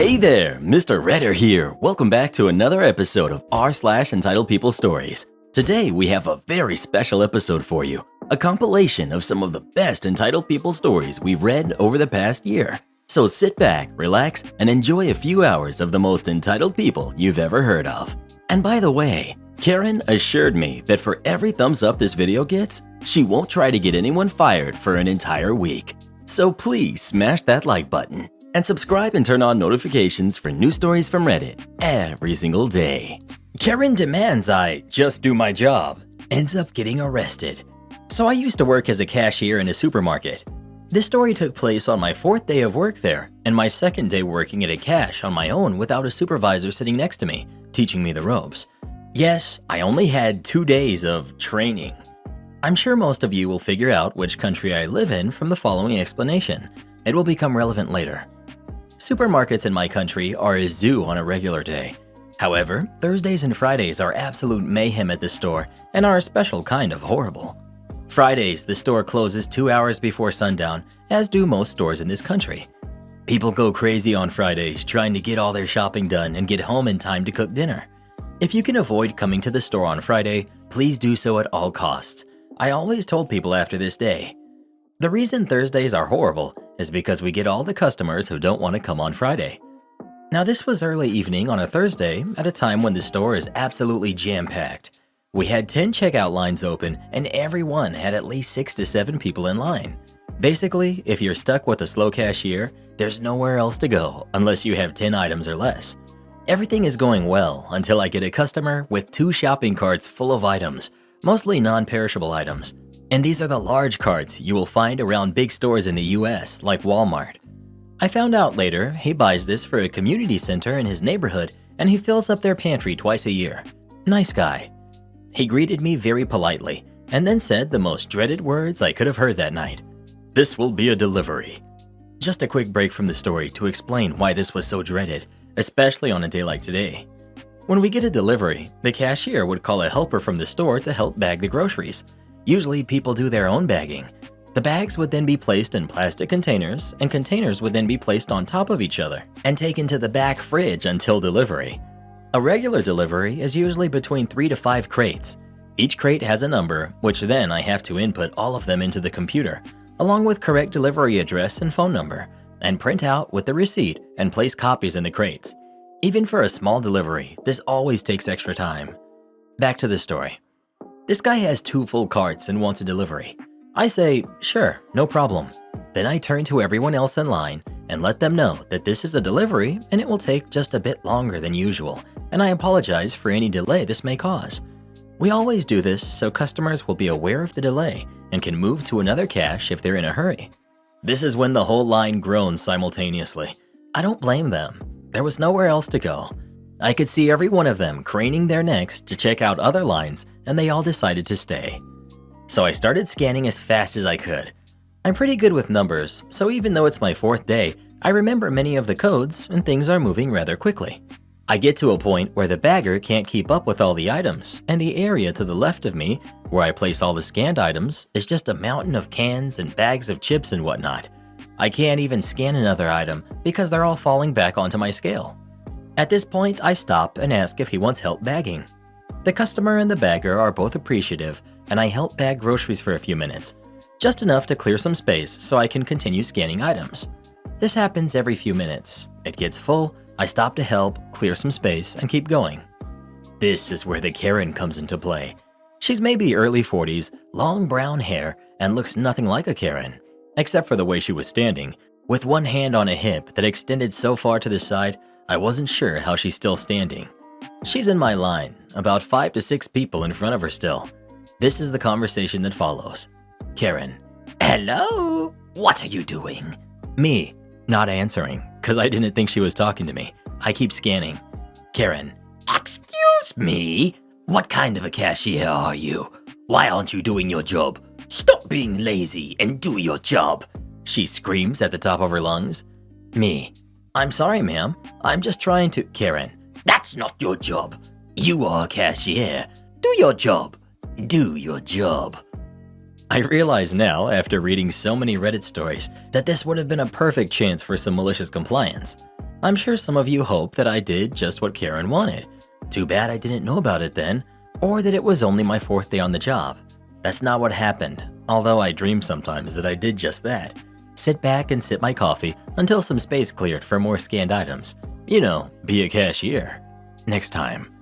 Hey there, Mr. Redder here. Welcome back to another episode of r/entitled people stories. Today we have a very special episode for you, a compilation of some of the best entitled people stories we've read over the past year. So sit back, relax, and enjoy a few hours of the most entitled people you've ever heard of. And by the way, Karen assured me that for every thumbs up this video gets, she won't try to get anyone fired for an entire week. So please smash that like button and subscribe and turn on notifications for new stories from Reddit every single day. Karen demands I just do my job, ends up getting arrested. So I used to work as a cashier in a supermarket. This story took place on my 4th day of work there and my 2nd day working at a cash on my own without a supervisor sitting next to me, teaching me the ropes. Yes, I only had 2 days of training. I'm sure most of you will figure out which country I live in from the following explanation. It will become relevant later. Supermarkets in my country are a zoo on a regular day. However, Thursdays and Fridays are absolute mayhem at the store and are a special kind of horrible. Fridays, the store closes 2 hours before sundown, as do most stores in this country. People go crazy on Fridays trying to get all their shopping done and get home in time to cook dinner. If you can avoid coming to the store on Friday, please do so at all costs. I always told people after this day. The reason Thursdays are horrible is because we get all the customers who don't want to come on Friday. Now this was early evening on a Thursday at a time when the store is absolutely jam-packed. We had 10 checkout lines open and everyone had at least 6 to 7 people in line. Basically, if you're stuck with a slow cashier, there's nowhere else to go unless you have 10 items or less. Everything is going well until I get a customer with 2 shopping carts full of items, mostly non-perishable items. And these are the large carts you will find around big stores in the US, like Walmart. I found out later he buys this for a community center in his neighborhood and he fills up their pantry twice a year. Nice guy. He greeted me very politely and then said the most dreaded words I could have heard that night. "This will be a delivery." Just a quick break from the story to explain why this was so dreaded, especially on a day like today. When we get a delivery, the cashier would call a helper from the store to help bag the groceries. Usually people do their own bagging. The bags would then be placed in plastic containers, and containers would then be placed on top of each other and taken to the back fridge until delivery. A regular delivery is usually between 3 to 5 crates. Each crate has a number, which then I have to input all of them into the computer, along with correct delivery address and phone number, and print out with the receipt and place copies in the crates. Even for a small delivery, this always takes extra time. Back to the story. This guy has 2 full carts and wants a delivery. I say, sure, no problem. Then I turn to everyone else in line and let them know that this is a delivery and it will take just a bit longer than usual, and I apologize for any delay this may cause. We always do this so customers will be aware of the delay and can move to another cash if they're in a hurry. This is when the whole line groans simultaneously. I don't blame them. There was nowhere else to go. I could see every one of them craning their necks to check out other lines, and they all decided to stay. So I started scanning as fast as I could. I'm pretty good with numbers, so even though it's my 4th day, I remember many of the codes and things are moving rather quickly. I get to a point where the bagger can't keep up with all the items, and the area to the left of me, where I place all the scanned items, is just a mountain of cans and bags of chips and whatnot. I can't even scan another item because they're all falling back onto my scale. At this point, I stop and ask if he wants help bagging. The customer and the bagger are both appreciative, and I help bag groceries for a few minutes, just enough to clear some space so I can continue scanning items. This happens every few minutes. It gets full, I stop to help, clear some space, and keep going. This is where the Karen comes into play. She's maybe early 40s, long brown hair, and looks nothing like a Karen, except for the way she was standing, with one hand on a hip that extended so far to the side, I wasn't sure how she's still standing. She's in my line, about 5 to 6 people in front of her still. This is the conversation that follows. Karen: "Hello? What are you doing?" Me, not answering, cause I didn't think she was talking to me. I keep scanning. Karen: "Excuse me? What kind of a cashier are you? Why aren't you doing your job? Stop being lazy and do your job," she screams at the top of her lungs. Me: "I'm sorry, ma'am. I'm just trying to..." Karen: "That's not your job. You are a cashier. Do your job. Do your job." I realize now, after reading so many Reddit stories, that this would have been a perfect chance for some malicious compliance. I'm sure some of you hope that I did just what Karen wanted. Too bad I didn't know about it then, or that it was only my 4th day on the job. That's not what happened, although I dream sometimes that I did just that. Sit back and sip my coffee until some space cleared for more scanned items. You know, be a cashier. Next time.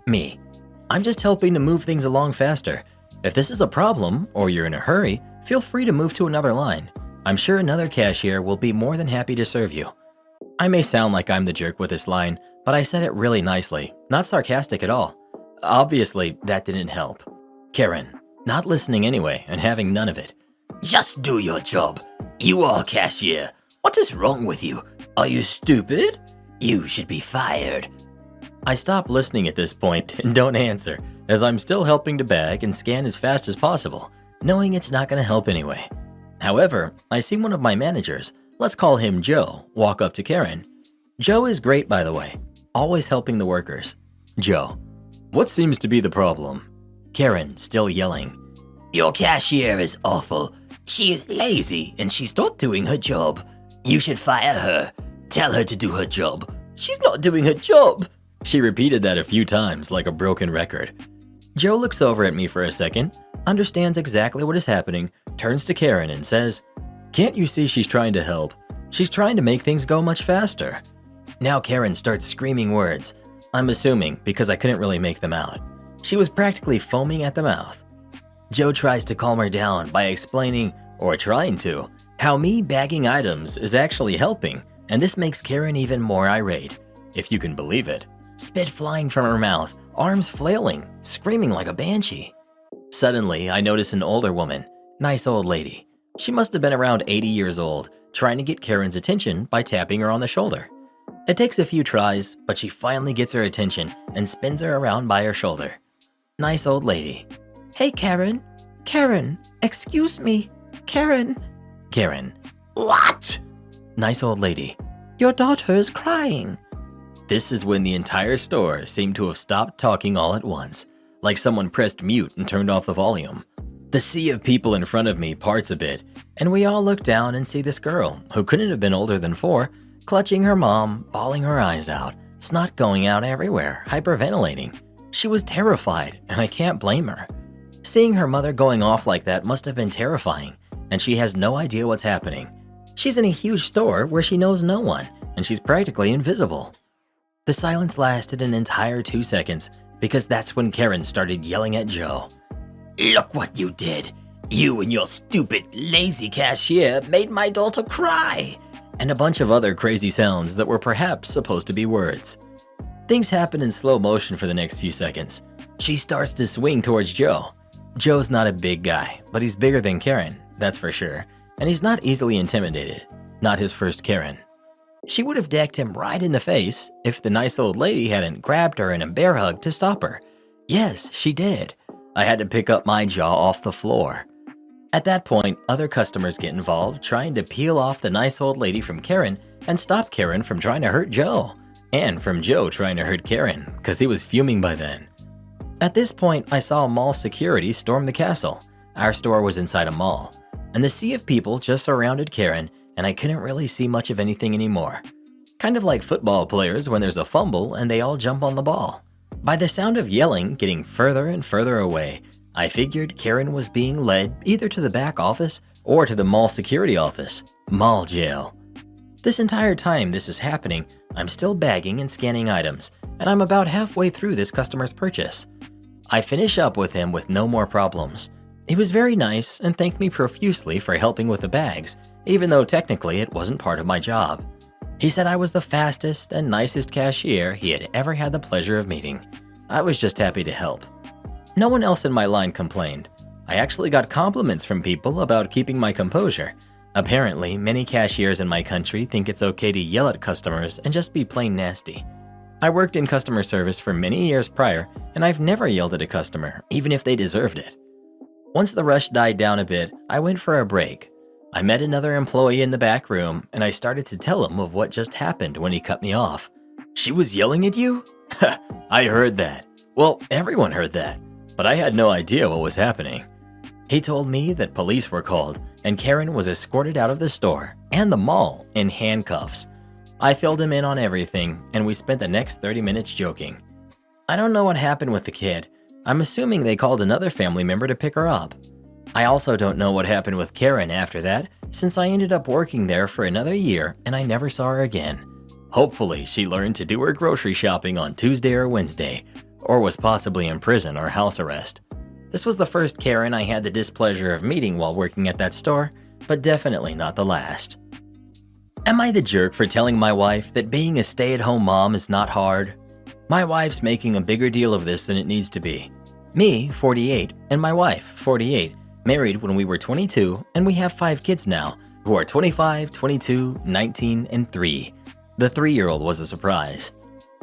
Me. I'm just helping to move things along faster. If this is a problem, or you're in a hurry, feel free to move to another line. I'm sure another cashier will be more than happy to serve you. I may sound like I'm the jerk with this line, but I said it really nicely, not sarcastic at all. Obviously, that didn't help. Karen, not listening anyway and having none of it. Just do your job. You are cashier. What is wrong with you? Are you stupid? You should be fired. I stop listening at this point and don't answer, as I'm still helping to bag and scan as fast as possible, knowing it's not going to help anyway. However, I see one of my managers, let's call him Joe, walk up to Karen. Joe is great, by the way, always helping the workers. Joe, what seems to be the problem? Karen, still yelling. Your cashier is awful. She is lazy and she's not doing her job. You should fire her. Tell her to do her job. She's not doing her job. She repeated that a few times like a broken record. Joe looks over at me for a second, understands exactly what is happening, turns to Karen and says, "Can't you see she's trying to help? She's trying to make things go much faster." Now Karen starts screaming words. I'm assuming because I couldn't really make them out. She was practically foaming at the mouth. Joe tries to calm her down by explaining, or trying to, how me bagging items is actually helping, and this makes Karen even more irate, if you can believe it. Spit flying from her mouth, arms flailing, screaming like a banshee. Suddenly, I notice an older woman, nice old lady. She must have been around 80 years old, trying to get Karen's attention by tapping her on the shoulder. It takes a few tries, but she finally gets her attention and spins her around by her shoulder. Nice old lady. Hey Karen, Karen, excuse me, Karen. Karen. What? Nice old lady. Your daughter is crying. This is when the entire store seemed to have stopped talking all at once, like someone pressed mute and turned off the volume. The sea of people in front of me parts a bit, and we all look down and see this girl, who couldn't have been older than 4, clutching her mom, bawling her eyes out, snot going out everywhere, hyperventilating. She was terrified, and I can't blame her. Seeing her mother going off like that must have been terrifying, and she has no idea what's happening. She's in a huge store where she knows no one, and she's practically invisible. The silence lasted an entire 2 seconds because that's when Karen started yelling at Joe. Look what you did. You and your stupid, lazy cashier made my daughter cry. And a bunch of other crazy sounds that were perhaps supposed to be words. Things happen in slow motion for the next few seconds. She starts to swing towards Joe. Joe's not a big guy, but he's bigger than Karen, that's for sure. And he's not easily intimidated. Not his first Karen. She would have decked him right in the face if the nice old lady hadn't grabbed her in a bear hug to stop her. Yes, she did. I had to pick up my jaw off the floor. At that point, other customers get involved trying to peel off the nice old lady from Karen and stop Karen from trying to hurt Joe. And from Joe trying to hurt Karen, because he was fuming by then. At this point, I saw mall security storm the castle. Our store was inside a mall. And the sea of people just surrounded Karen, and I couldn't really see much of anything anymore. Kind of like football players when there's a fumble and they all jump on the ball. By the sound of yelling getting further and further away, I figured Karen was being led either to the back office or to the mall security office, mall jail. This entire time this is happening, I'm still bagging and scanning items, and I'm about halfway through this customer's purchase. I finish up with him with no more problems. He was very nice and thanked me profusely for helping with the bags, even though technically it wasn't part of my job. He said I was the fastest and nicest cashier he had ever had the pleasure of meeting. I was just happy to help. No one else in my line complained. I actually got compliments from people about keeping my composure. Apparently, many cashiers in my country think it's okay to yell at customers and just be plain nasty. I worked in customer service for many years prior, and I've never yelled at a customer, even if they deserved it. Once the rush died down a bit, I went for a break. I met another employee in the back room, and I started to tell him of what just happened when he cut me off. She was yelling at you? I heard that. Well, everyone heard that, but I had no idea what was happening. He told me that police were called, and Karen was escorted out of the store and the mall in handcuffs. I filled him in on everything, and we spent the next 30 minutes joking. I don't know what happened with the kid. I'm assuming they called another family member to pick her up. I also don't know what happened with Karen after that, since I ended up working there for another year and I never saw her again. Hopefully, she learned to do her grocery shopping on Tuesday or Wednesday, or was possibly in prison or house arrest. This was the first Karen I had the displeasure of meeting while working at that store, but definitely not the last. Am I the jerk for telling my wife that being a stay-at-home mom is not hard? My wife's making a bigger deal of this than it needs to be. Me, 48, and my wife, 48, married when we were 22, and we have 5 kids now, who are 25, 22, 19, and 3. The 3-year-old was a surprise.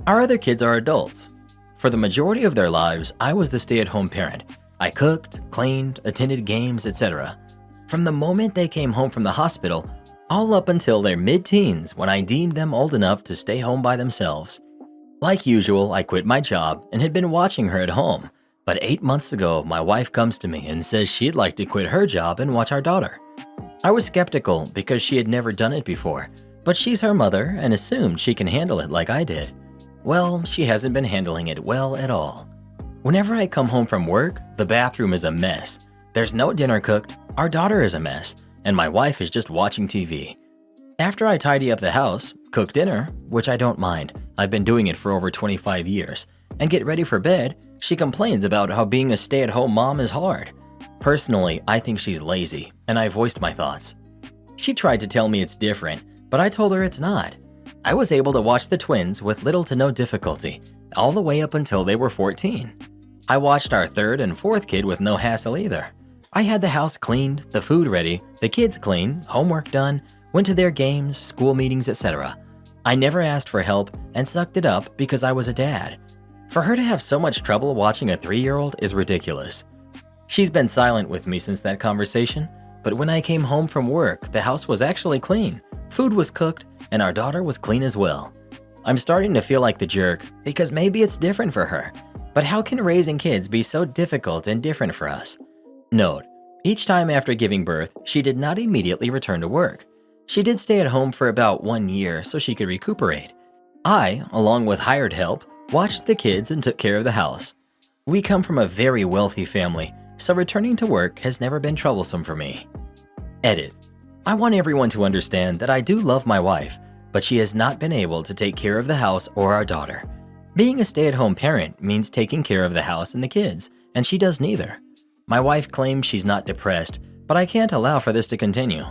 Our other kids are adults. For the majority of their lives, I was the stay-at-home parent. I cooked, cleaned, attended games, etc. From the moment they came home from the hospital, all up until their mid-teens when I deemed them old enough to stay home by themselves. Like usual, I quit my job and had been watching her at home, but 8 months ago, my wife comes to me and says she'd like to quit her job and watch our daughter. I was skeptical because she had never done it before, but she's her mother and assumed she can handle it like I did. Well, she hasn't been handling it well at all. Whenever I come home from work, the bathroom is a mess. There's no dinner cooked, our daughter is a mess, and my wife is just watching TV. After I tidy up the house, cook dinner, which I don't mind, I've been doing it for over 25 years, and get ready for bed, she complains about how being a stay-at-home mom is hard. Personally, I think she's lazy, and I voiced my thoughts. She tried to tell me it's different, but I told her it's not. I was able to watch the twins with little to no difficulty, all the way up until they were 14. I watched our 3rd and 4th kid with no hassle either. I had the house cleaned, the food ready, the kids clean, homework done, went to their games, school meetings, etc. I never asked for help and sucked it up because I was a dad. For her to have so much trouble watching a 3-year-old is ridiculous. She's been silent with me since that conversation, but when I came home from work, the house was actually clean, food was cooked, and our daughter was clean as well. I'm starting to feel like the jerk because maybe it's different for her, but how can raising kids be so difficult and different for us? Note, each time after giving birth, she did not immediately return to work. She did stay at home for about 1 year so she could recuperate. I, along with hired help, watched the kids and took care of the house. We come from a very wealthy family, so returning to work has never been troublesome for me. Edit. I want everyone to understand that I do love my wife, but she has not been able to take care of the house or our daughter. Being a stay-at-home parent means taking care of the house and the kids, and she does neither. My wife claims she's not depressed, but I can't allow for this to continue.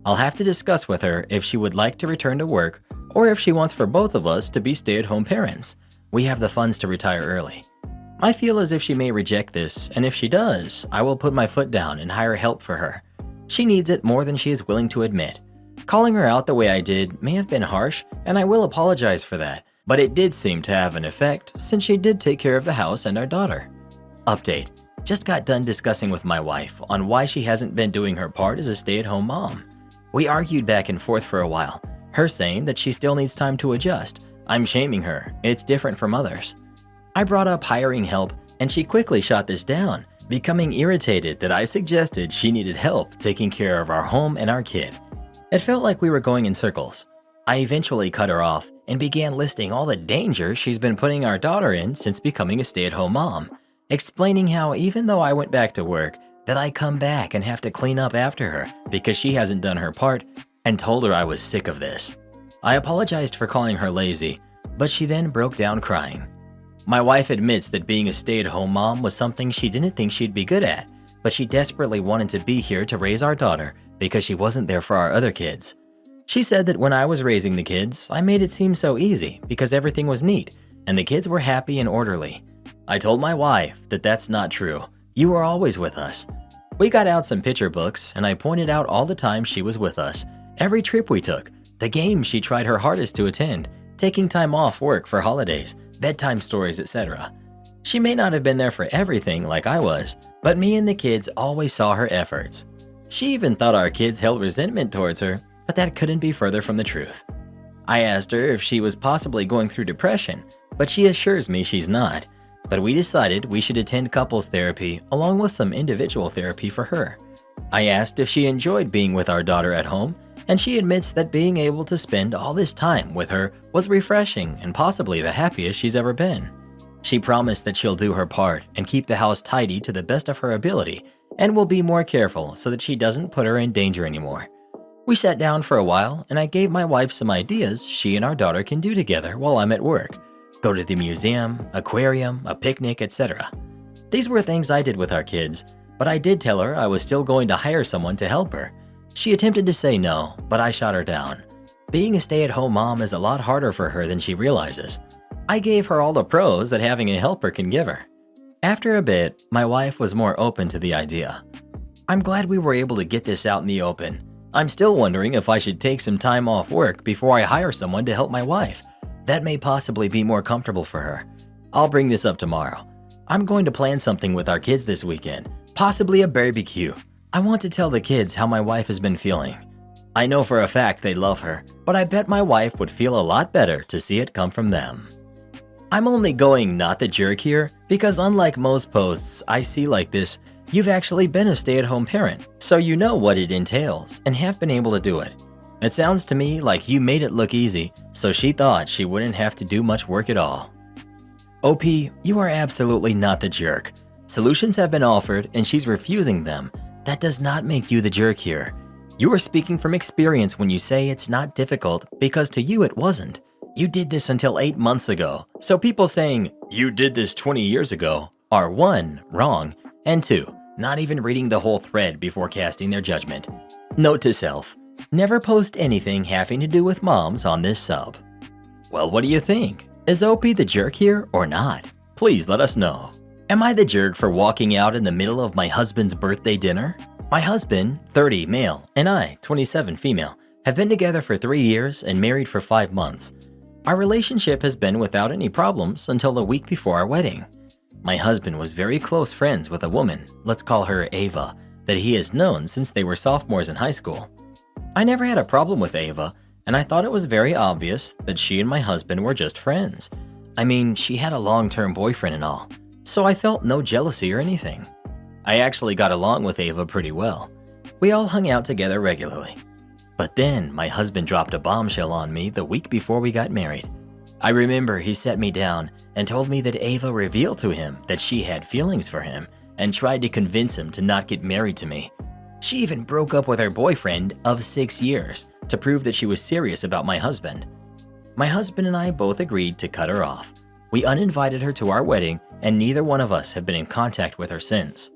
I'll have to discuss with her if she would like to return to work or if she wants for both of us to be stay-at-home parents. We have the funds to retire early. I feel as if she may reject this, and if she does, I will put my foot down and hire help for her. She needs it more than she is willing to admit. Calling her out the way I did may have been harsh, and I will apologize for that, but it did seem to have an effect since she did take care of the house and our daughter. Update. Just got done discussing with my wife on why she hasn't been doing her part as a stay-at-home mom. We argued back and forth for a while, her saying that she still needs time to adjust. I'm shaming her, it's different from others. I brought up hiring help, and she quickly shot this down, becoming irritated that I suggested she needed help taking care of our home and our kid. It felt like we were going in circles. I eventually cut her off and began listing all the danger she's been putting our daughter in since becoming a stay-at-home mom, explaining how even though I went back to work, that I come back and have to clean up after her because she hasn't done her part, and told her I was sick of this. I apologized for calling her lazy, but she then broke down crying. My wife admits that being a stay-at-home mom was something she didn't think she'd be good at, but she desperately wanted to be here to raise our daughter because she wasn't there for our other kids. She said that when I was raising the kids, I made it seem so easy because everything was neat and the kids were happy and orderly. I told my wife that that's not true. You were always with us. We got out some picture books and I pointed out all the time she was with us, every trip we took, the games she tried her hardest to attend, taking time off work for holidays, bedtime stories, etc. She may not have been there for everything like I was, but me and the kids always saw her efforts. She even thought our kids held resentment towards her, but that couldn't be further from the truth. I asked her if she was possibly going through depression, but she assures me she's not. But we decided we should attend couples therapy along with some individual therapy for her. I asked if she enjoyed being with our daughter at home, and she admits that being able to spend all this time with her was refreshing and possibly the happiest she's ever been. She promised that she'll do her part and keep the house tidy to the best of her ability and will be more careful so that she doesn't put her in danger anymore. We sat down for a while and I gave my wife some ideas she and our daughter can do together while I'm at work. Go to the museum, aquarium, a picnic, etc. These were things I did with our kids, but I did tell her I was still going to hire someone to help her. She attempted to say no, but I shot her down. Being a stay-at-home mom is a lot harder for her than she realizes. I gave her all the pros that having a helper can give her. After a bit, my wife was more open to the idea. I'm glad we were able to get this out in the open. I'm still wondering if I should take some time off work before I hire someone to help my wife. That may possibly be more comfortable for her. I'll bring this up tomorrow. I'm going to plan something with our kids this weekend, possibly a barbecue. I want to tell the kids how my wife has been feeling. I know for a fact they love her, but I bet my wife would feel a lot better to see it come from them. I'm only going not the jerk here because unlike most posts I see like this, you've actually been a stay-at-home parent, so you know what it entails and have been able to do it. It sounds to me like you made it look easy, so she thought she wouldn't have to do much work at all. OP, you are absolutely not the jerk. Solutions have been offered and she's refusing them. That does not make you the jerk here. You are speaking from experience when you say it's not difficult because to you it wasn't. You did this until 8 months ago, so people saying, you did this 20 years ago, are 1, wrong, and 2, not even reading the whole thread before casting their judgment. Note to self, never post anything having to do with moms on this sub. Well, what do you think? Is OP the jerk here or not? Please let us know. Am I the jerk for walking out in the middle of my husband's birthday dinner? My husband, 30 male, and I, 27 female, have been together for 3 years and married for 5 months. Our relationship has been without any problems until the week before our wedding. My husband was very close friends with a woman, let's call her Ava, that he has known since they were sophomores in high school. I never had a problem with Ava, and I thought it was very obvious that she and my husband were just friends. I mean, she had a long-term boyfriend and all, so I felt no jealousy or anything. I actually got along with Ava pretty well. We all hung out together regularly. But then my husband dropped a bombshell on me the week before we got married. I remember he set me down and told me that Ava revealed to him that she had feelings for him and tried to convince him to not get married to me. She even broke up with her boyfriend of 6 years to prove that she was serious about my husband. My husband and I both agreed to cut her off. We uninvited her to our wedding and neither one of us have been in contact with her since.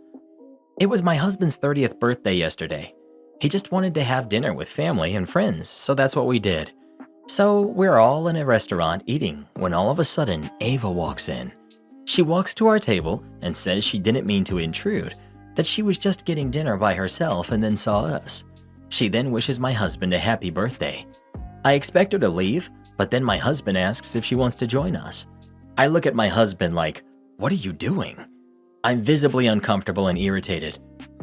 It was my husband's 30th birthday yesterday. He just wanted to have dinner with family and friends, so that's what we did. So we're all in a restaurant eating when all of a sudden Ava walks in. She walks to our table and says she didn't mean to intrude, that she was just getting dinner by herself and then saw us. She then wishes my husband a happy birthday. I expect her to leave, but then my husband asks if she wants to join us. I look at my husband like, what are you doing? I'm visibly uncomfortable and irritated.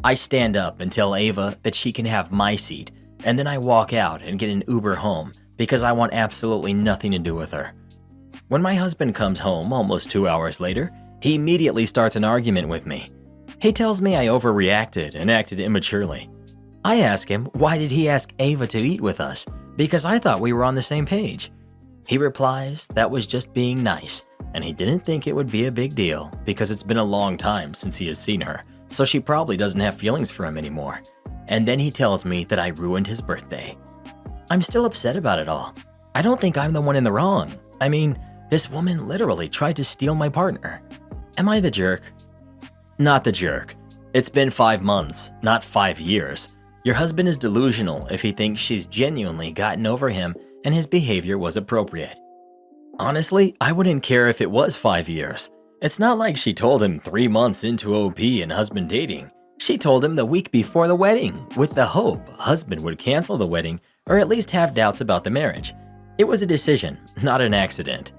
I stand up and tell Ava that she can have my seat, and then I walk out and get an Uber home because I want absolutely nothing to do with her. When my husband comes home almost 2 hours later, he immediately starts an argument with me. He tells me I overreacted and acted immaturely. I ask him why did he ask Ava to eat with us because I thought we were on the same page. He replies that was just being nice and he didn't think it would be a big deal because it's been a long time since he has seen her, so she probably doesn't have feelings for him anymore. And then he tells me that I ruined his birthday. I'm still upset about it all. I don't think I'm the one in the wrong. I mean, this woman literally tried to steal my partner. Am I the jerk? Not the jerk. It's been 5 months, not 5 years. Your husband is delusional if he thinks she's genuinely gotten over him and his behavior was appropriate. Honestly, I wouldn't care if it was 5 years. It's not like she told him 3 months into OP and husband dating. She told him the week before the wedding, with the hope husband would cancel the wedding or at least have doubts about the marriage. It was a decision, not an accident.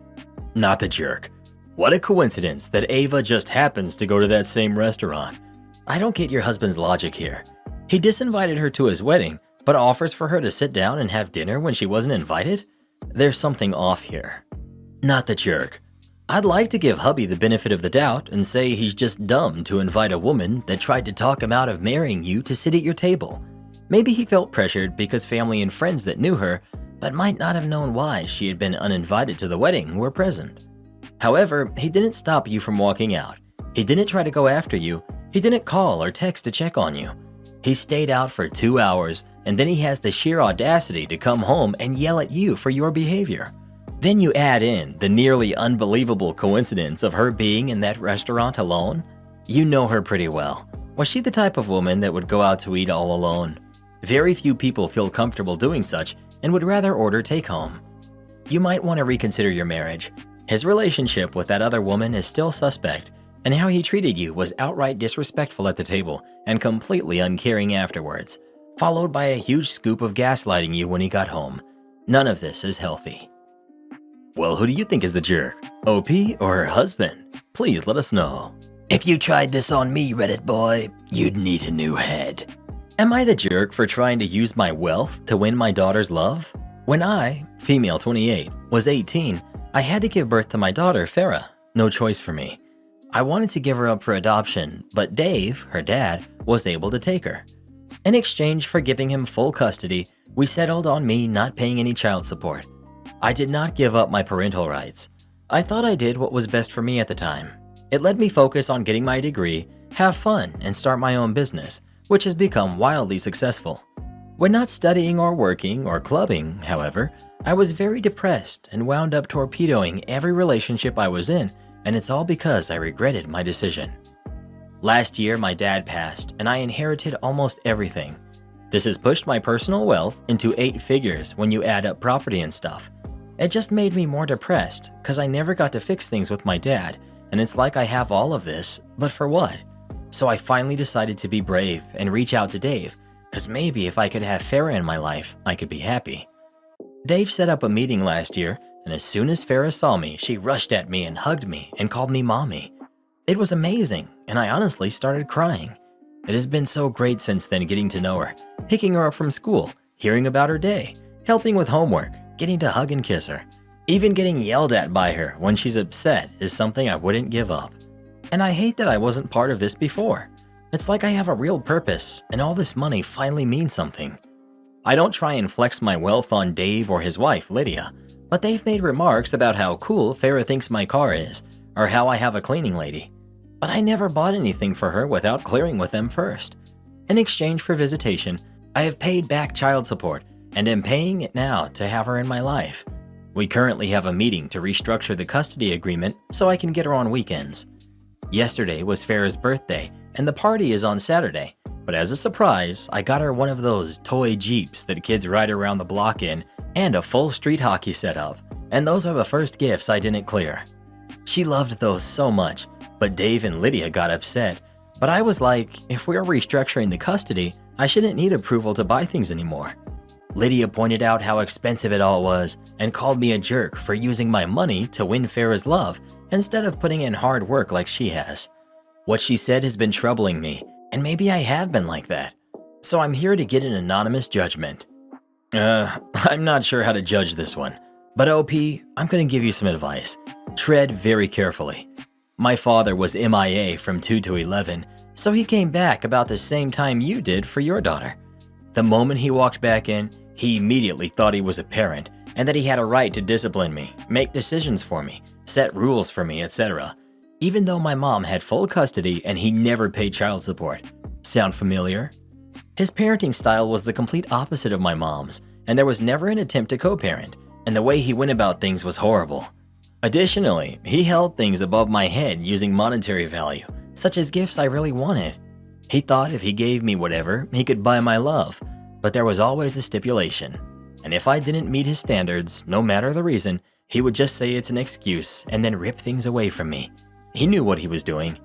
Not the jerk. What a coincidence that Ava just happens to go to that same restaurant. I don't get your husband's logic here. He disinvited her to his wedding, but offers for her to sit down and have dinner when she wasn't invited? There's something off here. Not the jerk. I'd like to give hubby the benefit of the doubt and say he's just dumb to invite a woman that tried to talk him out of marrying you to sit at your table. Maybe he felt pressured because family and friends that knew her, but might not have known why she had been uninvited to the wedding, were present. However, he didn't stop you from walking out. He didn't try to go after you. He didn't call or text to check on you. He stayed out for 2 hours, and then he has the sheer audacity to come home and yell at you for your behavior. Then you add in the nearly unbelievable coincidence of her being in that restaurant alone. You know her pretty well. Was she the type of woman that would go out to eat all alone? Very few people feel comfortable doing such and would rather order take-home. You might want to reconsider your marriage. His relationship with that other woman is still suspect, and how he treated you was outright disrespectful at the table and completely uncaring afterwards, followed by a huge scoop of gaslighting you when he got home. None of this is healthy. Well, who do you think is the jerk? OP or her husband? Please let us know. If you tried this on me, Reddit boy, you'd need a new head. Am I the jerk for trying to use my wealth to win my daughter's love? When I, female 28, was 18, I had to give birth to my daughter, Farah. No choice for me. I wanted to give her up for adoption, but Dave, her dad, was able to take her. In exchange for giving him full custody, we settled on me not paying any child support. I did not give up my parental rights. I thought I did what was best for me at the time. It let me focus on getting my degree, have fun, and start my own business, which has become wildly successful. When not studying or working or clubbing, however, I was very depressed and wound up torpedoing every relationship I was in, and it's all because I regretted my decision. Last year, my dad passed, and I inherited almost everything. This has pushed my personal wealth into 8 figures when you add up property and stuff. It just made me more depressed because I never got to fix things with my dad, and it's like I have all of this, but for what? So I finally decided to be brave and reach out to Dave, because maybe if I could have Farah in my life, I could be happy. Dave set up a meeting last year, and as soon as Farah saw me, she rushed at me and hugged me and called me mommy. It was amazing, and I honestly started crying. It has been so great since then getting to know her, picking her up from school, hearing about her day, helping with homework, getting to hug and kiss her. Even getting yelled at by her when she's upset is something I wouldn't give up. And I hate that I wasn't part of this before. It's like I have a real purpose, and all this money finally means something. I don't try and flex my wealth on Dave or his wife, Lydia, but they've made remarks about how cool Farah thinks my car is, or how I have a cleaning lady. But I never bought anything for her without clearing with them first. In exchange for visitation, I have paid back child support, and am paying it now to have her in my life. We currently have a meeting to restructure the custody agreement so I can get her on weekends. Yesterday was Farah's birthday, and the party is on Saturday, but as a surprise, I got her one of those toy Jeeps that kids ride around the block in, and a full street hockey setup, and those are the first gifts I didn't clear. She loved those so much, but Dave and Lydia got upset, but I was like, if we're restructuring the custody, I shouldn't need approval to buy things anymore. Lydia pointed out how expensive it all was, and called me a jerk for using my money to win Farah's love, instead of putting in hard work like she has. What she said has been troubling me, and maybe I have been like that. So I'm here to get an anonymous judgment. I'm not sure how to judge this one, but OP, I'm gonna give you some advice. Tread very carefully. My father was MIA from 2 to 11, so he came back about the same time you did for your daughter. The moment he walked back in, he immediately thought he was a parent and that he had a right to discipline me, make decisions for me, set rules for me, etc. Even though my mom had full custody and he never paid child support. Sound familiar? His parenting style was the complete opposite of my mom's, and there was never an attempt to co-parent, and the way he went about things was horrible. Additionally, he held things above my head using monetary value, such as gifts I really wanted. He thought if he gave me whatever, he could buy my love, but there was always a stipulation. And if I didn't meet his standards, no matter the reason, he would just say it's an excuse and then rip things away from me. He knew what he was doing.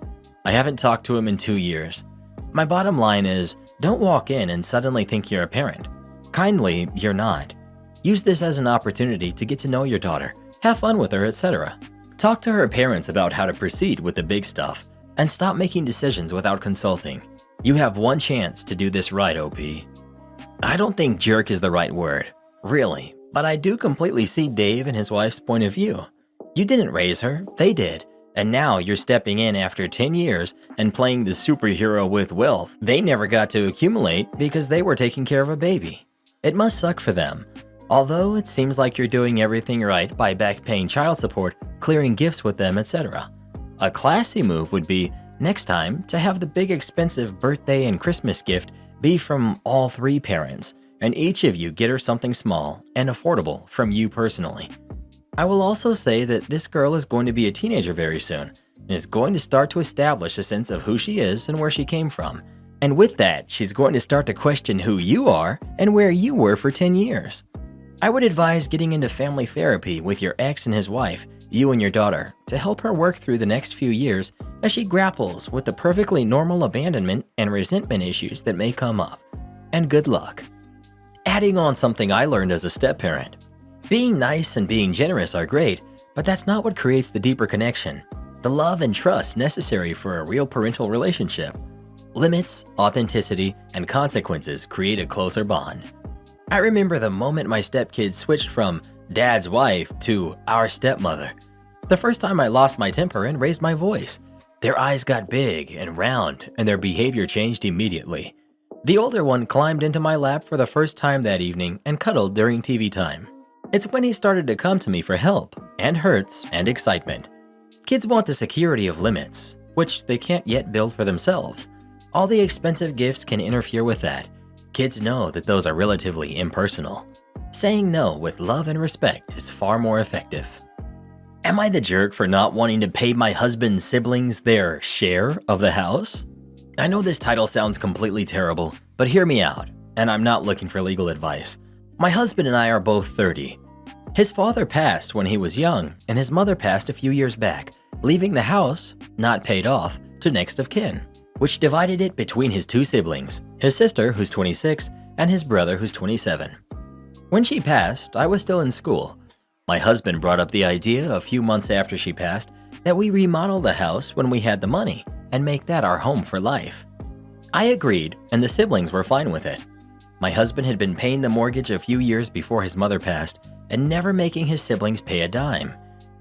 I haven't talked to him in 2 years. My bottom line is, don't walk in and suddenly think you're a parent. Kindly, you're not. Use this as an opportunity to get to know your daughter, have fun with her, etc. Talk to her parents about how to proceed with the big stuff, and stop making decisions without consulting. You have one chance to do this right, OP. I don't think jerk is the right word, really, but I do completely see Dave and his wife's point of view. You didn't raise her, they did, And now you're stepping in after 10 years and playing the superhero with wealth they never got to accumulate because they were taking care of a baby. It must suck for them. Although it seems like you're doing everything right by back-paying child support, clearing gifts with them, etc. A classy move would be, next time, to have the big expensive birthday and Christmas gift be from all three parents, and each of you get her something small and affordable from you personally. I will also say that this girl is going to be a teenager very soon, and is going to start to establish a sense of who she is and where she came from. And with that, she's going to start to question who you are and where you were for 10 years. I would advise getting into family therapy with your ex and his wife, you and your daughter, to help her work through the next few years as she grapples with the perfectly normal abandonment and resentment issues that may come up. And good luck. Adding on something I learned as a step-parent. Being nice and being generous are great, but that's not what creates the deeper connection, the love and trust necessary for a real parental relationship. Limits, authenticity, and consequences create a closer bond. I remember the moment my stepkids switched from Dad's wife to our stepmother. The first time I lost my temper and raised my voice. Their eyes got big and round, and their behavior changed immediately. The older one climbed into my lap for the first time that evening and cuddled during TV time. It's when he started to come to me for help, and hurts, and excitement. Kids want the security of limits, which they can't yet build for themselves. All the expensive gifts can interfere with that. Kids know that those are relatively impersonal. Saying no with love and respect is far more effective. Am I the jerk for not wanting to pay my husband's siblings their share of the house? I know this title sounds completely terrible, but hear me out, and I'm not looking for legal advice. My husband and I are both 30. His father passed when he was young, and his mother passed a few years back, leaving the house, not paid off, to next of kin, which divided it between his two siblings, his sister, who's 26, and his brother, who's 27. When she passed, I was still in school. My husband brought up the idea a few months after she passed that we remodel the house when we had the money and make that our home for life. I agreed, and the siblings were fine with it. My husband had been paying the mortgage a few years before his mother passed and never making his siblings pay a dime.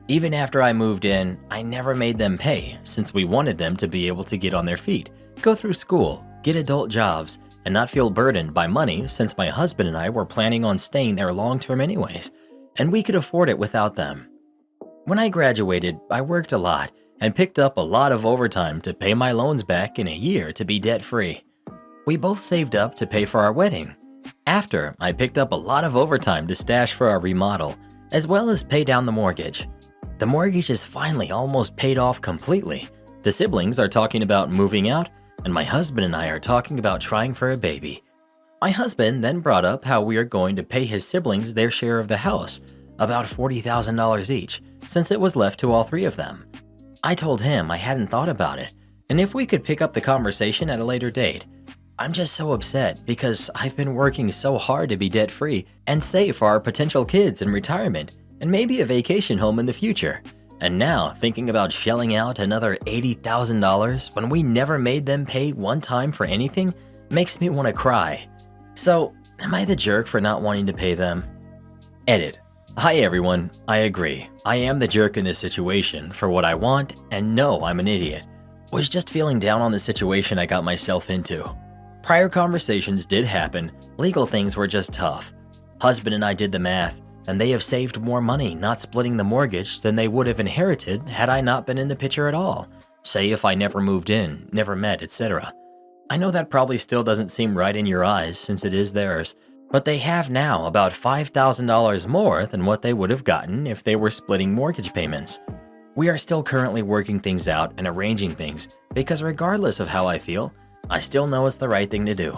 Even after I moved in, I never made them pay since we wanted them to be able to get on their feet, go through school, get adult jobs, and not feel burdened by money since my husband and I were planning on staying there long-term anyways, and we could afford it without them. When I graduated, I worked a lot and picked up a lot of overtime to pay my loans back in a year to be debt-free. We both saved up to pay for our wedding. After, I picked up a lot of overtime to stash for our remodel, as well as pay down the mortgage. The mortgage is finally almost paid off completely. The siblings are talking about moving out, and my husband and I are talking about trying for a baby. My husband then brought up how we are going to pay his siblings their share of the house, about $40,000 each, since it was left to all three of them. I told him I hadn't thought about it, and if we could pick up the conversation at a later date. I'm just so upset because I've been working so hard to be debt-free and save for our potential kids in retirement and maybe a vacation home in the future. And now thinking about shelling out another $80,000 when we never made them pay one time for anything makes me want to cry. So, am I the jerk for not wanting to pay them? Edit. Hi everyone, I agree. I am the jerk in this situation for what I want and know I'm an idiot. Was just feeling down on the situation I got myself into. Prior conversations did happen, legal things were just tough. Husband and I did the math, and they have saved more money not splitting the mortgage than they would have inherited had I not been in the picture at all. Say if I never moved in, never met, etc. I know that probably still doesn't seem right in your eyes since it is theirs, but they have now about $5,000 more than what they would have gotten if they were splitting mortgage payments. We are still currently working things out and arranging things because regardless of how I feel, I still know it's the right thing to do.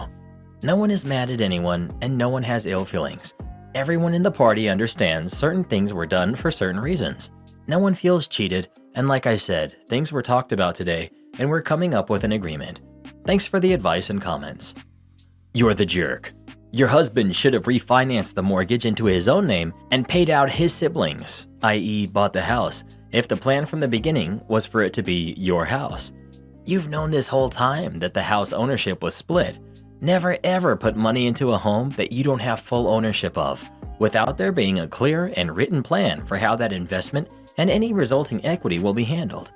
No one is mad at anyone and no one has ill feelings. Everyone in the party understands certain things were done for certain reasons. No one feels cheated, and like I said, things were talked about today and we're coming up with an agreement. Thanks for the advice and comments. You're the jerk. Your husband should have refinanced the mortgage into his own name and paid out his siblings, i.e. bought the house, if the plan from the beginning was for it to be your house. You've known this whole time that the house ownership was split. Never ever put money into a home that you don't have full ownership of, without there being a clear and written plan for how that investment and any resulting equity will be handled.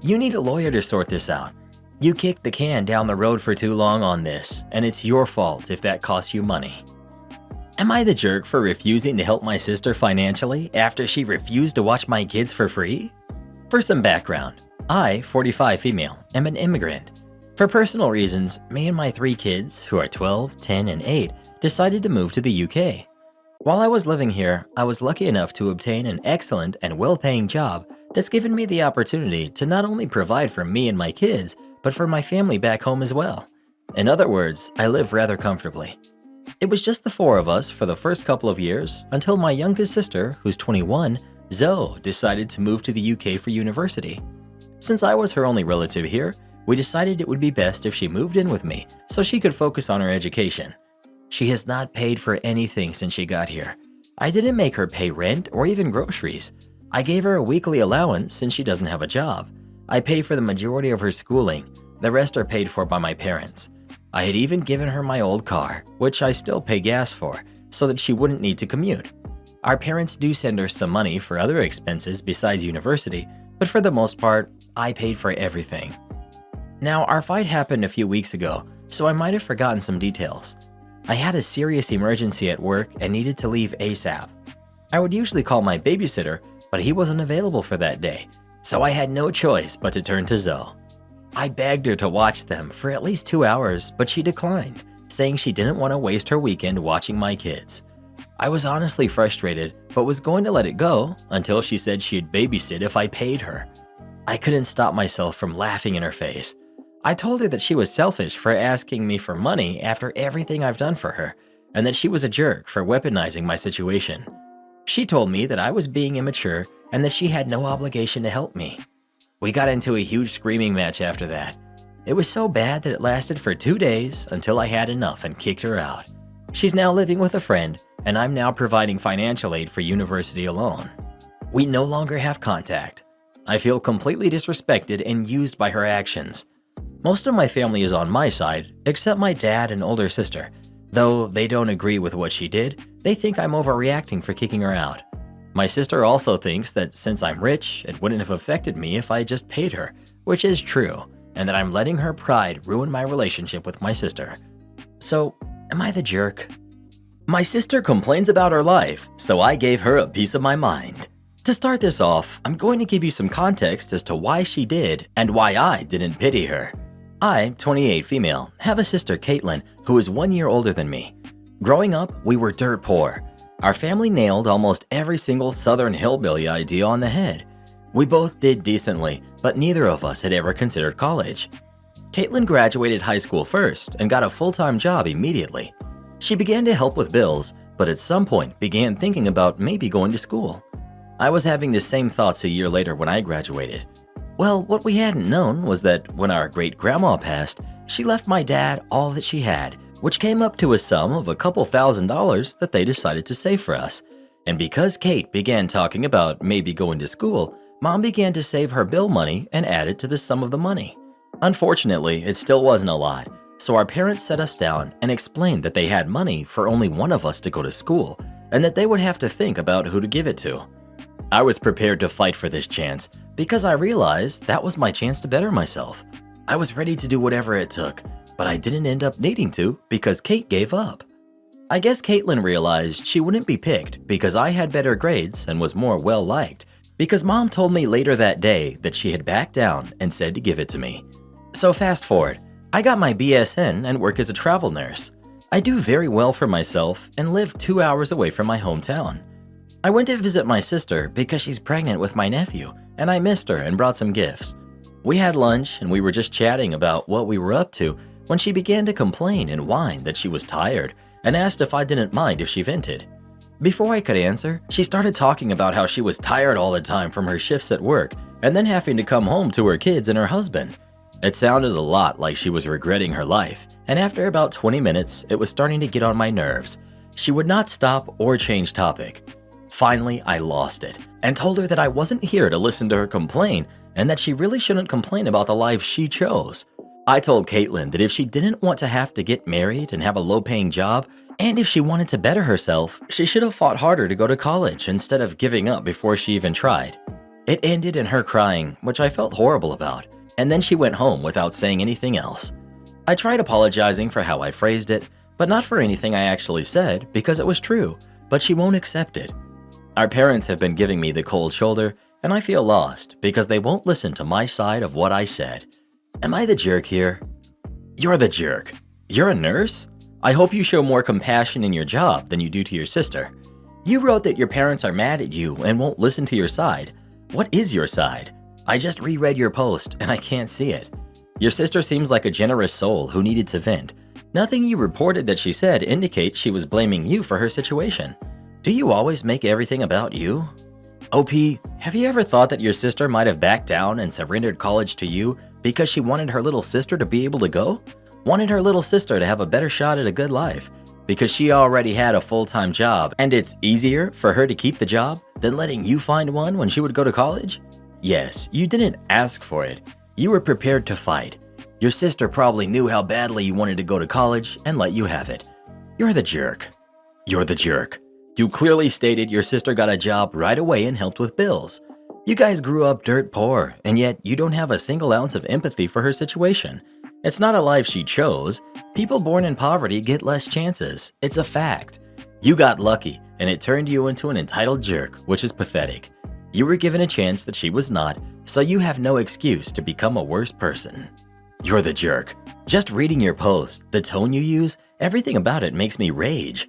You need a lawyer to sort this out. You kicked the can down the road for too long on this, and it's your fault if that costs you money. Am I the jerk for refusing to help my sister financially after she refused to watch my kids for free? For some background, I, 45 female, am an immigrant. For personal reasons, me and my 3 kids, who are 12, 10, and 8, decided to move to the UK. While I was living here, I was lucky enough to obtain an excellent and well-paying job that's given me the opportunity to not only provide for me and my kids, but for my family back home as well. In other words, I live rather comfortably. It was just the 4 of us for the first couple of years until my youngest sister, who's 21, Zoe, decided to move to the UK for university. Since I was her only relative here, we decided it would be best if she moved in with me so she could focus on her education. She has not paid for anything since she got here. I didn't make her pay rent or even groceries. I gave her a weekly allowance since she doesn't have a job. I pay for the majority of her schooling. The rest are paid for by my parents. I had even given her my old car, which I still pay gas for, so that she wouldn't need to commute. Our parents do send her some money for other expenses besides university, but for the most part, I paid for everything. Now, our fight happened a few weeks ago, so I might have forgotten some details. I had a serious emergency at work and needed to leave ASAP. I would usually call my babysitter, but he wasn't available for that day, so I had no choice but to turn to Zoe. I begged her to watch them for at least 2 hours, but she declined, saying she didn't want to waste her weekend watching my kids. I was honestly frustrated, but was going to let it go until she said she'd babysit if I paid her. I couldn't stop myself from laughing in her face. I told her that she was selfish for asking me for money after everything I've done for her, and that she was a jerk for weaponizing my situation. She told me that I was being immature and that she had no obligation to help me. We got into a huge screaming match after that. It was so bad that it lasted for 2 days until I had enough and kicked her out. She's now living with a friend, and I'm now providing financial aid for university alone. We no longer have contact. I feel completely disrespected and used by her actions. Most of my family is on my side, except my dad and older sister. Though they don't agree with what she did, they think I'm overreacting for kicking her out. My sister also thinks that since I'm rich, it wouldn't have affected me if I just paid her, which is true, and that I'm letting her pride ruin my relationship with my sister. So, am I the jerk? My sister complains about her life, so I gave her a piece of my mind. To start this off, I'm going to give you some context as to why she did and why I didn't pity her. I, 28 female, have a sister, Caitlin, who is 1 year older than me. Growing up, we were dirt poor. Our family nailed almost every single Southern hillbilly idea on the head. We both did decently, but neither of us had ever considered college. Caitlin graduated high school first and got a full-time job immediately. She began to help with bills, but at some point began thinking about maybe going to school. I was having the same thoughts a year later when I graduated. Well, what we hadn't known was that when our great-grandma passed, she left my dad all that she had, which came up to a sum of a couple $1,000s that they decided to save for us. And because Kate began talking about maybe going to school, Mom began to save her bill money and add it to the sum of the money. Unfortunately, it still wasn't a lot, so our parents sat us down and explained that they had money for only one of us to go to school, and that they would have to think about who to give it to. I was prepared to fight for this chance because I realized that was my chance to better myself. I was ready to do whatever it took, but I didn't end up needing to because Kate gave up. I guess Caitlin realized she wouldn't be picked because I had better grades and was more well-liked, because Mom told me later that day that she had backed down and said to give it to me. So fast forward, I got my BSN and work as a travel nurse. I do very well for myself and live 2 hours away from my hometown. I went to visit my sister because she's pregnant with my nephew, and I missed her and brought some gifts. We had lunch and we were just chatting about what we were up to when she began to complain and whine that she was tired and asked if I didn't mind if she vented. Before I could answer, she started talking about how she was tired all the time from her shifts at work and then having to come home to her kids and her husband. It sounded a lot like she was regretting her life, and after about 20 minutes, it was starting to get on my nerves. She would not stop or change topic. Finally, I lost it and told her that I wasn't here to listen to her complain and that she really shouldn't complain about the life she chose. I told Caitlin that if she didn't want to have to get married and have a low-paying job, and if she wanted to better herself, she should have fought harder to go to college instead of giving up before she even tried. It ended in her crying, which I felt horrible about, and then she went home without saying anything else. I tried apologizing for how I phrased it, but not for anything I actually said because it was true, but she won't accept it. Our parents have been giving me the cold shoulder, and I feel lost because they won't listen to my side of what I said. Am I the jerk here? You're the jerk. You're a nurse? I hope you show more compassion in your job than you do to your sister. You wrote that your parents are mad at you and won't listen to your side. What is your side? I just reread your post and I can't see it. Your sister seems like a generous soul who needed to vent. Nothing you reported that she said indicates she was blaming you for her situation. Do you always make everything about you? OP, have you ever thought that your sister might have backed down and surrendered college to you because she wanted her little sister to be able to go? Wanted her little sister to have a better shot at a good life because she already had a full-time job and it's easier for her to keep the job than letting you find one when she would go to college? Yes, you didn't ask for it. You were prepared to fight. Your sister probably knew how badly you wanted to go to college and let you have it. You're the jerk. You're the jerk. You clearly stated your sister got a job right away and helped with bills. You guys grew up dirt poor, and yet you don't have a single ounce of empathy for her situation. It's not a life she chose. People born in poverty get less chances. It's a fact. You got lucky, and it turned you into an entitled jerk, which is pathetic. You were given a chance that she was not, so you have no excuse to become a worse person. You're the jerk. Just reading your post, the tone you use, everything about it makes me rage.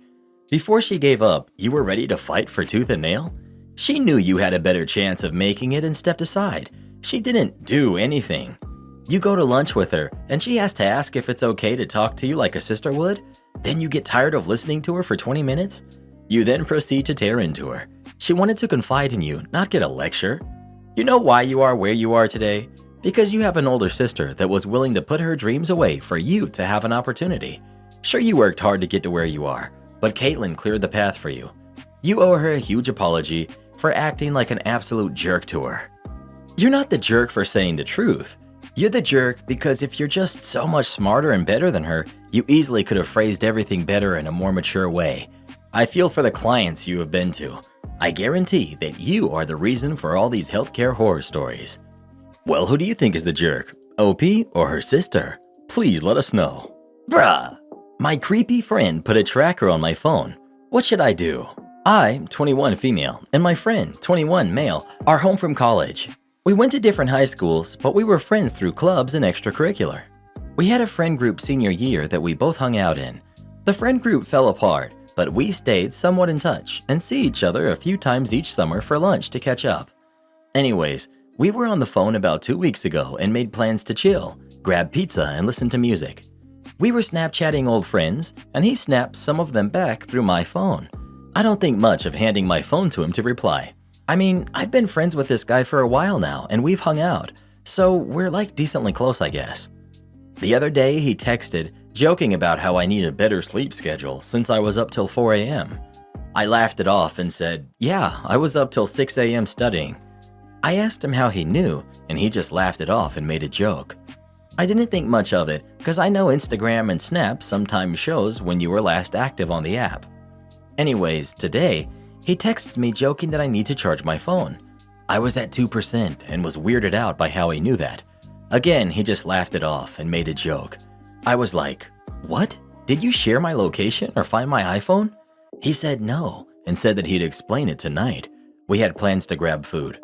Before she gave up, you were ready to fight for tooth and nail? She knew you had a better chance of making it and stepped aside. She didn't do anything. You go to lunch with her, and she has to ask if it's okay to talk to you like a sister would? Then you get tired of listening to her for 20 minutes? You then proceed to tear into her. She wanted to confide in you, not get a lecture. You know why you are where you are today? Because you have an older sister that was willing to put her dreams away for you to have an opportunity. Sure, you worked hard to get to where you are, but Caitlin cleared the path for you. You owe her a huge apology for acting like an absolute jerk to her. You're not the jerk for saying the truth. You're the jerk because if you're just so much smarter and better than her, you easily could have phrased everything better in a more mature way. I feel for the clients you have been to. I guarantee that you are the reason for all these healthcare horror stories. Well, who do you think is the jerk? OP or her sister? Please let us know. Bruh! My creepy friend put a tracker on my phone. What should I do? I, 21 female, and my friend, 21 male, are home from college. We went to different high schools, but we were friends through clubs and extracurricular. We had a friend group senior year that we both hung out in. The friend group fell apart, but we stayed somewhat in touch and see each other a few times each summer for lunch to catch up. Anyways, we were on the phone about 2 weeks ago and made plans to chill, grab pizza and listen to music. We were Snapchatting old friends, and he snapped some of them back through my phone. I don't think much of handing my phone to him to reply. I mean, I've been friends with this guy for a while now, and we've hung out, so we're like decently close, I guess. The other day, he texted, joking about how I need a better sleep schedule since I was up till 4 a.m. I laughed it off and said, yeah, I was up till 6 a.m. studying. I asked him how he knew, and he just laughed it off and made a joke. I didn't think much of it because I know Instagram and Snap sometimes shows when you were last active on the app. Anyways, today, he texts me joking that I need to charge my phone. I was at 2% and was weirded out by how he knew that. Again, he just laughed it off and made a joke. I was like, what? Did you share my location or find my iPhone? He said no and said that he'd explain it tonight. We had plans to grab food.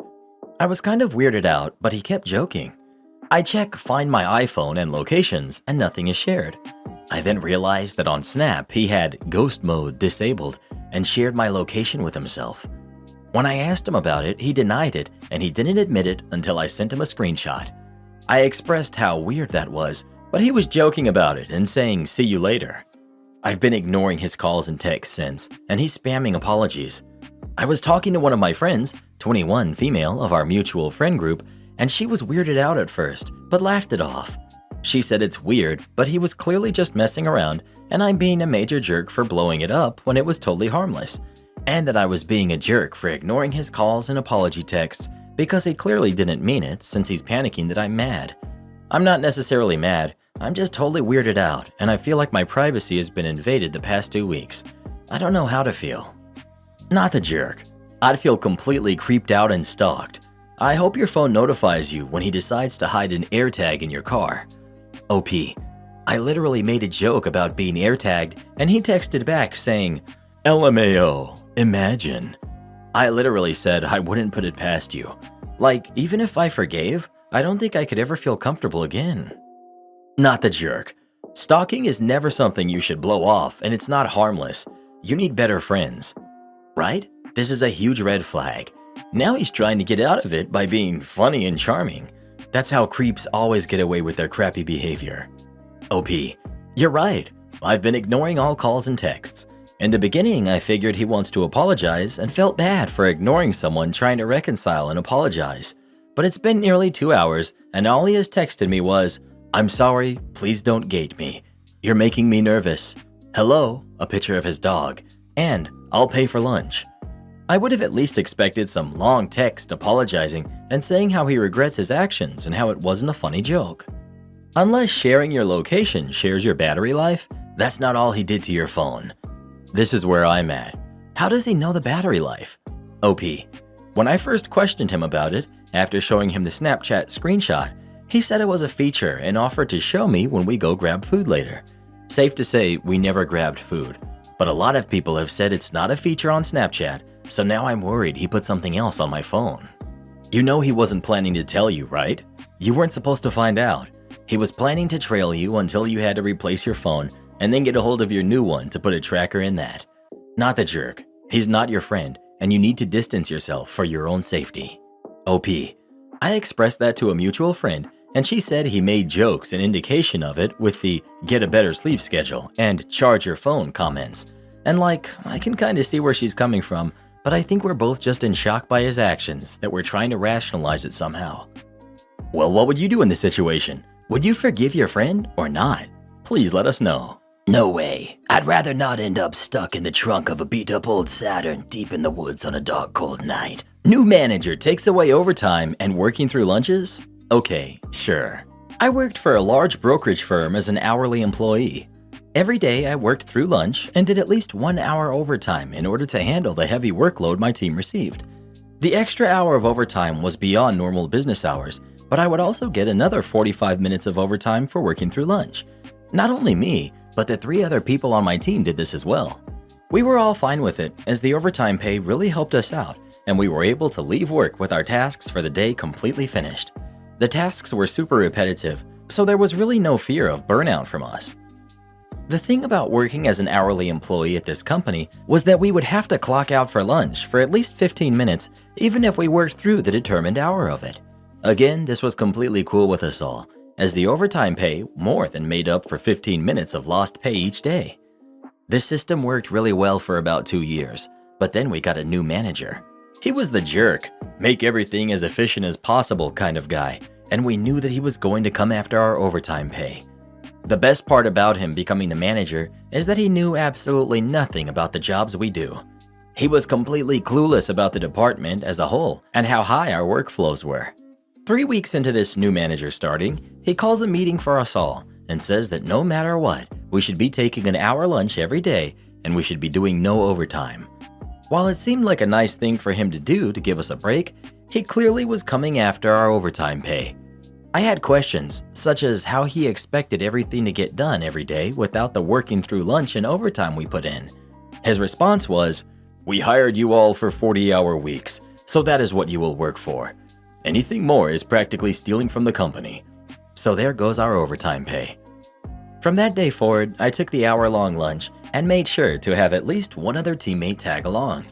I was kind of weirded out, but he kept joking. I check Find My iPhone and locations and nothing is shared. I then realized that on Snap he had ghost mode disabled and shared my location with himself. When I asked him about it, he denied it and he didn't admit it until I sent him a screenshot. I expressed how weird that was, but he was joking about it and saying see you later. I've been ignoring his calls and texts since, and he's spamming apologies. I was talking to one of my friends, 21 female of our mutual friend group, and she was weirded out at first, but laughed it off. She said it's weird, but he was clearly just messing around, and I'm being a major jerk for blowing it up when it was totally harmless, and that I was being a jerk for ignoring his calls and apology texts because he clearly didn't mean it since he's panicking that I'm mad. I'm not necessarily mad, I'm just totally weirded out, and I feel like my privacy has been invaded the past 2 weeks. I don't know how to feel. Not the jerk. I'd feel completely creeped out and stalked. I hope your phone notifies you when he decides to hide an AirTag in your car. OP, I literally made a joke about being AirTagged and he texted back saying, LMAO, imagine. I literally said I wouldn't put it past you. Like, even if I forgave, I don't think I could ever feel comfortable again. Not the jerk. Stalking is never something you should blow off, and it's not harmless. You need better friends. Right? This is a huge red flag. Now he's trying to get out of it by being funny and charming. That's how creeps always get away with their crappy behavior. OP, you're right. I've been ignoring all calls and texts. In the beginning, I figured he wants to apologize and felt bad for ignoring someone trying to reconcile and apologize. But it's been nearly 2 hours, and all he has texted me was, I'm sorry, please don't gate me. You're making me nervous. Hello, a picture of his dog, and I'll pay for lunch. I would have at least expected some long text apologizing and saying how he regrets his actions and how it wasn't a funny joke. Unless sharing your location shares your battery life, that's not all he did to your phone. This is where I'm at. How does he know the battery life? OP, when I first questioned him about it, after showing him the Snapchat screenshot, he said it was a feature and offered to show me when we go grab food later. Safe to say, we never grabbed food, but a lot of people have said it's not a feature on Snapchat, so now I'm worried he put something else on my phone. You know he wasn't planning to tell you, right? You weren't supposed to find out. He was planning to trail you until you had to replace your phone and then get a hold of your new one to put a tracker in that. Not the jerk. He's not your friend, and you need to distance yourself for your own safety. OP, I expressed that to a mutual friend, and she said he made jokes in indication of it with the get a better sleep schedule and charge your phone comments. And like, I can kind of see where she's coming from, but I think we're both just in shock by his actions that we're trying to rationalize it somehow. Well, what would you do in this situation? Would you forgive your friend or not? Please let us know. No way. I'd rather not end up stuck in the trunk of a beat-up old Saturn deep in the woods on a dog-cold night. New manager takes away overtime and working through lunches? Okay, sure. I worked for a large brokerage firm as an hourly employee. Every day I worked through lunch and did at least 1 hour overtime in order to handle the heavy workload my team received. The extra hour of overtime was beyond normal business hours, but I would also get another 45 minutes of overtime for working through lunch. Not only me, but the 3 other people on my team did this as well. We were all fine with it, as the overtime pay really helped us out, and we were able to leave work with our tasks for the day completely finished. The tasks were super repetitive, so there was really no fear of burnout from us. The thing about working as an hourly employee at this company was that we would have to clock out for lunch for at least 15 minutes, even if we worked through the determined hour of it. Again, this was completely cool with us all, as the overtime pay more than made up for 15 minutes of lost pay each day. This system worked really well for about 2 years, but then we got a new manager. He was the jerk, make everything as efficient as possible kind of guy, and we knew that he was going to come after our overtime pay. The best part about him becoming the manager is that he knew absolutely nothing about the jobs we do. He was completely clueless about the department as a whole and how high our workflows were. 3 weeks into this new manager starting, he calls a meeting for us all and says that no matter what, we should be taking an hour lunch every day and we should be doing no overtime. While it seemed like a nice thing for him to do to give us a break, he clearly was coming after our overtime pay. I had questions, such as how he expected everything to get done every day without the working through lunch and overtime we put in. His response was, "We hired you all for 40-hour weeks, so that is what you will work for. Anything more is practically stealing from the company." So there goes our overtime pay. From that day forward, I took the hour-long lunch and made sure to have at least one other teammate tag along.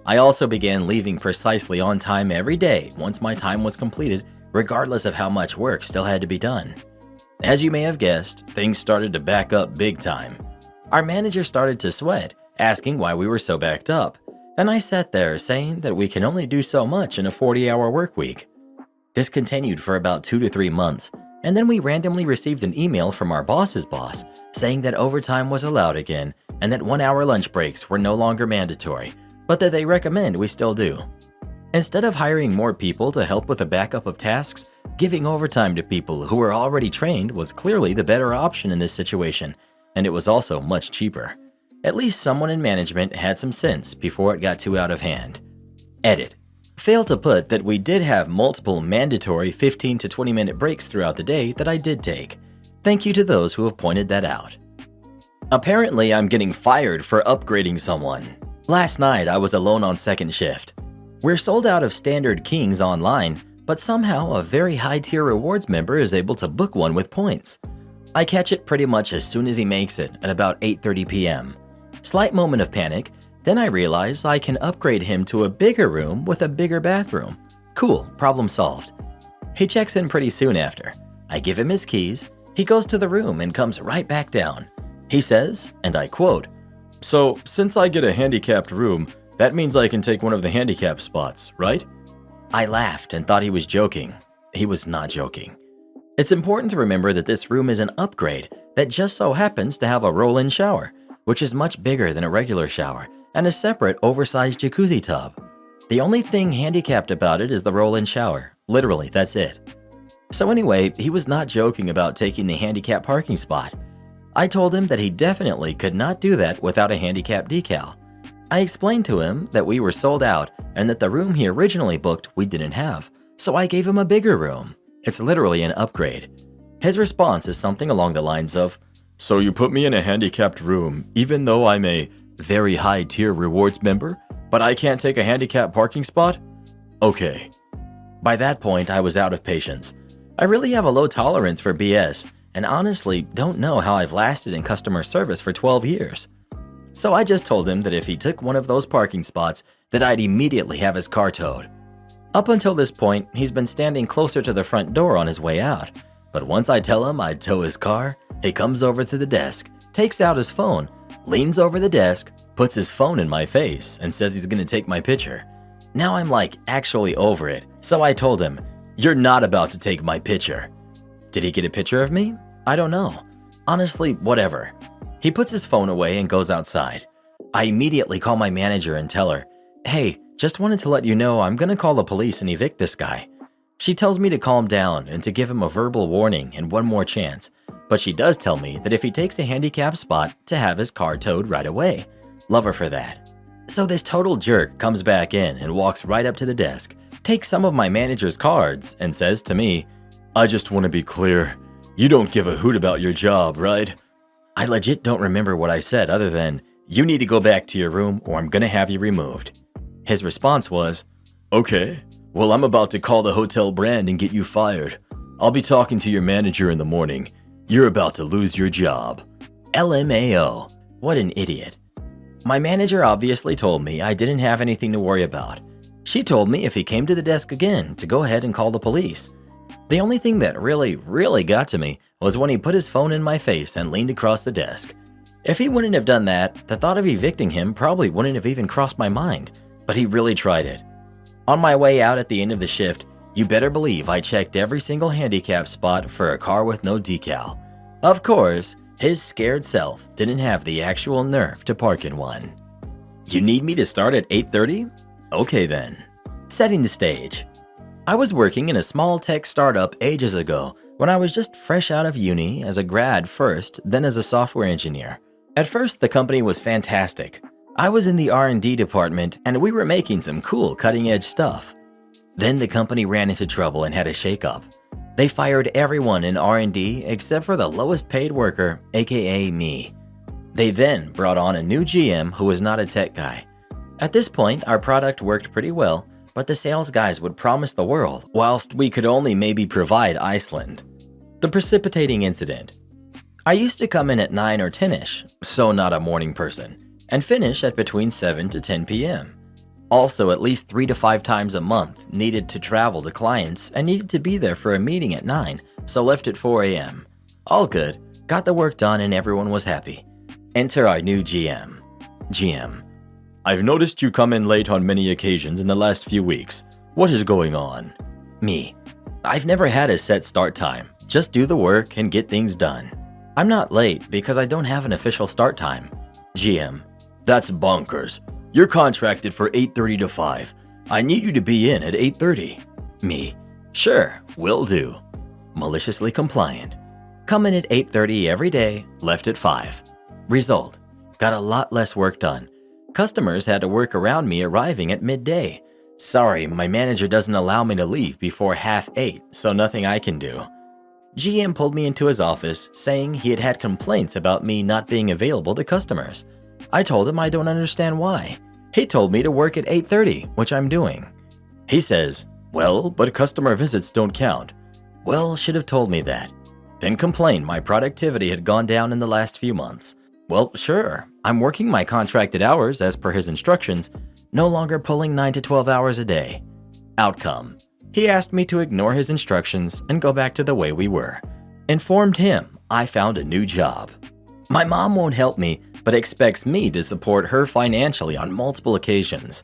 I also began leaving precisely on time every day once my time was completed, regardless of how much work still had to be done. As you may have guessed, things started to back up big time. Our manager started to sweat, asking why we were so backed up, and I sat there saying that we can only do so much in a 40-hour work week. This continued for about 2 to 3 months, and then we randomly received an email from our boss's boss saying that overtime was allowed again and that 1-hour lunch breaks were no longer mandatory, but that they recommend we still do. Instead of hiring more people to help with the backup of tasks, giving overtime to people who were already trained was clearly the better option in this situation, and it was also much cheaper. At least someone in management had some sense before it got too out of hand. Edit. Fail to put that we did have multiple mandatory 15 to 20 minute breaks throughout the day that I did take. Thank you to those who have pointed that out. Apparently, I'm getting fired for upgrading someone. Last night, I was alone on second shift. We're sold out of standard kings online, but somehow a very high-tier rewards member is able to book one with points. I catch it pretty much as soon as he makes it at about 8:30 p.m. Slight moment of panic, then I realize I can upgrade him to a bigger room with a bigger bathroom. Cool, problem solved. He checks in pretty soon after. I give him his keys, he goes to the room and comes right back down. He says, and I quote, "So, since I get a handicapped room, that means I can take one of the handicapped spots, right?" I laughed and thought he was joking. He was not joking. It's important to remember that this room is an upgrade that just so happens to have a roll-in shower, which is much bigger than a regular shower, and a separate oversized jacuzzi tub. The only thing handicapped about it is the roll-in shower. Literally, that's it. So anyway, he was not joking about taking the handicapped parking spot. I told him that he definitely could not do that without a handicap decal. I explained to him that we were sold out and that the room he originally booked we didn't have, so I gave him a bigger room. It's literally an upgrade. His response is something along the lines of, "So you put me in a handicapped room even though I'm a very high-tier rewards member, but I can't take a handicapped parking spot? Okay." By that point, I was out of patience. I really have a low tolerance for BS, and honestly don't know how I've lasted in customer service for 12 years. So I just told him that if he took one of those parking spots, that I'd immediately have his car towed. Up until this point, he's been standing closer to the front door on his way out, but once I tell him I'd tow his car, he comes over to the desk, takes out his phone, leans over the desk, puts his phone in my face, and says he's gonna take my picture. Now I'm like actually over it, so I told him, "You're not about to take my picture." Did he get a picture of me? I don't know. Honestly, whatever. He puts his phone away and goes outside. I immediately call my manager and tell her, "Hey, just wanted to let you know I'm gonna call the police and evict this guy." She tells me to calm down and to give him a verbal warning and one more chance, but she does tell me that if he takes a handicapped spot, to have his car towed right away. Love her for that. So this total jerk comes back in and walks right up to the desk, takes some of my manager's cards, and says to me, "I just want to be clear. You don't give a hoot about your job, right?" I legit don't remember what I said other than, "You need to go back to your room or I'm gonna have you removed." His response was, "Okay, well I'm about to call the hotel brand and get you fired. I'll be talking to your manager in the morning. You're about to lose your job." LMAO. What an idiot. My manager obviously told me I didn't have anything to worry about. She told me if he came to the desk again to go ahead and call the police. The only thing that really got to me was when he put his phone in my face and leaned across the desk. If he wouldn't have done that, the thought of evicting him probably wouldn't have even crossed my mind, but he really tried it. On my way out at the end of the shift, you better believe I checked every single handicap spot for a car with no decal. Of course, his scared self didn't have the actual nerve to park in one. You need me to start at 8:30? Okay then. Setting the stage. I was working in a small tech startup ages ago when I was just fresh out of uni as a grad first, then as a software engineer. At first, the company was fantastic. I was in the R&D department and we were making some cool cutting-edge stuff. Then the company ran into trouble and had a shakeup. They fired everyone in R&D except for the lowest paid worker, aka me. They then brought on a new GM who was not a tech guy. At this point, our product worked pretty well, but the sales guys would promise the world, whilst we could only maybe provide Iceland. The precipitating incident. I used to come in at 9 or 10ish, so not a morning person, and finish at between 7 to 10 p.m. Also, at least 3 to 5 times a month needed to travel to clients and needed to be there for a meeting at 9, so left at 4 a.m. All good, got the work done and everyone was happy. Enter our new GM. GM. I've noticed you come in late on many occasions in the last few weeks. What is going on? Me. I've never had a set start time. Just do the work and get things done. I'm not late because I don't have an official start time. GM. That's bonkers. You're contracted for 8:30 to 5. I need you to be in at 8:30. Me. Sure, will do. Maliciously compliant. Come in at 8:30 every day, left at 5. Result. Got a lot less work done. Customers had to work around me arriving at midday. Sorry, my manager doesn't allow me to leave before 8:30, so nothing I can do. GM pulled me into his office, saying he had had complaints about me not being available to customers. I told him I don't understand why. He told me to work at 8:30, which I'm doing. He says, well, but customer visits don't count. Well, should have told me that. Then complained my productivity had gone down in the last few months. Well, sure, I'm working my contracted hours as per his instructions, no longer pulling 9 to 12 hours a day. Outcome: he asked me to ignore his instructions and go back to the way we were. Informed him I found a new job. My mom won't help me, but expects me to support her financially on multiple occasions.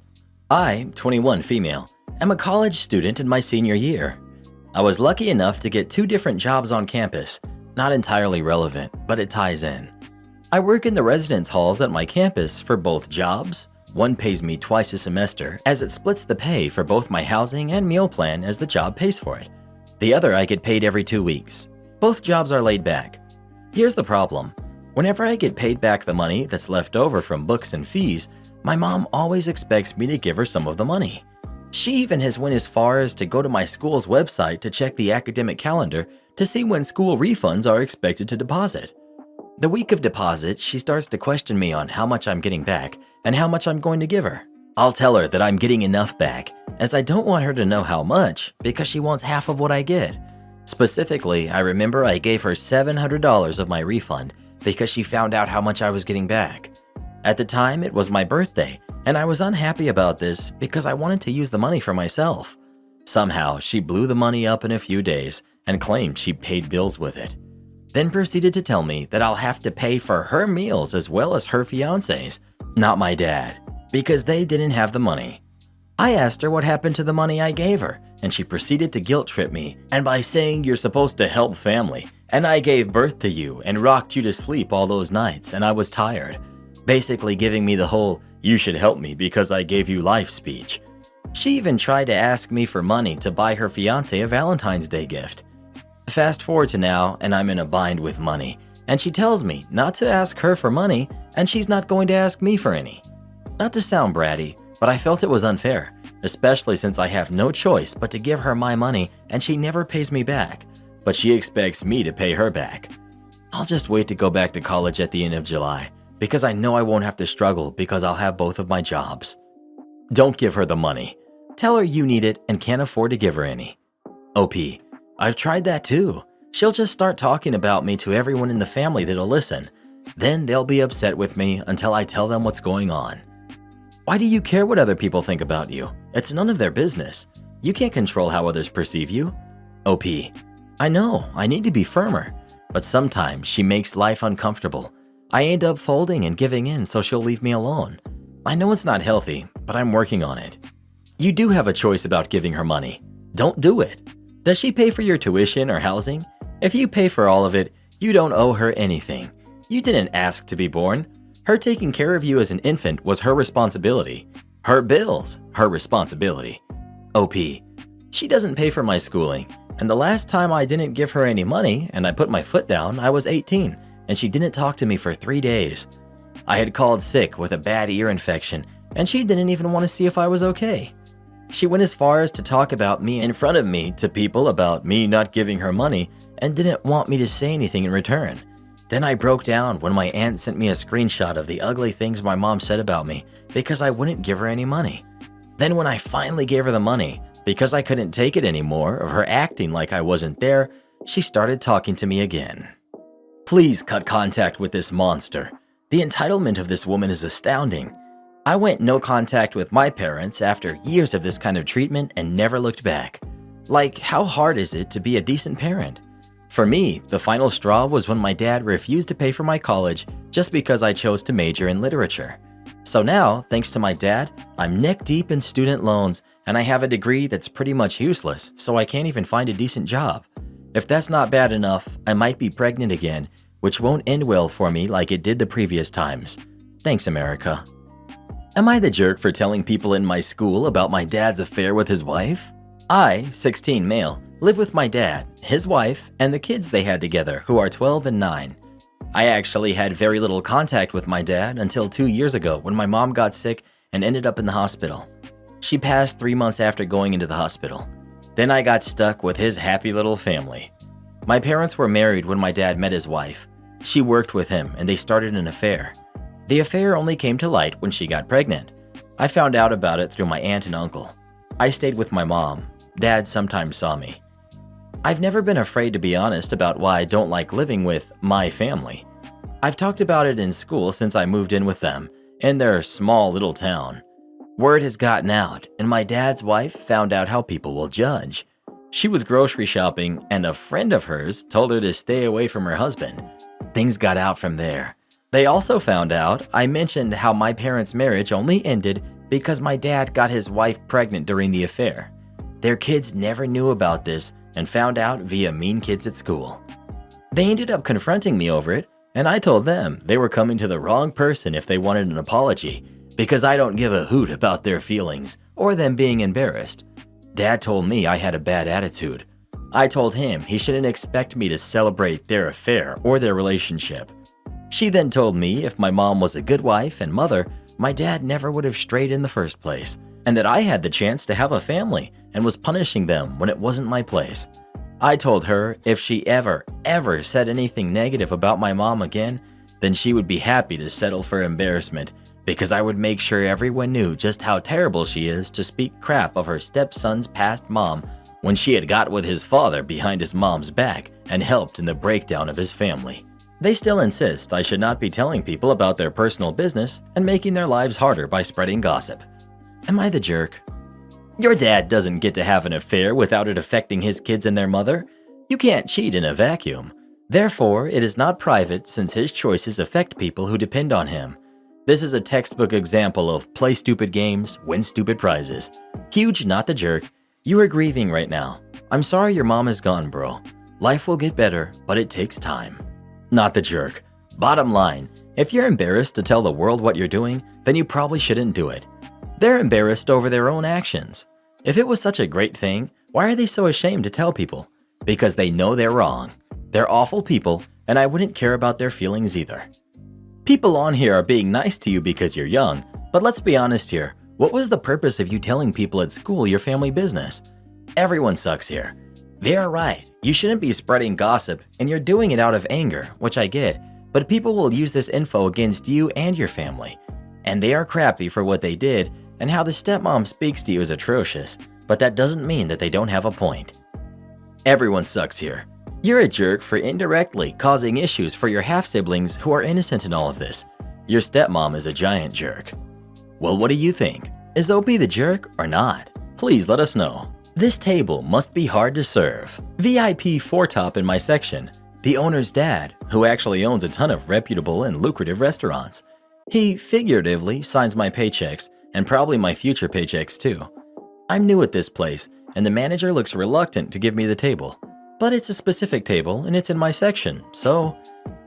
I, 21 female, am a college student in my senior year. I was lucky enough to get 2 different jobs on campus, not entirely relevant, but it ties in. I work in the residence halls at my campus for both jobs. One pays me twice a semester, as it splits the pay for both my housing and meal plan as the job pays for it. The other I get paid every 2 weeks. Both jobs are laid back. Here's the problem. Whenever I get paid back the money that's left over from books and fees, my mom always expects me to give her some of the money. She even has went as far as to go to my school's website to check the academic calendar to see when school refunds are expected to deposit. The week of deposit, she starts to question me on how much I'm getting back and how much I'm going to give her. I'll tell her that I'm getting enough back, as I don't want her to know how much because she wants half of what I get. Specifically, I remember I gave her $700 of my refund because she found out how much I was getting back. At the time, it was my birthday, and I was unhappy about this because I wanted to use the money for myself. Somehow, she blew the money up in a few days and claimed she paid bills with it. Then proceeded to tell me that I'll have to pay for her meals as well as her fiance's, not my dad, because they didn't have the money. I asked her what happened to the money I gave her, and she proceeded to guilt trip me, and by saying you're supposed to help family, and I gave birth to you and rocked you to sleep all those nights and I was tired, basically giving me the whole you should help me because I gave you life speech. She even tried to ask me for money to buy her fiance a Valentine's Day gift. Fast forward to now, and I'm in a bind with money, and she tells me not to ask her for money, and she's not going to ask me for any. Not to sound bratty, but I felt it was unfair, especially since I have no choice but to give her my money and she never pays me back, but she expects me to pay her back. I'll just wait to go back to college at the end of July, because I know I won't have to struggle because I'll have both of my jobs. Don't give her the money. Tell her you need it and can't afford to give her any. OP: I've tried that too. She'll just start talking about me to everyone in the family that'll listen. Then they'll be upset with me until I tell them what's going on. Why do you care what other people think about you? It's none of their business. You can't control how others perceive you. OP: I know, I need to be firmer, but sometimes she makes life uncomfortable. I end up folding and giving in so she'll leave me alone. I know it's not healthy, but I'm working on it. You do have a choice about giving her money. Don't do it. Does she pay for your tuition or housing? If you pay for all of it, you don't owe her anything. You didn't ask to be born. Her taking care of you as an infant was her responsibility. Her bills, her responsibility. OP: She doesn't pay for my schooling, and the last time I didn't give her any money and I put my foot down, I was 18, and she didn't talk to me for 3 days. I had called sick with a bad ear infection, and she didn't even want to see if I was okay. She went as far as to talk about me in front of me to people about me not giving her money and didn't want me to say anything in return. Then I broke down when my aunt sent me a screenshot of the ugly things my mom said about me because I wouldn't give her any money. Then when I finally gave her the money, because I couldn't take it anymore of her acting like I wasn't there, she started talking to me again. Please cut contact with this monster. The entitlement of this woman is astounding. I went no contact with my parents after years of this kind of treatment and never looked back. Like, how hard is it to be a decent parent? For me, the final straw was when my dad refused to pay for my college just because I chose to major in literature. So now, thanks to my dad, I'm neck deep in student loans and I have a degree that's pretty much useless, so I can't even find a decent job. If that's not bad enough, I might be pregnant again, which won't end well for me like it did the previous times. Thanks, America. Am I the jerk for telling people in my school about my dad's affair with his wife? I, 16 male, live with my dad, his wife, and the kids they had together, who are 12 and 9. I actually had very little contact with my dad until 2 years ago when my mom got sick and ended up in the hospital. She passed 3 months after going into the hospital. Then I got stuck with his happy little family. My parents were married when my dad met his wife. She worked with him and they started an affair. The affair only came to light when she got pregnant. I found out about it through my aunt and uncle. I stayed with my mom. Dad sometimes saw me. I've never been afraid to be honest about why I don't like living with my family. I've talked about it in school since I moved in with them, in their small little town. Word has gotten out, and my dad's wife found out how people will judge. She was grocery shopping, and a friend of hers told her to stay away from her husband. Things got out from there. They also found out I mentioned how my parents' marriage only ended because my dad got his wife pregnant during the affair. Their kids never knew about this and found out via mean kids at school. They ended up confronting me over it, and I told them they were coming to the wrong person if they wanted an apology, because I don't give a hoot about their feelings or them being embarrassed. Dad told me I had a bad attitude. I told him he shouldn't expect me to celebrate their affair or their relationship. She then told me if my mom was a good wife and mother, my dad never would have strayed in the first place, and that I had the chance to have a family and was punishing them when it wasn't my place. I told her if she ever said anything negative about my mom again, then she would be happy to settle for embarrassment, because I would make sure everyone knew just how terrible she is to speak crap of her stepson's past mom when she had got with his father behind his mom's back and helped in the breakdown of his family. They still insist I should not be telling people about their personal business and making their lives harder by spreading gossip. Am I the jerk? Your dad doesn't get to have an affair without it affecting his kids and their mother. You can't cheat in a vacuum. Therefore, it is not private since his choices affect people who depend on him. This is a textbook example of play stupid games, win stupid prizes. Huge, not the jerk. You are grieving right now. I'm sorry your mom is gone, bro. Life will get better, but it takes time. Not the jerk. Bottom line, if you're embarrassed to tell the world what you're doing, then you probably shouldn't do it. They're embarrassed over their own actions. If it was such a great thing, why are they so ashamed to tell people? Because they know they're wrong. They're awful people, and I wouldn't care about their feelings either. People on here are being nice to you because you're young, but let's be honest here. What was the purpose of you telling people at school your family business? Everyone sucks here. They are right. You shouldn't be spreading gossip, and you're doing it out of anger, which I get, but people will use this info against you and your family. And they are crappy for what they did, and how the stepmom speaks to you is atrocious, but that doesn't mean that they don't have a point. Everyone sucks here. You're a jerk for indirectly causing issues for your half-siblings who are innocent in all of this. Your stepmom is a giant jerk. Well, what do you think? Is OP the jerk or not? Please let us know. This table must be hard to serve. VIP foretop in my section. The owner's dad, who actually owns a ton of reputable and lucrative restaurants. He figuratively signs my paychecks and probably my future paychecks too. I'm new at this place and the manager looks reluctant to give me the table. But it's a specific table and it's in my section, so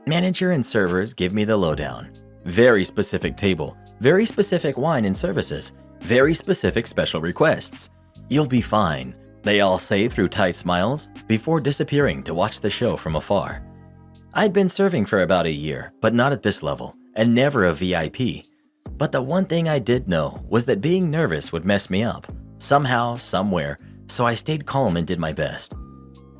manager and servers give me the lowdown. Very specific table, very specific wine and services, very specific special requests. You'll be fine, they all say through tight smiles before disappearing to watch the show from afar. I'd been serving for about a year, but not at this level, and never a VIP. But the one thing I did know was that being nervous would mess me up, somehow, somewhere, so I stayed calm and did my best.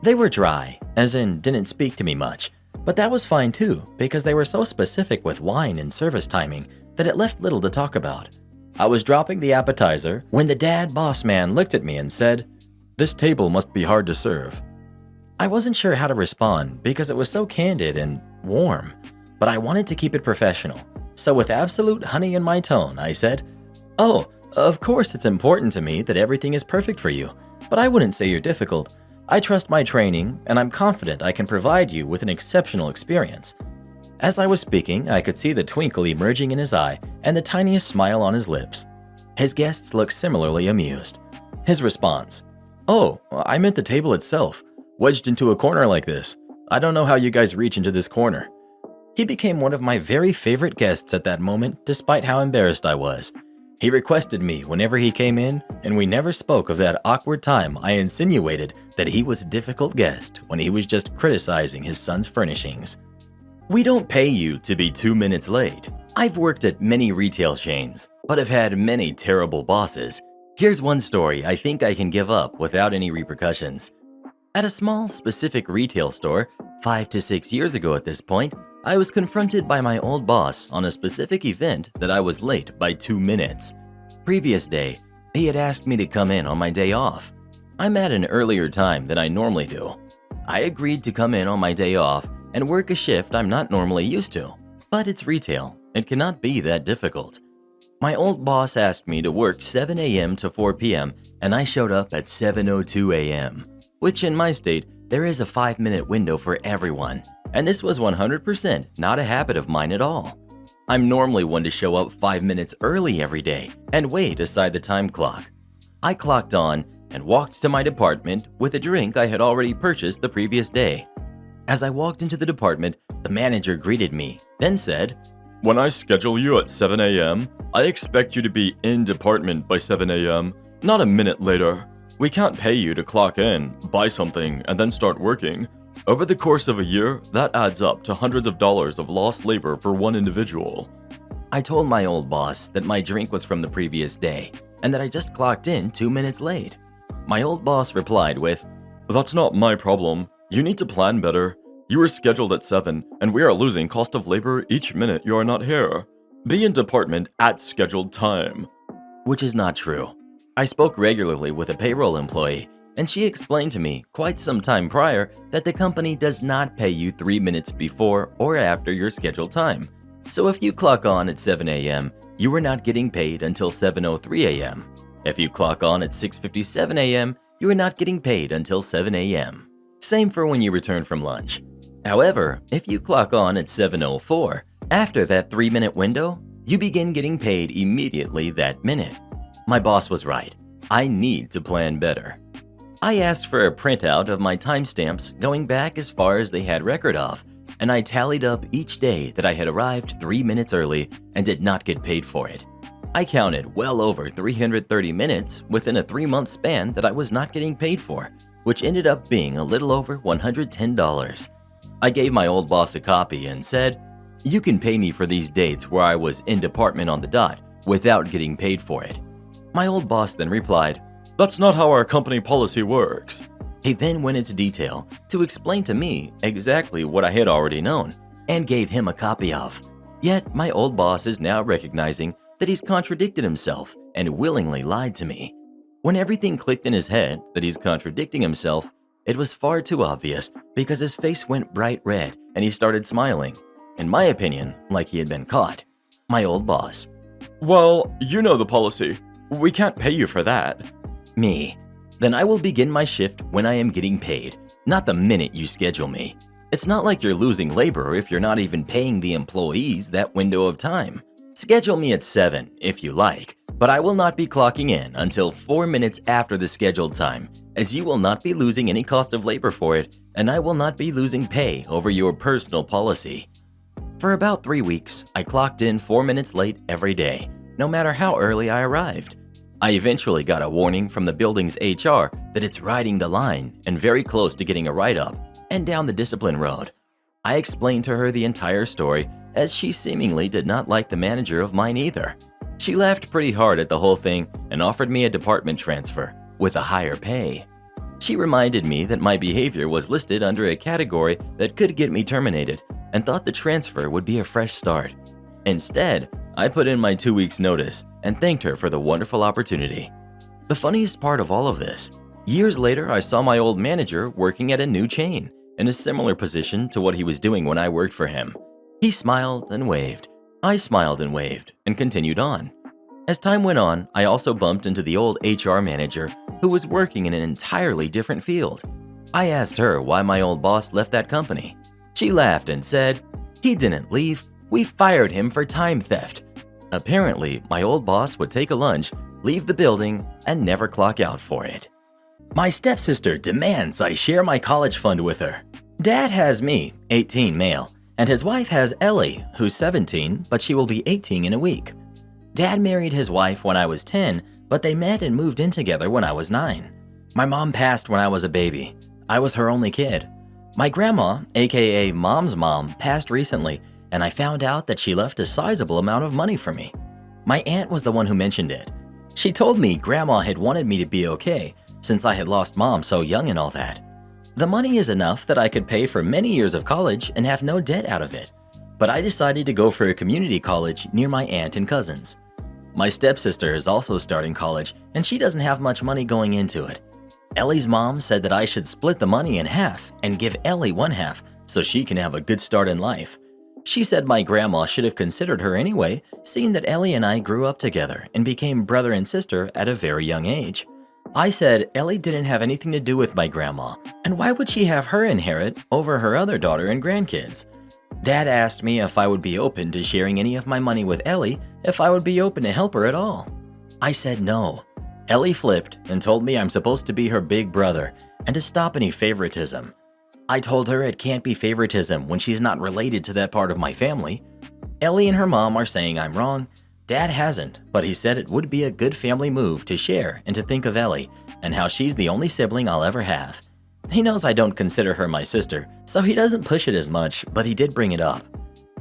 They were dry, as in didn't speak to me much, but that was fine too, because they were so specific with wine and service timing that it left little to talk about. I was dropping the appetizer when the dad boss man looked at me and said, "This table must be hard to serve." I wasn't sure how to respond because it was so candid and warm, but I wanted to keep it professional. So with absolute honey in my tone, I said, "Oh, of course it's important to me that everything is perfect for you, but I wouldn't say you're difficult. I trust my training, and I'm confident I can provide you with an exceptional experience." As I was speaking, I could see the twinkle emerging in his eye and the tiniest smile on his lips. His guests looked similarly amused. His response, "Oh, I meant the table itself, wedged into a corner like this. I don't know how you guys reach into this corner." He became one of my very favorite guests at that moment, despite how embarrassed I was. He requested me whenever he came in, and we never spoke of that awkward time I insinuated that he was a difficult guest when he was just criticizing his son's furnishings. We don't pay you to be 2 minutes late. I've worked at many retail chains, but have had many terrible bosses. Here's one story I think I can give up without any repercussions. At a small, specific retail store, 5 to 6 years ago at this point, I was confronted by my old boss on a specific event that I was late by 2 minutes. Previous day, he had asked me to come in on my day off. I'm at an earlier time than I normally do. I agreed to come in on my day off and work a shift I'm not normally used to, but it's retail. It cannot be that difficult. My old boss asked me to work 7 a.m. to 4 p.m. and I showed up at 7:02 a.m., which in my state, there is a 5-minute window for everyone, and this was 100% not a habit of mine at all. I'm normally one to show up 5 minutes early every day and wait aside the time clock. I clocked on and walked to my department with a drink I had already purchased the previous day. As I walked into the department, the manager greeted me, then said, "When I schedule you at 7 a.m., I expect you to be in department by 7 a.m., not a minute later. We can't pay you to clock in, buy something, and then start working. Over the course of a year, that adds up to hundreds of dollars of lost labor for one individual." I told my old boss that my drink was from the previous day and that I just clocked in 2 minutes late. My old boss replied with, "That's not my problem. You need to plan better. You were scheduled at 7, and we are losing cost of labor each minute you are not here. Be in department at scheduled time." Which is not true. I spoke regularly with a payroll employee, and she explained to me quite some time prior that the company does not pay you 3 minutes before or after your scheduled time. So if you clock on at 7 a.m., you are not getting paid until 7:03 a.m. If you clock on at 6:57 a.m., you are not getting paid until 7 a.m. Same for when you return from lunch. However, if you clock on at 7:04, after that 3-minute window, you begin getting paid immediately that minute. My boss was right. I need to plan better. I asked for a printout of my timestamps going back as far as they had record of, and I tallied up each day that I had arrived 3 minutes early and did not get paid for it. I counted well over 330 minutes within a 3-month span that I was not getting paid for, which ended up being a little over $110. I gave my old boss a copy and said, "You can pay me for these dates where I was in department on the dot without getting paid for it." My old boss then replied, "That's not how our company policy works." He then went into detail to explain to me exactly what I had already known and gave him a copy of. Yet my old boss is now recognizing that he's contradicted himself and willingly lied to me. When everything clicked in his head that he's contradicting himself, it was far too obvious because his face went bright red and he started smiling. In my opinion, like he had been caught. My old boss. "Well, you know the policy. We can't pay you for that." Me. Then I will begin my shift when I am getting paid, not the minute you schedule me. It's not like you're losing labor if you're not even paying the employees that window of time. Schedule me at 7 if you like, but I will not be clocking in until 4 minutes after the scheduled time, as you will not be losing any cost of labor for it, and I will not be losing pay over your personal policy. For about 3 weeks, I clocked in 4 minutes late every day, no matter how early I arrived. I eventually got a warning from the building's HR that it's riding the line and very close to getting a write-up and down the discipline road. I explained to her the entire story, as she seemingly did not like the manager of mine either. She laughed pretty hard at the whole thing and offered me a department transfer with a higher pay. She reminded me that my behavior was listed under a category that could get me terminated and thought the transfer would be a fresh start. Instead, I put in my 2 weeks notice and thanked her for the wonderful opportunity. The funniest part of all of this, years later I saw my old manager working at a new chain in a similar position to what he was doing when I worked for him. He smiled and waved. I smiled and waved and continued on. As time went on, I also bumped into the old HR manager who was working in an entirely different field. I asked her why my old boss left that company. She laughed and said, "He didn't leave. We fired him for time theft." Apparently, my old boss would take a lunch, leave the building, and never clock out for it. My stepsister demands I share my college fund with her. Dad has me, 18 male, and his wife has Ellie, who's 17, but she will be 18 in a week. Dad married his wife when I was 10, but they met and moved in together when I was 9. My mom passed when I was a baby. I was her only kid. My grandma, aka Mom's mom, passed recently, and I found out that she left a sizable amount of money for me. My aunt was the one who mentioned it. She told me Grandma had wanted me to be okay since I had lost Mom so young and all that. The money is enough that I could pay for many years of college and have no debt out of it. But I decided to go for a community college near my aunt and cousins. My stepsister is also starting college and she doesn't have much money going into it. Ellie's mom said that I should split the money in half and give Ellie one half so she can have a good start in life. She said my grandma should have considered her anyway, seeing that Ellie and I grew up together and became brother and sister at a very young age. I said Ellie didn't have anything to do with my grandma, and why would she have her inherit over her other daughter and grandkids? Dad asked me if I would be open to sharing any of my money with Ellie, if I would be open to help her at all. I said no. Ellie flipped and told me I'm supposed to be her big brother and to stop any favoritism. I told her it can't be favoritism when she's not related to that part of my family. Ellie and her mom are saying I'm wrong. Dad hasn't, but he said it would be a good family move to share and to think of Ellie and how she's the only sibling I'll ever have. He knows I don't consider her my sister, so he doesn't push it as much, but he did bring it up.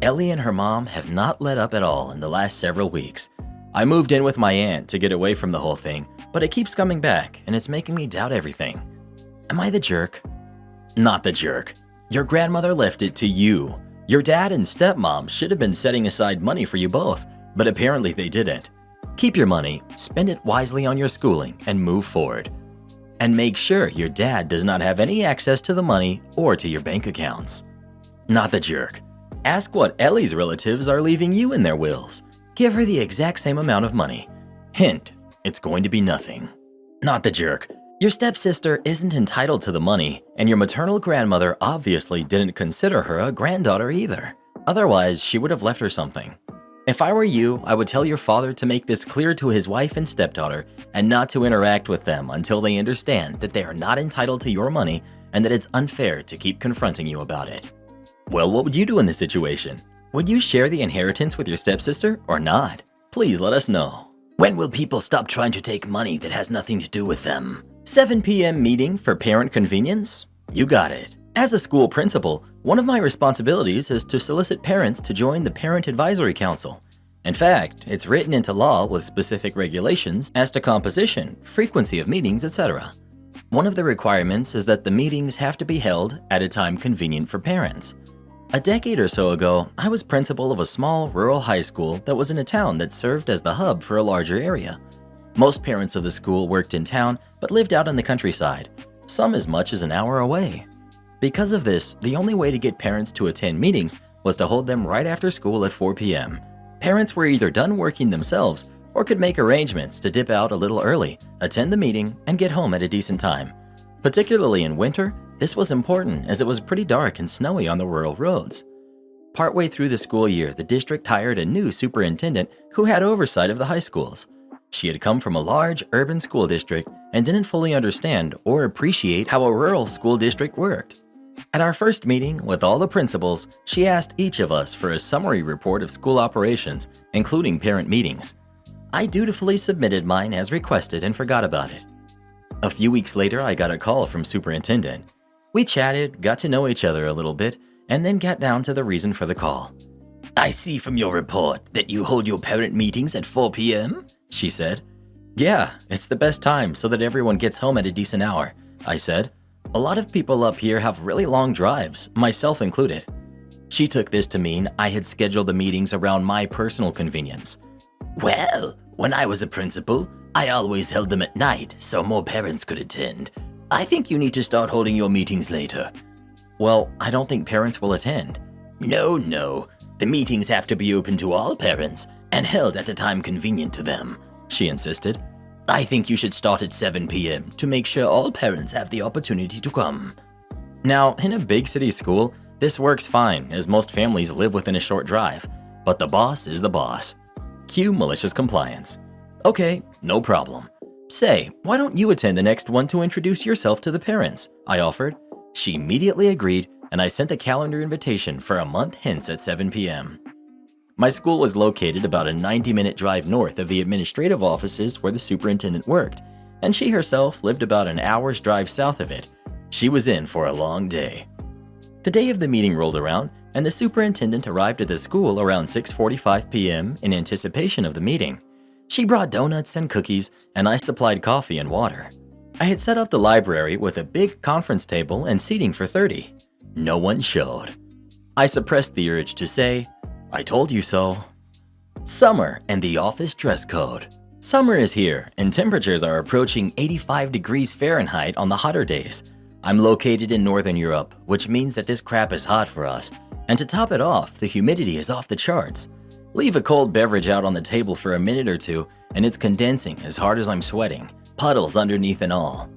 Ellie and her mom have not let up at all in the last several weeks. I moved in with my aunt to get away from the whole thing, but it keeps coming back and it's making me doubt everything. Am I the jerk? Not the jerk. Your grandmother left it to you. Your dad and stepmom should have been setting aside money for you both, but apparently they didn't. Keep your money, spend it wisely on your schooling, and move forward. And make sure your dad does not have any access to the money or to your bank accounts. Not the jerk. Ask what Ellie's relatives are leaving you in their wills. Give her the exact same amount of money. Hint, it's going to be nothing. Not the jerk. Your stepsister isn't entitled to the money, and your maternal grandmother obviously didn't consider her a granddaughter either. Otherwise, she would have left her something. If I were you, I would tell your father to make this clear to his wife and stepdaughter and not to interact with them until they understand that they are not entitled to your money and that it's unfair to keep confronting you about it. Well, what would you do in this situation? Would you share the inheritance with your stepsister or not? Please let us know. When will people stop trying to take money that has nothing to do with them? 7 p.m. meeting for parent convenience? You got it. As a school principal, one of my responsibilities is to solicit parents to join the Parent Advisory Council. In fact, it's written into law with specific regulations as to composition, frequency of meetings, etc. One of the requirements is that the meetings have to be held at a time convenient for parents. A decade or so ago, I was principal of a small rural high school that was in a town that served as the hub for a larger area. Most parents of the school worked in town but lived out in the countryside, some as much as an hour away. Because of this, the only way to get parents to attend meetings was to hold them right after school at 4 p.m. Parents were either done working themselves or could make arrangements to dip out a little early, attend the meeting, and get home at a decent time. Particularly in winter, this was important as it was pretty dark and snowy on the rural roads. Partway through the school year, the district hired a new superintendent who had oversight of the high schools. She had come from a large urban school district and didn't fully understand or appreciate how a rural school district worked. At our first meeting with all the principals, she asked each of us for a summary report of school operations, including parent meetings. I dutifully submitted mine as requested and forgot about it. A few weeks later, I got a call from superintendent. We chatted, got to know each other a little bit, and then got down to the reason for the call. I see from your report that you hold your parent meetings at 4 p.m., she said. Yeah, it's the best time so that everyone gets home at a decent hour, I said. A lot of people up here have really long drives, myself included. She took this to mean I had scheduled the meetings around my personal convenience. Well, when I was a principal, I always held them at night so more parents could attend. I think you need to start holding your meetings later. Well, I don't think parents will attend. No. The meetings have to be open to all parents and held at a time convenient to them, she insisted. I think you should start at 7 p.m. to make sure all parents have the opportunity to come. Now, in a big city school, this works fine as most families live within a short drive, but the boss is the boss. Cue malicious compliance. Okay, no problem. Say, why don't you attend the next one to introduce yourself to the parents? I offered. She immediately agreed, and I sent a calendar invitation for a month hence at 7 p.m. My school was located about a 90-minute drive north of the administrative offices where the superintendent worked, and she herself lived about an hour's drive south of it. She was in for a long day. The day of the meeting rolled around, and the superintendent arrived at the school around 6:45 p.m. in anticipation of the meeting. She brought donuts and cookies, and I supplied coffee and water. I had set up the library with a big conference table and seating for 30. No one showed. I suppressed the urge to say, "I told you so." Summer and the office dress code. Summer is here, and temperatures are approaching 85 degrees Fahrenheit on the hotter days. I'm located in Northern Europe, which means that this crap is hot for us. And to top it off, the humidity is off the charts. Leave a cold beverage out on the table for a minute or two, and it's condensing as hard as I'm sweating. Puddles underneath and all.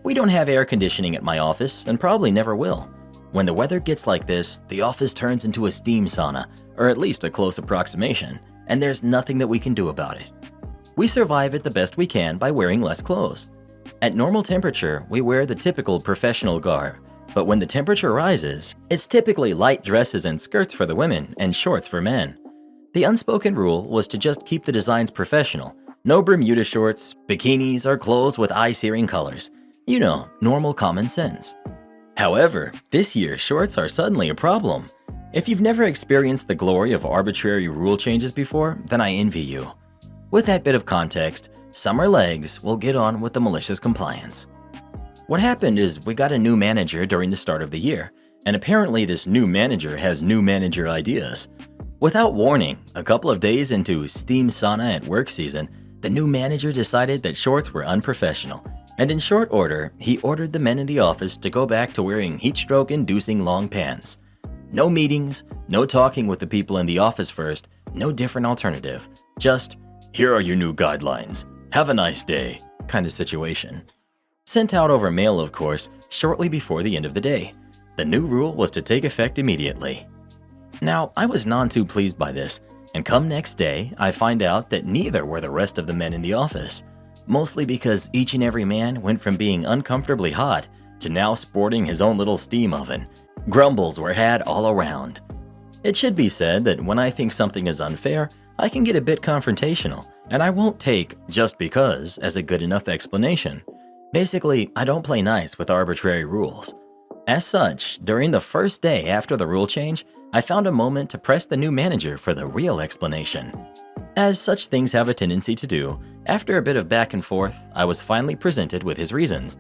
We don't have air conditioning at my office, and probably never will. When the weather gets like this, the office turns into a steam sauna, or at least a close approximation, and there's nothing that we can do about it. We survive it the best we can by wearing less clothes. At normal temperature, we wear the typical professional garb, but when the temperature rises, it's typically light dresses and skirts for the women and shorts for men. The unspoken rule was to just keep the designs professional. No Bermuda shorts, bikinis, or clothes with eye-searing colors. You know, normal common sense. However, this year shorts are suddenly a problem. If you've never experienced the glory of arbitrary rule changes before, then I envy you. With that bit of context, summer legs will get on with the malicious compliance. What happened is we got a new manager during the start of the year, and apparently this new manager has new manager ideas. Without warning, a couple of days into steam sauna at work season, the new manager decided that shorts were unprofessional, and in short order, he ordered the men in the office to go back to wearing heat-stroke-inducing long pants. No meetings, no talking with the people in the office first, no different alternative. Just, "Here are your new guidelines. Have a nice day," kind of situation. Sent out over mail, of course, shortly before the end of the day. The new rule was to take effect immediately. Now, I was none too pleased by this, and come next day, I find out that neither were the rest of the men in the office. Mostly because each and every man went from being uncomfortably hot to now sporting his own little steam oven. Grumbles were had all around. It should be said that when I think something is unfair, I can get a bit confrontational, and I won't take "just because" as a good enough explanation. Basically, I don't play nice with arbitrary rules. As such, during the first day after the rule change, I found a moment to press the new manager for the real explanation. As such things have a tendency to do, after a bit of back and forth, I was finally presented with his reasons.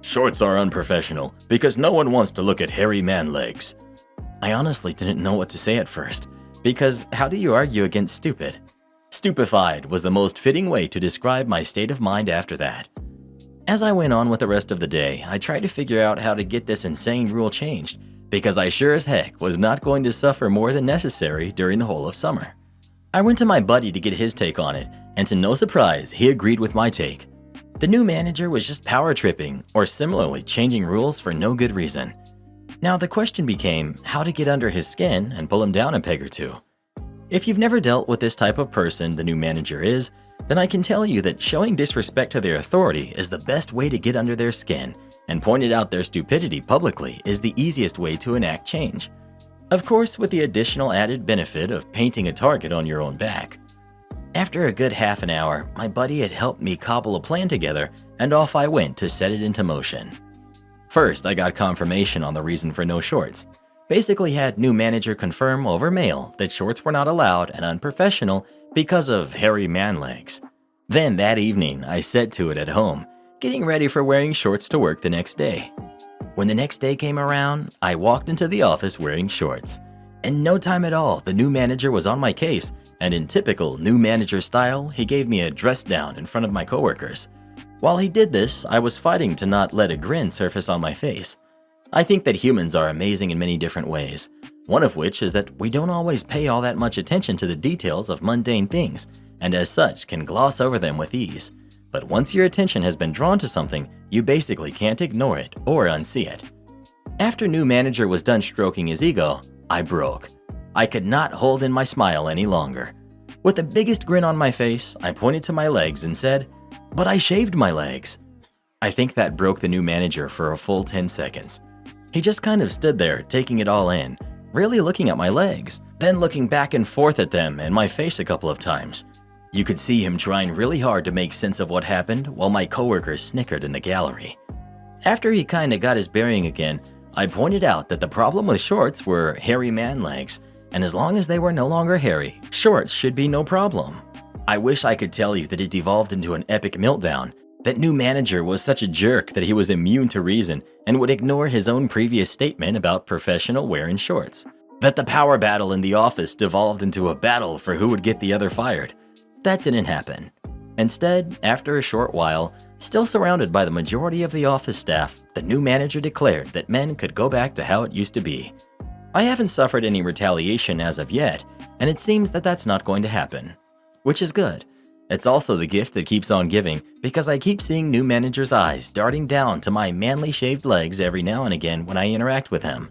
"Shorts are unprofessional because no one wants to look at hairy man legs." I honestly didn't know what to say at first, because how do you argue against stupid? Stupefied was the most fitting way to describe my state of mind after that. As I went on with the rest of the day, I tried to figure out how to get this insane rule changed, because I sure as heck was not going to suffer more than necessary during the whole of summer. I went to my buddy to get his take on it, and to no surprise, he agreed with my take. The new manager was just power tripping, or similarly changing rules for no good reason. Now the question became how to get under his skin and pull him down a peg or two. If you've never dealt with this type of person the new manager is, then I can tell you that showing disrespect to their authority is the best way to get under their skin, and pointing out their stupidity publicly is the easiest way to enact change. Of course, with the additional added benefit of painting a target on your own back. After a good half an hour, my buddy had helped me cobble a plan together, and off I went to set it into motion. First, I got confirmation on the reason for no shorts. Basically had new manager confirm over mail that shorts were not allowed and unprofessional because of hairy man legs. Then that evening, I set to it at home, getting ready for wearing shorts to work the next day. When the next day came around, I walked into the office wearing shorts. In no time at all, the new manager was on my case, and in typical new manager style, he gave me a dress down in front of my coworkers. While he did this, I was fighting to not let a grin surface on my face. I think that humans are amazing in many different ways, one of which is that we don't always pay all that much attention to the details of mundane things, and as such can gloss over them with ease. But once your attention has been drawn to something, you basically can't ignore it or unsee it. After new manager was done stroking his ego, I broke. I could not hold in my smile any longer. With the biggest grin on my face, I pointed to my legs and said, "But I shaved my legs." I think that broke the new manager for a full 10 seconds. He just kind of stood there, taking it all in, really looking at my legs, then looking back and forth at them and my face a couple of times. You could see him trying really hard to make sense of what happened while my coworkers snickered in the gallery. After he kinda got his bearing again, I pointed out that the problem with shorts were hairy man legs, and as long as they were no longer hairy, shorts should be no problem. I wish I could tell you that it devolved into an epic meltdown. That new manager was such a jerk that he was immune to reason and would ignore his own previous statement about professional wearing shorts. That the power battle in the office devolved into a battle for who would get the other fired. That didn't happen. Instead, after a short while, still surrounded by the majority of the office staff, the new manager declared that men could go back to how it used to be. I haven't suffered any retaliation as of yet, and it seems that that's not going to happen. Which is good. It's also the gift that keeps on giving because I keep seeing new manager's eyes darting down to my manly shaved legs every now and again when I interact with him.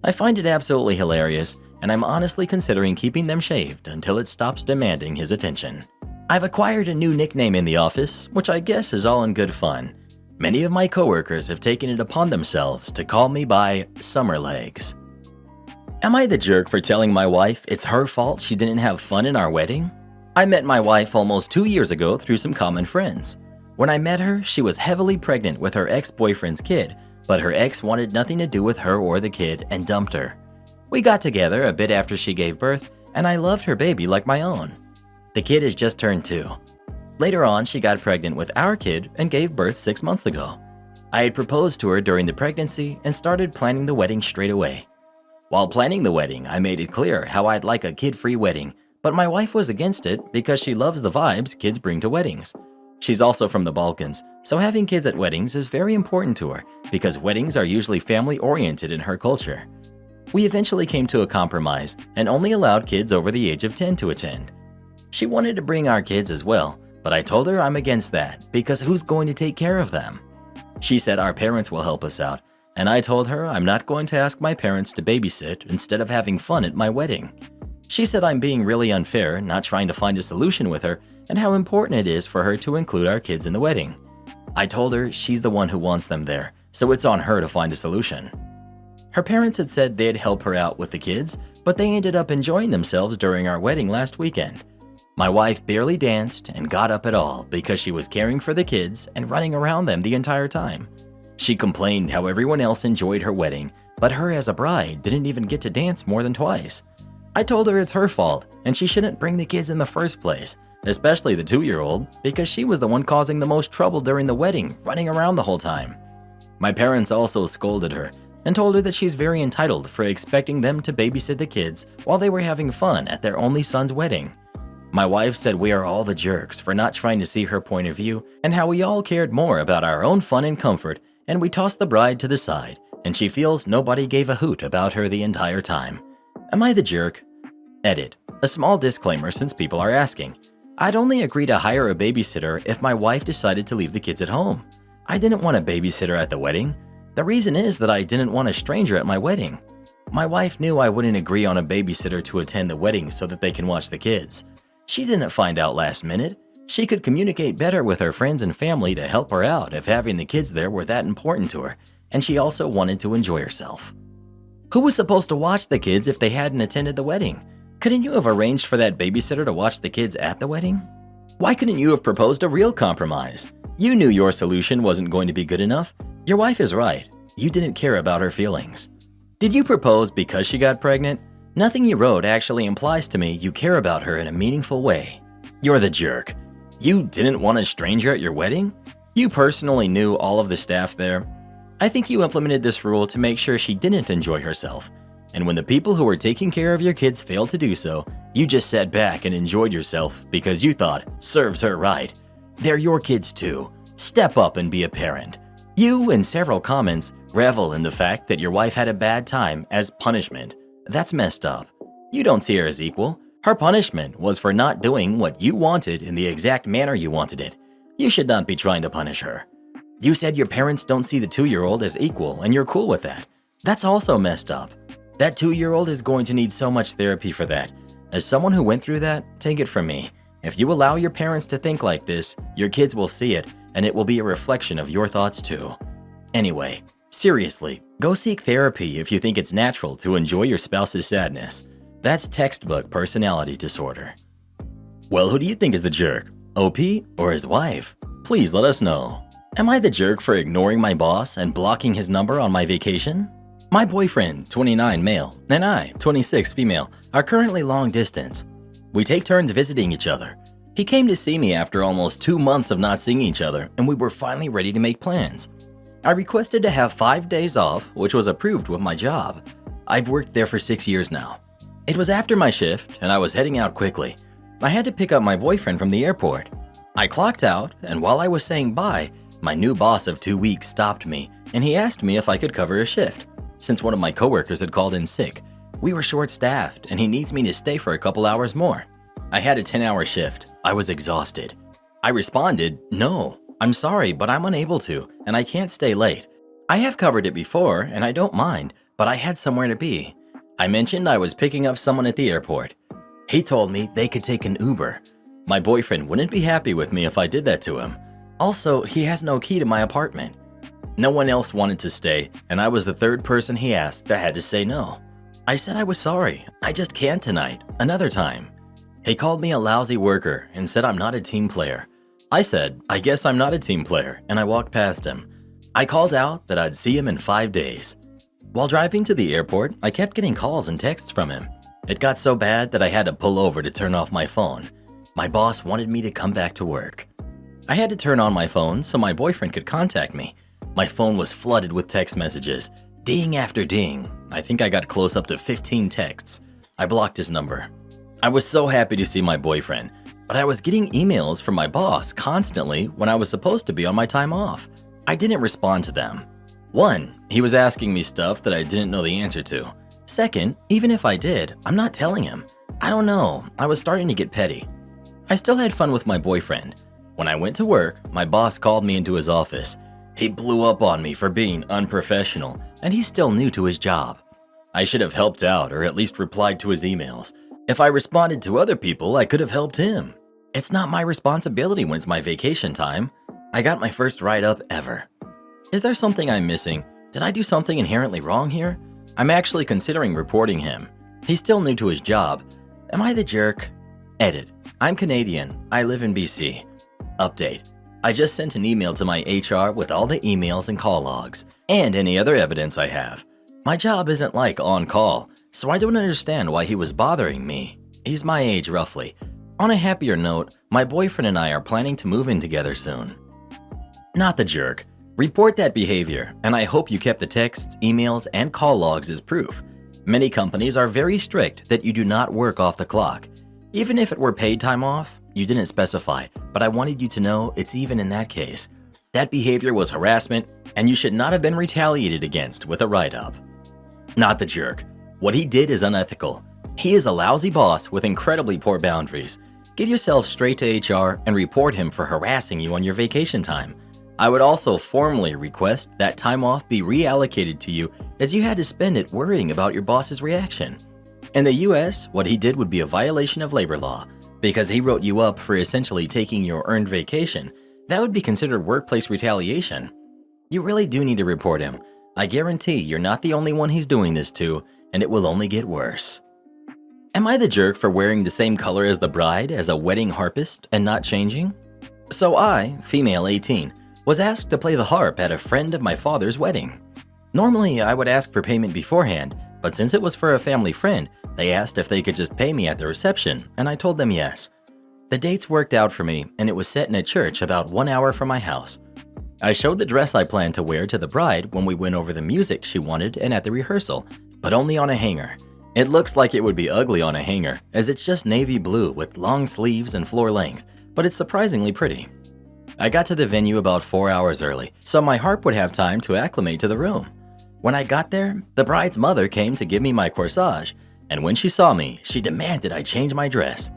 I find it absolutely hilarious, and I'm honestly considering keeping them shaved until it stops demanding his attention. I've acquired a new nickname in the office, which I guess is all in good fun. Many of my coworkers have taken it upon themselves to call me by Summer Legs. Am I the jerk for telling my wife it's her fault she didn't have fun in our wedding? I met my wife almost 2 years ago through some common friends. When I met her, she was heavily pregnant with her ex-boyfriend's kid, but her ex wanted nothing to do with her or the kid and dumped her. We got together a bit after she gave birth, and I loved her baby like my own. The kid has just turned 2. Later on, she got pregnant with our kid and gave birth 6 months ago. I had proposed to her during the pregnancy and started planning the wedding straight away. While planning the wedding, I made it clear how I'd like a kid-free wedding, but my wife was against it because she loves the vibes kids bring to weddings. She's also from the Balkans, so having kids at weddings is very important to her because weddings are usually family-oriented in her culture. We eventually came to a compromise and only allowed kids over the age of 10 to attend. She wanted to bring our kids as well, but I told her I'm against that because who's going to take care of them? She said our parents will help us out, and I told her I'm not going to ask my parents to babysit instead of having fun at my wedding. She said I'm being really unfair, not trying to find a solution with her, and how important it is for her to include our kids in the wedding. I told her she's the one who wants them there, so it's on her to find a solution. Her parents had said they'd help her out with the kids, but they ended up enjoying themselves during our wedding last weekend. My wife barely danced and got up at all because she was caring for the kids and running around them the entire time. She complained how everyone else enjoyed her wedding, but her as a bride didn't even get to dance more than twice. I told her it's her fault and she shouldn't bring the kids in the first place, especially the 2-year-old, because she was the one causing the most trouble during the wedding, running around the whole time. My parents also scolded her and told her that she's very entitled for expecting them to babysit the kids while they were having fun at their only son's wedding. My wife said we are all the jerks for not trying to see her point of view and how we all cared more about our own fun and comfort, and we tossed the bride to the side, and she feels nobody gave a hoot about her the entire time. Am I the jerk? Edit. A small disclaimer since people are asking. I'd only agree to hire a babysitter if my wife decided to leave the kids at home. I didn't want a babysitter at the wedding. The reason is that I didn't want a stranger at my wedding. My wife knew I wouldn't agree on a babysitter to attend the wedding so that they can watch the kids. She didn't find out last minute. She could communicate better with her friends and family to help her out if having the kids there were that important to her, and she also wanted to enjoy herself. Who was supposed to watch the kids if they hadn't attended the wedding? Couldn't you have arranged for that babysitter to watch the kids at the wedding? Why couldn't you have proposed a real compromise? You knew your solution wasn't going to be good enough. Your wife is right. You didn't care about her feelings. Did you propose because she got pregnant? Nothing you wrote actually implies to me you care about her in a meaningful way. You're the jerk. You didn't want a stranger at your wedding? You personally knew all of the staff there. I think you implemented this rule to make sure she didn't enjoy herself. And when the people who were taking care of your kids failed to do so, you just sat back and enjoyed yourself because you thought, serves her right. They're your kids too. Step up and be a parent. You, in several comments, revel in the fact that your wife had a bad time as punishment. That's messed up. You don't see her as equal. Her punishment was for not doing what you wanted in the exact manner you wanted it. You should not be trying to punish her. You said your parents don't see the 2-year-old as equal and you're cool with that. That's also messed up. That 2-year-old is going to need so much therapy for that. As someone who went through that, take it from me. If you allow your parents to think like this, your kids will see it and it will be a reflection of your thoughts too. Anyway, seriously, go seek therapy if you think it's natural to enjoy your spouse's sadness. That's textbook personality disorder. Well, who do you think is the jerk? OP or his wife? Please let us know. Am I the jerk for ignoring my boss and blocking his number on my vacation? My boyfriend, 29 male, and I, 26 female, are currently long distance. We take turns visiting each other. He came to see me after almost 2 months of not seeing each other, and we were finally ready to make plans. I requested to have 5 days off, which was approved with my job. I've worked there for 6 years now. It was after my shift, and I was heading out quickly. I had to pick up my boyfriend from the airport. I clocked out, and while I was saying bye, my new boss of 2 weeks stopped me, and he asked me if I could cover a shift. Since one of my coworkers had called in sick, we were short-staffed, and he needs me to stay for a couple hours more. I had a 10-hour shift. I was exhausted. I responded, "No, I'm sorry, but I'm unable to, and I can't stay late. I have covered it before, and I don't mind, but I had somewhere to be." I mentioned I was picking up someone at the airport. He told me they could take an Uber. My boyfriend wouldn't be happy with me if I did that to him. Also, he has no key to my apartment. No one else wanted to stay, and I was the third person he asked that had to say no. I said I was sorry. I just can't tonight. Another time. He called me a lousy worker and said I'm not a team player. I said, I guess I'm not a team player, and I walked past him. I called out that I'd see him in 5 days. While driving to the airport, I kept getting calls and texts from him. It got so bad that I had to pull over to turn off my phone. My boss wanted me to come back to work. I had to turn on my phone so my boyfriend could contact me. My phone was flooded with text messages, ding after ding. I think I got close up to 15 texts. I blocked his number. I was so happy to see my boyfriend, but I was getting emails from my boss constantly when I was supposed to be on my time off. I didn't respond to them. 1, he was asking me stuff that I didn't know the answer to. 2nd, even if I did, I'm not telling him. I don't know, I was starting to get petty. I still had fun with my boyfriend. When I went to work, my boss called me into his office. He blew up on me for being unprofessional, and he's still new to his job. I should have helped out or at least replied to his emails. If I responded to other people, I could have helped him. It's not my responsibility when it's my vacation time. I got my first write-up ever. Is there something I'm missing? Did I do something inherently wrong here? I'm actually considering reporting him. He's still new to his job. Am I the jerk? Edit. I'm Canadian. I live in BC. Update. I just sent an email to my HR with all the emails and call logs, and any other evidence I have. My job isn't like on-call, so I don't understand why he was bothering me. He's my age roughly. On a happier note, my boyfriend and I are planning to move in together soon. Not the jerk. Report that behavior, and I hope you kept the texts, emails, and call logs as proof. Many companies are very strict that you do not work off the clock. Even if it were paid time off, you didn't specify, but I wanted you to know it's even in that case. That behavior was harassment, and you should not have been retaliated against with a write-up. Not the jerk. What he did is unethical. He is a lousy boss with incredibly poor boundaries. Get yourself straight to HR and report him for harassing you on your vacation time. I would also formally request that time off be reallocated to you as you had to spend it worrying about your boss's reaction. In the US, what he did would be a violation of labor law because he wrote you up for essentially taking your earned vacation. That would be considered workplace retaliation. You really do need to report him. I guarantee you're not the only one he's doing this to, and it will only get worse. Am I the jerk for wearing the same color as the bride as a wedding harpist and not changing? So I, female 18, was asked to play the harp at a friend of my father's wedding. Normally, I would ask for payment beforehand, but since it was for a family friend, they asked if they could just pay me at the reception, and I told them yes. The dates worked out for me, and it was set in a church about 1 hour from my house. I showed the dress I planned to wear to the bride when we went over the music she wanted and at the rehearsal, but only on a hanger. It looks like it would be ugly on a hanger, as it's just navy blue with long sleeves and floor length, but it's surprisingly pretty. I got to the venue about 4 hours early, so my harp would have time to acclimate to the room. When I got there, the bride's mother came to give me my corsage, and when she saw me, she demanded I change my dress.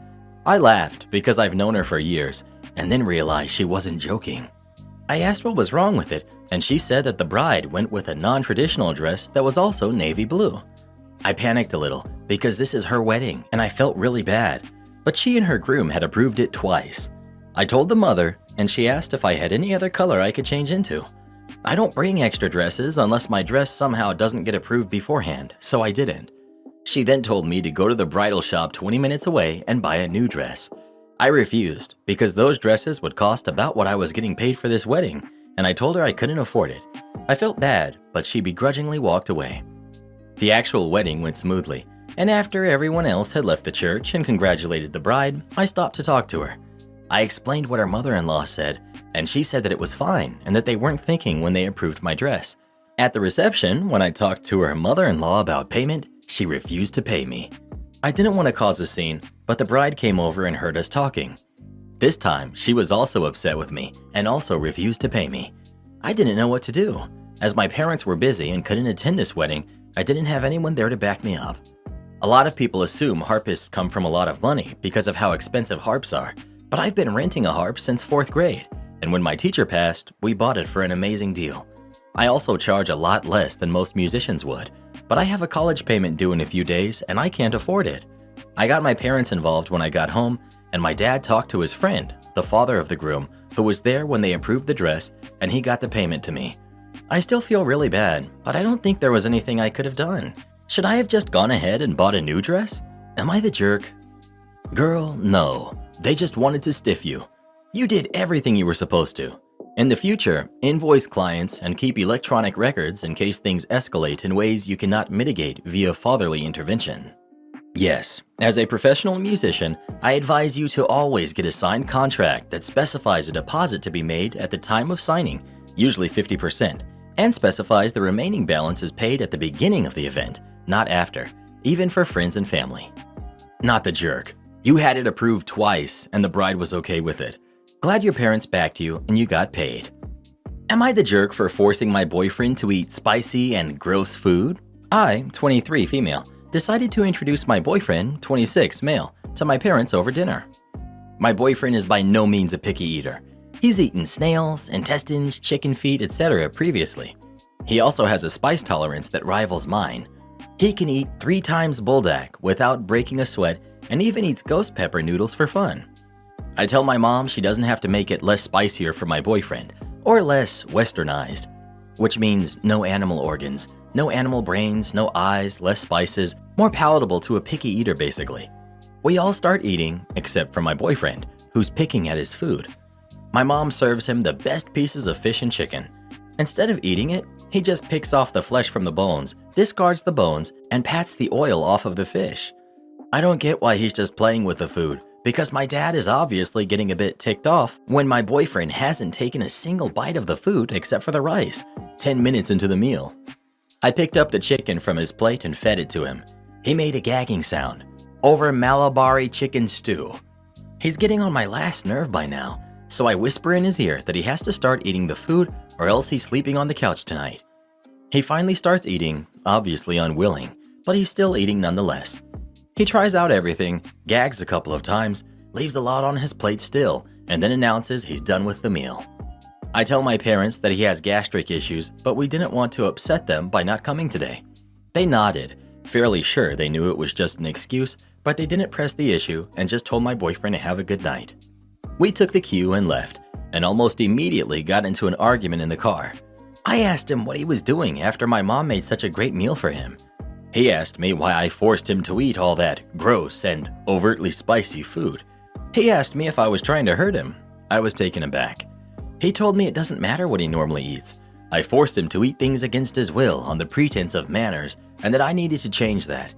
I laughed because I've known her for years, and then realized she wasn't joking. I asked what was wrong with it, and she said that the bride went with a non-traditional dress that was also navy blue. I panicked a little because this is her wedding, and I felt really bad, but she and her groom had approved it twice. I told the mother, and she asked if I had any other color I could change into. I don't bring extra dresses unless my dress somehow doesn't get approved beforehand, so I didn't. She then told me to go to the bridal shop 20 minutes away and buy a new dress. I refused because those dresses would cost about what I was getting paid for this wedding, and I told her I couldn't afford it. I felt bad, but she begrudgingly walked away. The actual wedding went smoothly, and after everyone else had left the church and congratulated the bride, I stopped to talk to her. I explained what her mother-in-law said, and she said that it was fine and that they weren't thinking when they approved my dress. At the reception, when I talked to her mother-in-law about payment, she refused to pay me. I didn't want to cause a scene, but the bride came over and heard us talking. This time, she was also upset with me and also refused to pay me. I didn't know what to do. As my parents were busy and couldn't attend this wedding, I didn't have anyone there to back me up. A lot of people assume harpists come from a lot of money because of how expensive harps are, but I've been renting a harp since 4th grade, and when my teacher passed, we bought it for an amazing deal. I also charge a lot less than most musicians would, but I have a college payment due in a few days and I can't afford it. I got my parents involved when I got home, and my dad talked to his friend, the father of the groom, who was there when they approved the dress, and he got the payment to me. I still feel really bad, but I don't think there was anything I could have done. Should I have just gone ahead and bought a new dress? Am I the jerk? Girl, no. They just wanted to stiff you. You did everything you were supposed to. In the future, invoice clients and keep electronic records in case things escalate in ways you cannot mitigate via fatherly intervention. Yes, as a professional musician, I advise you to always get a signed contract that specifies a deposit to be made at the time of signing, usually 50%, and specifies the remaining balance is paid at the beginning of the event, not after, even for friends and family. Not the jerk. You had it approved twice and the bride was okay with it. Glad your parents backed you and you got paid. Am I the jerk for forcing my boyfriend to eat spicy and gross food? I, 23 female, decided to introduce my boyfriend, 26 male, to my parents over dinner. My boyfriend is by no means a picky eater. He's eaten snails, intestines, chicken feet, etc. previously. He also has a spice tolerance that rivals mine. He can eat 3 times buldak without breaking a sweat and even eats ghost pepper noodles for fun. I tell my mom she doesn't have to make it less spicier for my boyfriend, or less westernized, which means no animal organs, no animal brains, no eyes, less spices, more palatable to a picky eater basically. We all start eating, except for my boyfriend, who's picking at his food. My mom serves him the best pieces of fish and chicken. Instead of eating it, he just picks off the flesh from the bones, discards the bones, and pats the oil off of the fish. I don't get why he's just playing with the food, because my dad is obviously getting a bit ticked off when my boyfriend hasn't taken a single bite of the food except for the rice, 10 minutes into the meal. I picked up the chicken from his plate and fed it to him. He made a gagging sound. Over Malabari chicken stew. He's getting on my last nerve by now, so I whisper in his ear that he has to start eating the food or else he's sleeping on the couch tonight. He finally starts eating, obviously unwilling, but he's still eating nonetheless. He tries out everything, gags a couple of times, leaves a lot on his plate still, and then announces he's done with the meal. I tell my parents that he has gastric issues, but we didn't want to upset them by not coming today. They nodded, fairly sure they knew it was just an excuse, but they didn't press the issue and just told my boyfriend to have a good night. We took the cue and left, and almost immediately got into an argument in the car. I asked him what he was doing after my mom made such a great meal for him. He asked me why I forced him to eat all that gross and overtly spicy food. He asked me if I was trying to hurt him. I was taken aback. He told me it doesn't matter what he normally eats. I forced him to eat things against his will on the pretense of manners, and that I needed to change that.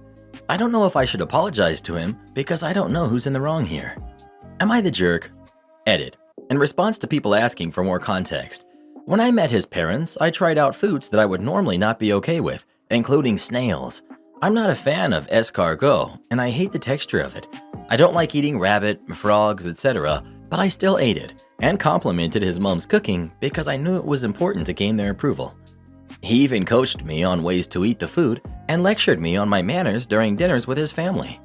I don't know if I should apologize to him because I don't know who's in the wrong here. Am I the jerk? Edit. In response to people asking for more context, when I met his parents, I tried out foods that I would normally not be okay with, including snails. I'm not a fan of escargot, and I hate the texture of it. I don't like eating rabbit, frogs, etc., but I still ate it, and complimented his mom's cooking because I knew it was important to gain their approval. He even coached me on ways to eat the food and lectured me on my manners during dinners with his family.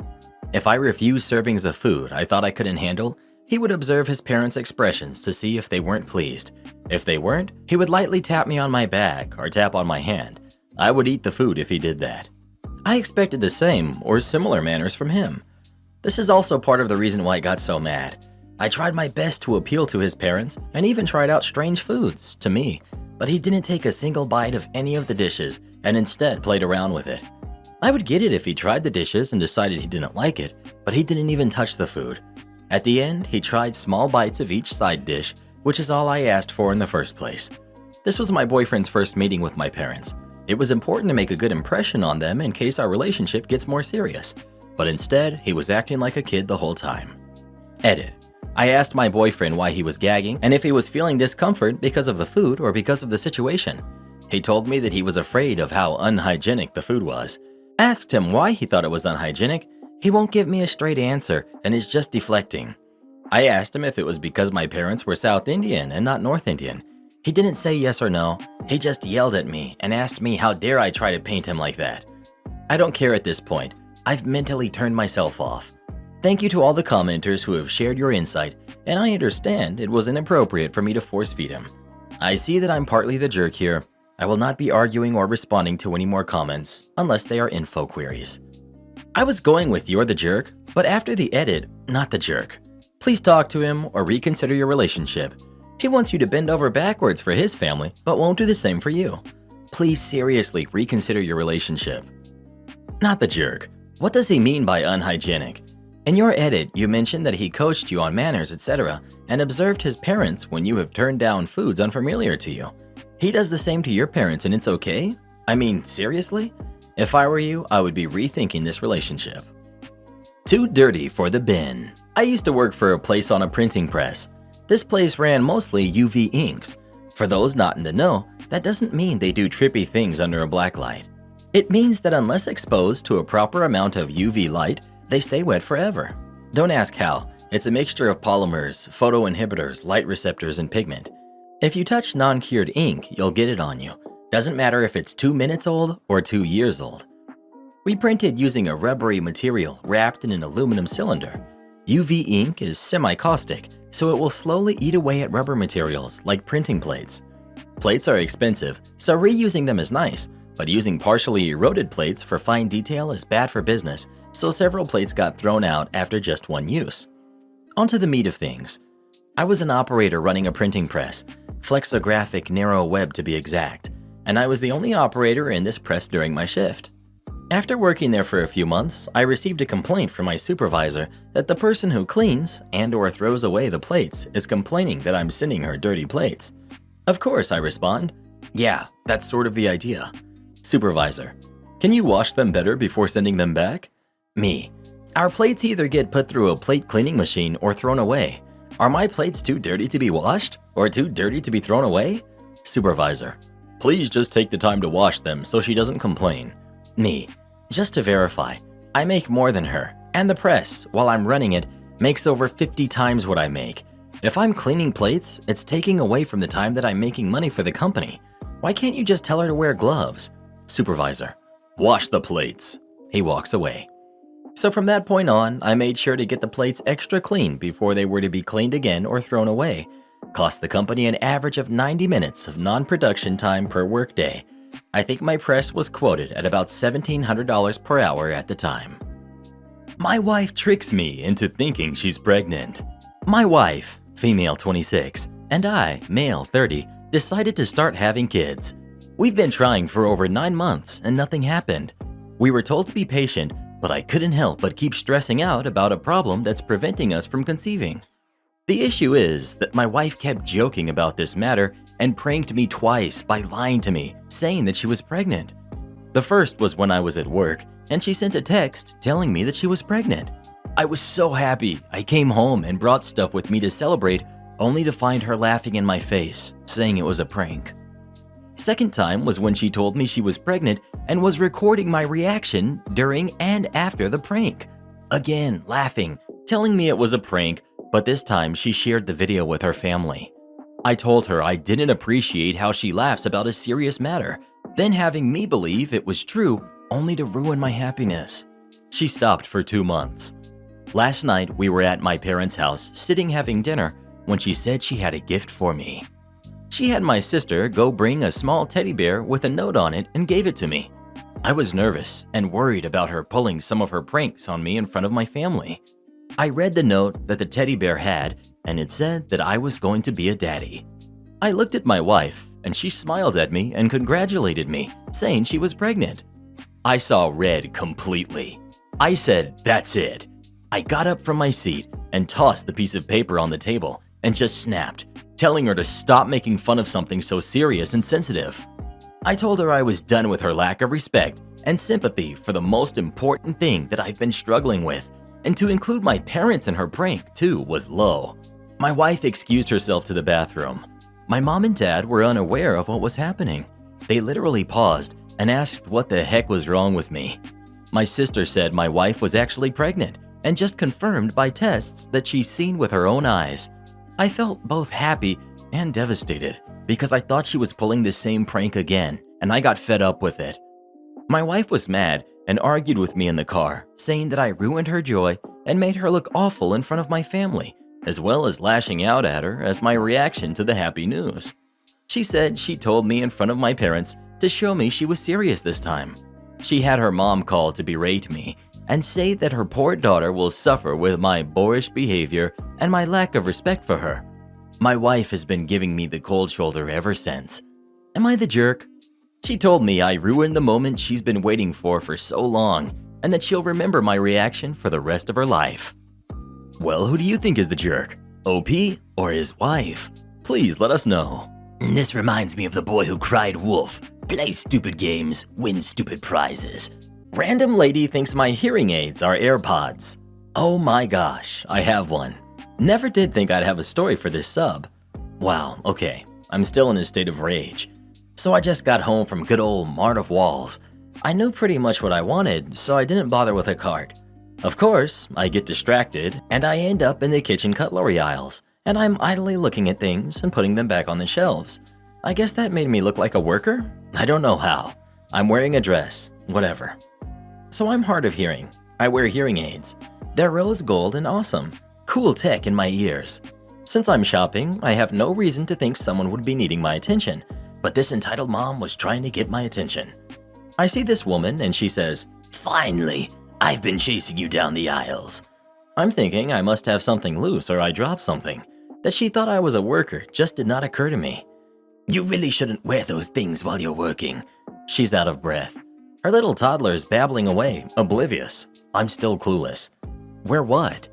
If I refused servings of food I thought I couldn't handle, he would observe his parents' expressions to see if they weren't pleased. If they weren't, he would lightly tap me on my back or tap on my hand. I would eat the food if he did that. I expected the same or similar manners from him. This is also part of the reason why I got so mad. I tried my best to appeal to his parents and even tried out strange foods to me, but he didn't take a single bite of any of the dishes and instead played around with it. I would get it if he tried the dishes and decided he didn't like it, but he didn't even touch the food. At the end, he tried small bites of each side dish, which is all I asked for in the first place. This was my boyfriend's first meeting with my parents. It was important to make a good impression on them in case our relationship gets more serious, but instead, he was acting like a kid the whole time. Edit. I asked my boyfriend why he was gagging and if he was feeling discomfort because of the food or because of the situation. He told me that he was afraid of how unhygienic the food was. Asked him why he thought it was unhygienic. He won't give me a straight answer and is just deflecting. I asked him if it was because my parents were South Indian and not North Indian. He didn't say yes or no. He just yelled at me and asked me how dare I try to paint him like that. I don't care at this point. I've mentally turned myself off. Thank you to all the commenters who have shared your insight, and I understand it was inappropriate for me to force feed him. I see that I'm partly the jerk here. I will not be arguing or responding to any more comments unless they are info queries. I was going with you're the jerk, but after the edit, not the jerk. Please talk to him or reconsider your relationship. He wants you to bend over backwards for his family, but won't do the same for you. Please seriously reconsider your relationship. Not the jerk. What does he mean by unhygienic? In your edit, you mentioned that he coached you on manners, etc., and observed his parents when you have turned down foods unfamiliar to you. He does the same to your parents and it's okay? I mean, seriously? If I were you, I would be rethinking this relationship. Too dirty for the bin. I used to work for a place on a printing press. This place ran mostly UV inks. For those not in the know, that doesn't mean they do trippy things under a black light. It means that unless exposed to a proper amount of UV light, they stay wet forever. Don't ask how. It's a mixture of polymers, photoinhibitors, light receptors, and pigment. If you touch non-cured ink, you'll get it on you. Doesn't matter if it's 2 minutes old or 2 years old. We printed using a rubbery material wrapped in an aluminum cylinder. UV ink is semi-caustic, so it will slowly eat away at rubber materials like printing plates. Plates are expensive, so reusing them is nice, but using partially eroded plates for fine detail is bad for business, so several plates got thrown out after just one use. Onto the meat of things. I was an operator running a printing press, flexographic narrow web to be exact, and I was the only operator in this press during my shift. After working there for a few months, I received a complaint from my supervisor that the person who cleans and/or throws away the plates is complaining that I'm sending her dirty plates. Of course, I respond. Yeah, that's sort of the idea. Supervisor, can you wash them better before sending them back? Me, our plates either get put through a plate cleaning machine or thrown away. Are my plates too dirty to be washed or too dirty to be thrown away? Supervisor, please just take the time to wash them so she doesn't complain. Me, just to verify, I make more than her, and the press, while I'm running it, makes over 50 times what I make. If I'm cleaning plates, it's taking away from the time that I'm making money for the company. Why can't you just tell her to wear gloves? Supervisor, wash the plates. He walks away. So from that point on, I made sure to get the plates extra clean before they were to be cleaned again or thrown away. Cost the company an average of 90 minutes of non-production time per workday. I think my press was quoted at about $1,700 per hour at the time. My wife tricks me into thinking she's pregnant. My wife, female 26, and I, male 30, decided to start having kids. We've been trying for over 9 months and nothing happened. We were told to be patient, but I couldn't help but keep stressing out about a problem that's preventing us from conceiving. The issue is that my wife kept joking about this matter and pranked me twice by lying to me, saying that she was pregnant. The first was when I was at work, and she sent a text telling me that she was pregnant. I was so happy. I came home and brought stuff with me to celebrate, only to find her laughing in my face, saying it was a prank. Second time was when she told me she was pregnant and was recording my reaction during and after the prank. Again, laughing, telling me it was a prank, but this time she shared the video with her family. I told her I didn't appreciate how she laughs about a serious matter, then having me believe it was true only to ruin my happiness. She stopped for 2 months. Last night we were at my parents' house sitting having dinner when she said she had a gift for me. She had my sister go bring a small teddy bear with a note on it and gave it to me. I was nervous and worried about her pulling some of her pranks on me in front of my family. I read the note that the teddy bear had, and it said that I was going to be a daddy. I looked at my wife, and she smiled at me and congratulated me, saying she was pregnant. I saw red completely. I said, "That's it." I got up from my seat and tossed the piece of paper on the table and just snapped, telling her to stop making fun of something so serious and sensitive. I told her I was done with her lack of respect and sympathy for the most important thing that I've been struggling with, and to include my parents in her prank too was low. My wife excused herself to the bathroom. My mom and dad were unaware of what was happening. They literally paused and asked what the heck was wrong with me. My sister said my wife was actually pregnant and just confirmed by tests that she's seen with her own eyes. I felt both happy and devastated because I thought she was pulling the same prank again, and I got fed up with it. My wife was mad and argued with me in the car, saying that I ruined her joy and made her look awful in front of my family, as well as lashing out at her as my reaction to the happy news. She said she told me in front of my parents to show me she was serious this time. She had her mom call to berate me and say that her poor daughter will suffer with my boorish behavior and my lack of respect for her. My wife has been giving me the cold shoulder ever since. Am I the jerk? She told me I ruined the moment she's been waiting for so long and that she'll remember my reaction for the rest of her life. Well, who do you think is the jerk? OP or his wife? Please let us know. This reminds me of the boy who cried wolf. Play stupid games, win stupid prizes. Random lady thinks my hearing aids are AirPods. Oh my gosh, I have one. Never did think I'd have a story for this sub. Wow, okay, I'm still in a state of rage. So I just got home from good old Mart of Walls. I knew pretty much what I wanted, so I didn't bother with a cart. Of course, I get distracted, and I end up in the kitchen cutlery aisles, and I'm idly looking at things and putting them back on the shelves. I guess that made me look like a worker? I don't know how. I'm wearing a dress, whatever. So I'm hard of hearing. I wear hearing aids. They're rose gold and awesome. Cool tech in my ears. Since I'm shopping, I have no reason to think someone would be needing my attention, but this entitled mom was trying to get my attention. I see this woman and she says, "Finally, I've been chasing you down the aisles." I'm thinking I must have something loose or I dropped something. That she thought I was a worker just did not occur to me. "You really shouldn't wear those things while you're working." She's out of breath. Her little toddler is babbling away, oblivious. I'm still clueless. Wear what?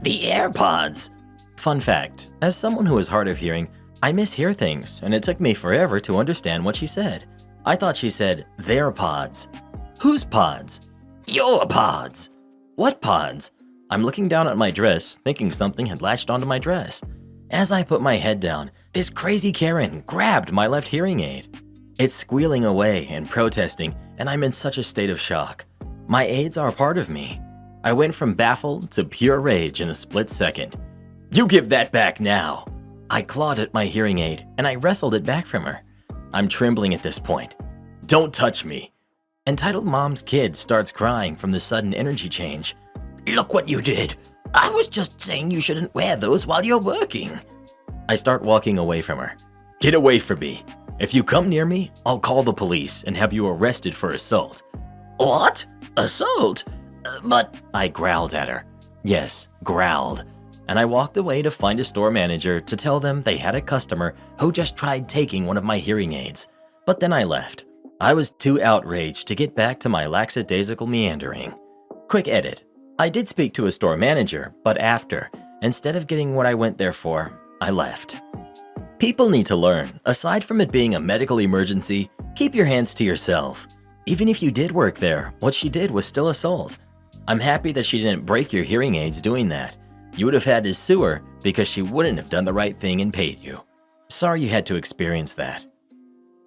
The AirPods. Fun fact, as someone who is hard of hearing, I mishear things and it took me forever to understand what she said. I thought she said, their pods. Whose pods? Your pods. What pods? I'm looking down at my dress, thinking something had latched onto my dress. As I put my head down, this crazy Karen grabbed my left hearing aid. It's squealing away and protesting, and I'm in such a state of shock. My aids are a part of me. I went from baffled to pure rage in a split second. "You give that back now." I clawed at my hearing aid, and I wrestled it back from her. I'm trembling at this point. "Don't touch me." Entitled mom's kid starts crying from the sudden energy change. "Look what you did. I was just saying you shouldn't wear those while you're working." I start walking away from her. "Get away from me. If you come near me, I'll call the police and have you arrested for assault." "What? Assault? But..." I growled at her. Yes, growled. And I walked away to find a store manager to tell them they had a customer who just tried taking one of my hearing aids. But then I left. I was too outraged to get back to my lackadaisical meandering. Quick edit. I did speak to a store manager, but after, instead of getting what I went there for, I left. People need to learn, aside from it being a medical emergency, keep your hands to yourself. Even if you did work there, what she did was still assault. I'm happy that she didn't break your hearing aids doing that. You would have had to sue her because she wouldn't have done the right thing and paid you. Sorry you had to experience that.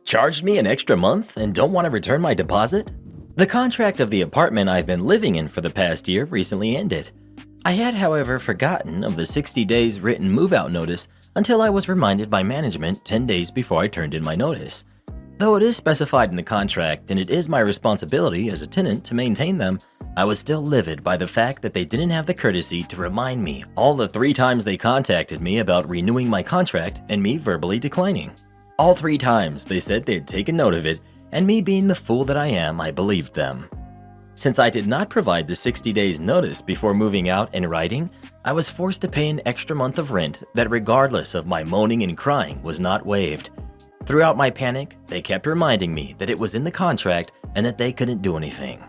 Charged me an extra month and don't want to return my deposit? The contract of the apartment I've been living in for the past year recently ended. I had, however, forgotten of the 60 days written move-out notice until I was reminded by management 10 days before I turned in my notice. Though it is specified in the contract and it is my responsibility as a tenant to maintain them, I was still livid by the fact that they didn't have the courtesy to remind me all the 3 times they contacted me about renewing my contract and me verbally declining. All 3 times they said they'd taken note of it, and me being the fool that I am, I believed them. Since I did not provide the 60 days notice before moving out in writing, I was forced to pay an extra month of rent that, regardless of my moaning and crying, was not waived. Throughout my panic, they kept reminding me that it was in the contract and that they couldn't do anything.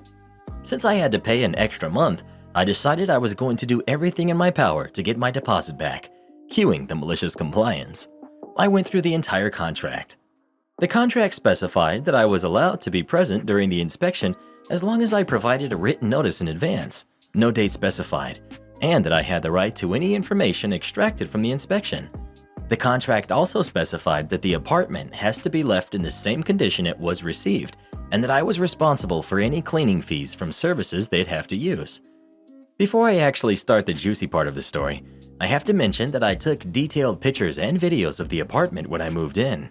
Since I had to pay an extra month, I decided I was going to do everything in my power to get my deposit back, cueing the malicious compliance. I went through the entire contract. The contract specified that I was allowed to be present during the inspection as long as I provided a written notice in advance, no date specified, and that I had the right to any information extracted from the inspection. The contract also specified that the apartment has to be left in the same condition it was received, and that I was responsible for any cleaning fees from services they'd have to use. Before I actually start the juicy part of the story, I have to mention that I took detailed pictures and videos of the apartment when I moved in.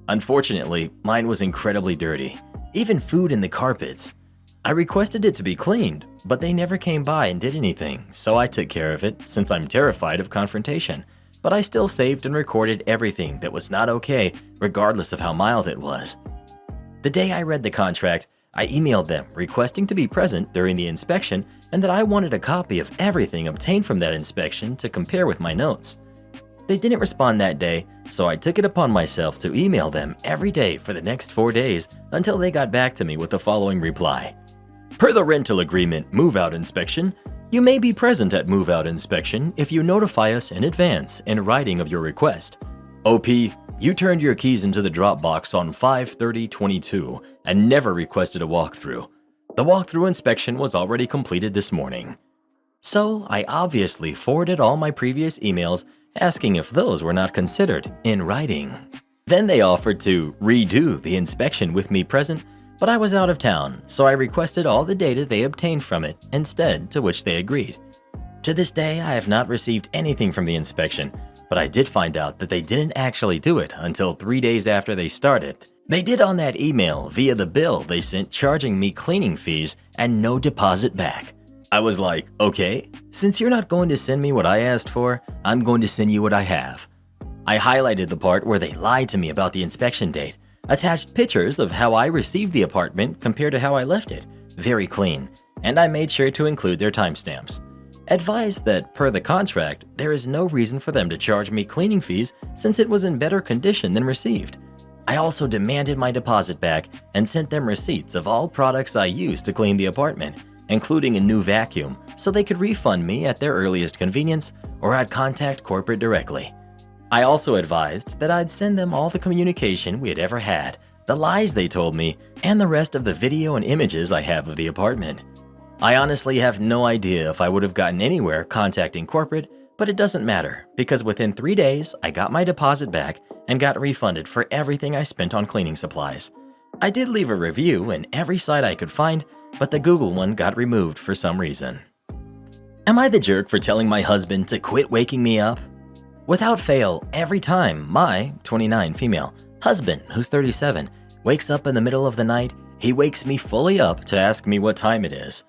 Unfortunately, mine was incredibly dirty, even food in the carpets. I requested it to be cleaned, but they never came by and did anything, so I took care of it since I'm terrified of confrontation. But I still saved and recorded everything that was not okay, regardless of how mild it was. The day I read the contract, I emailed them requesting to be present during the inspection and that I wanted a copy of everything obtained from that inspection to compare with my notes. They didn't respond that day, so I took it upon myself to email them every day for the next 4 days until they got back to me with the following reply. Per the rental agreement move-out inspection, you may be present at move-out inspection if you notify us in advance in writing of your request. OP, you turned your keys into the drop box on 5/30/22 and never requested a walkthrough. The walkthrough inspection was already completed this morning. So I obviously forwarded all my previous emails asking if those were not considered in writing. Then they offered to redo the inspection with me present, but I was out of town, so I requested all the data they obtained from it instead, to which they agreed. To this day, I have not received anything from the inspection, but I did find out that they didn't actually do it until 3 days after they started. They did on that email via the bill they sent charging me cleaning fees and no deposit back. I was like, okay, since you're not going to send me what I asked for, I'm going to send you what I have. I highlighted the part where they lied to me about the inspection date, attached pictures of how I received the apartment compared to how I left it, very clean, and I made sure to include their timestamps. Advised that per the contract, there is no reason for them to charge me cleaning fees since it was in better condition than received. I also demanded my deposit back and sent them receipts of all products I used to clean the apartment, including a new vacuum, so they could refund me at their earliest convenience or I'd contact corporate directly. I also advised that I'd send them all the communication we had ever had, the lies they told me, and the rest of the video and images I have of the apartment. I honestly have no idea if I would have gotten anywhere contacting corporate, but it doesn't matter because within 3 days, I got my deposit back and got refunded for everything I spent on cleaning supplies. I did leave a review in every site I could find, but the Google one got removed for some reason. Am I the jerk for telling my husband to quit waking me up? Without fail, every time my 29 female husband, who's 37, wakes up in the middle of the night, he wakes me fully up to ask me what time it is.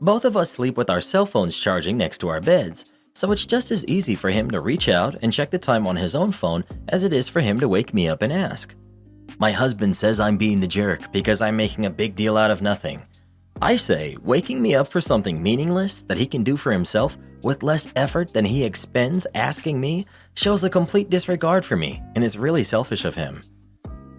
Both of us sleep with our cell phones charging next to our beds, so it's just as easy for him to reach out and check the time on his own phone as it is for him to wake me up and ask. My husband says I'm being the jerk because I'm making a big deal out of nothing. I say waking me up for something meaningless that he can do for himself with less effort than he expends asking me shows a complete disregard for me and is really selfish of him.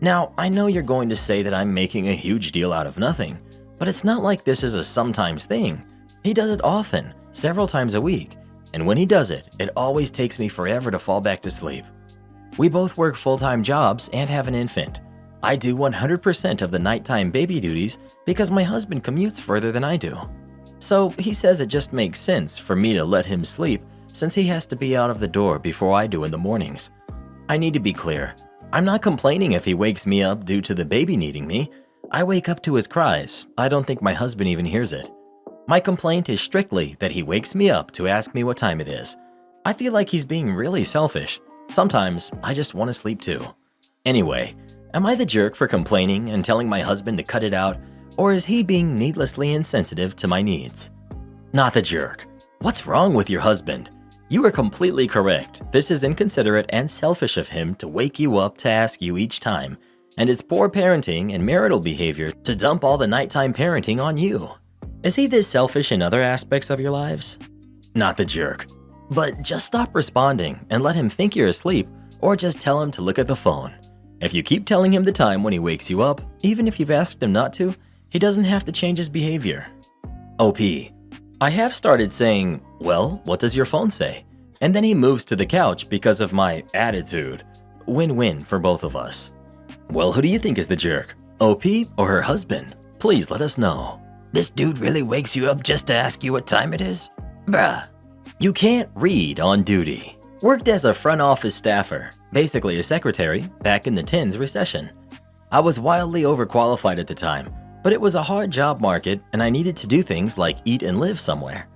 Now, I know you're going to say that I'm making a huge deal out of nothing, but it's not like this is a sometimes thing. He does it often, several times a week, and when he does it, it always takes me forever to fall back to sleep. We both work full-time jobs and have an infant. I do 100% of the nighttime baby duties because my husband commutes further than I do. So he says it just makes sense for me to let him sleep since he has to be out of the door before I do in the mornings. I need to be clear. I'm not complaining if he wakes me up due to the baby needing me. I wake up to his cries. I don't think my husband even hears it. My complaint is strictly that he wakes me up to ask me what time it is. I feel like he's being really selfish. Sometimes I just want to sleep too. Anyway, am I the jerk for complaining and telling my husband to cut it out, or is he being needlessly insensitive to my needs? Not the jerk. What's wrong with your husband? You are completely correct. This is inconsiderate and selfish of him to wake you up to ask you each time, and it's poor parenting and marital behavior to dump all the nighttime parenting on you. Is he this selfish in other aspects of your lives? Not the jerk. But just stop responding and let him think you're asleep, or just tell him to look at the phone. If you keep telling him the time when he wakes you up, even if you've asked him not to, he doesn't have to change his behavior. OP. I have started saying, well, what does your phone say? And then he moves to the couch because of my attitude. Win-win for both of us. Well, who do you think is the jerk? OP or her husband? Please let us know. This dude really wakes you up just to ask you what time it is? Bruh. You can't read on duty. Worked as a front office staffer, basically a secretary, back in the tens recession. I was wildly overqualified at the time, but it was a hard job market and I needed to do things like eat and live somewhere.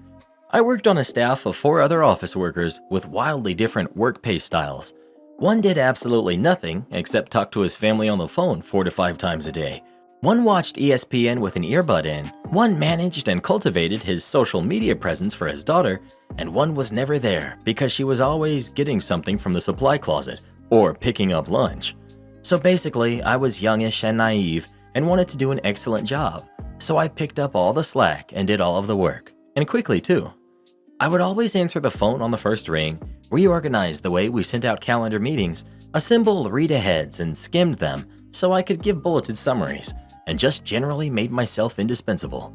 I worked on a staff of 4 other office workers with wildly different work pace styles. One did absolutely nothing except talk to his family on the phone 4 to 5 times a day. One watched ESPN with an earbud in, one managed and cultivated his social media presence for his daughter, and one was never there because she was always getting something from the supply closet or picking up lunch. So basically, I was youngish and naive and wanted to do an excellent job, so I picked up all the slack and did all of the work, and quickly too. I would always answer the phone on the first ring, reorganize the way we sent out calendar meetings, assemble read-aheads and skimmed them so I could give bulleted summaries, and just generally made myself indispensable.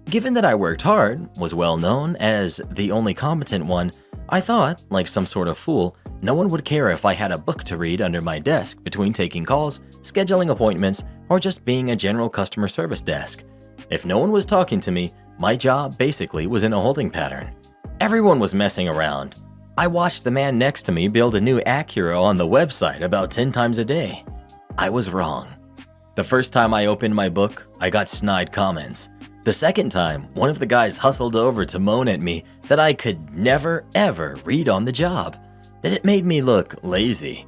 Given that I worked hard, was well known as the only competent one, I thought, like some sort of fool, no one would care if I had a book to read under my desk between taking calls, scheduling appointments, or just being a general customer service desk. If no one was talking to me, my job basically was in a holding pattern. Everyone was messing around. I watched the man next to me build a new Acura on the website about 10 times a day. I was wrong. The first time I opened my book, I got snide comments. The second time, one of the guys hustled over to moan at me that I could never ever read on the job, that it made me look lazy.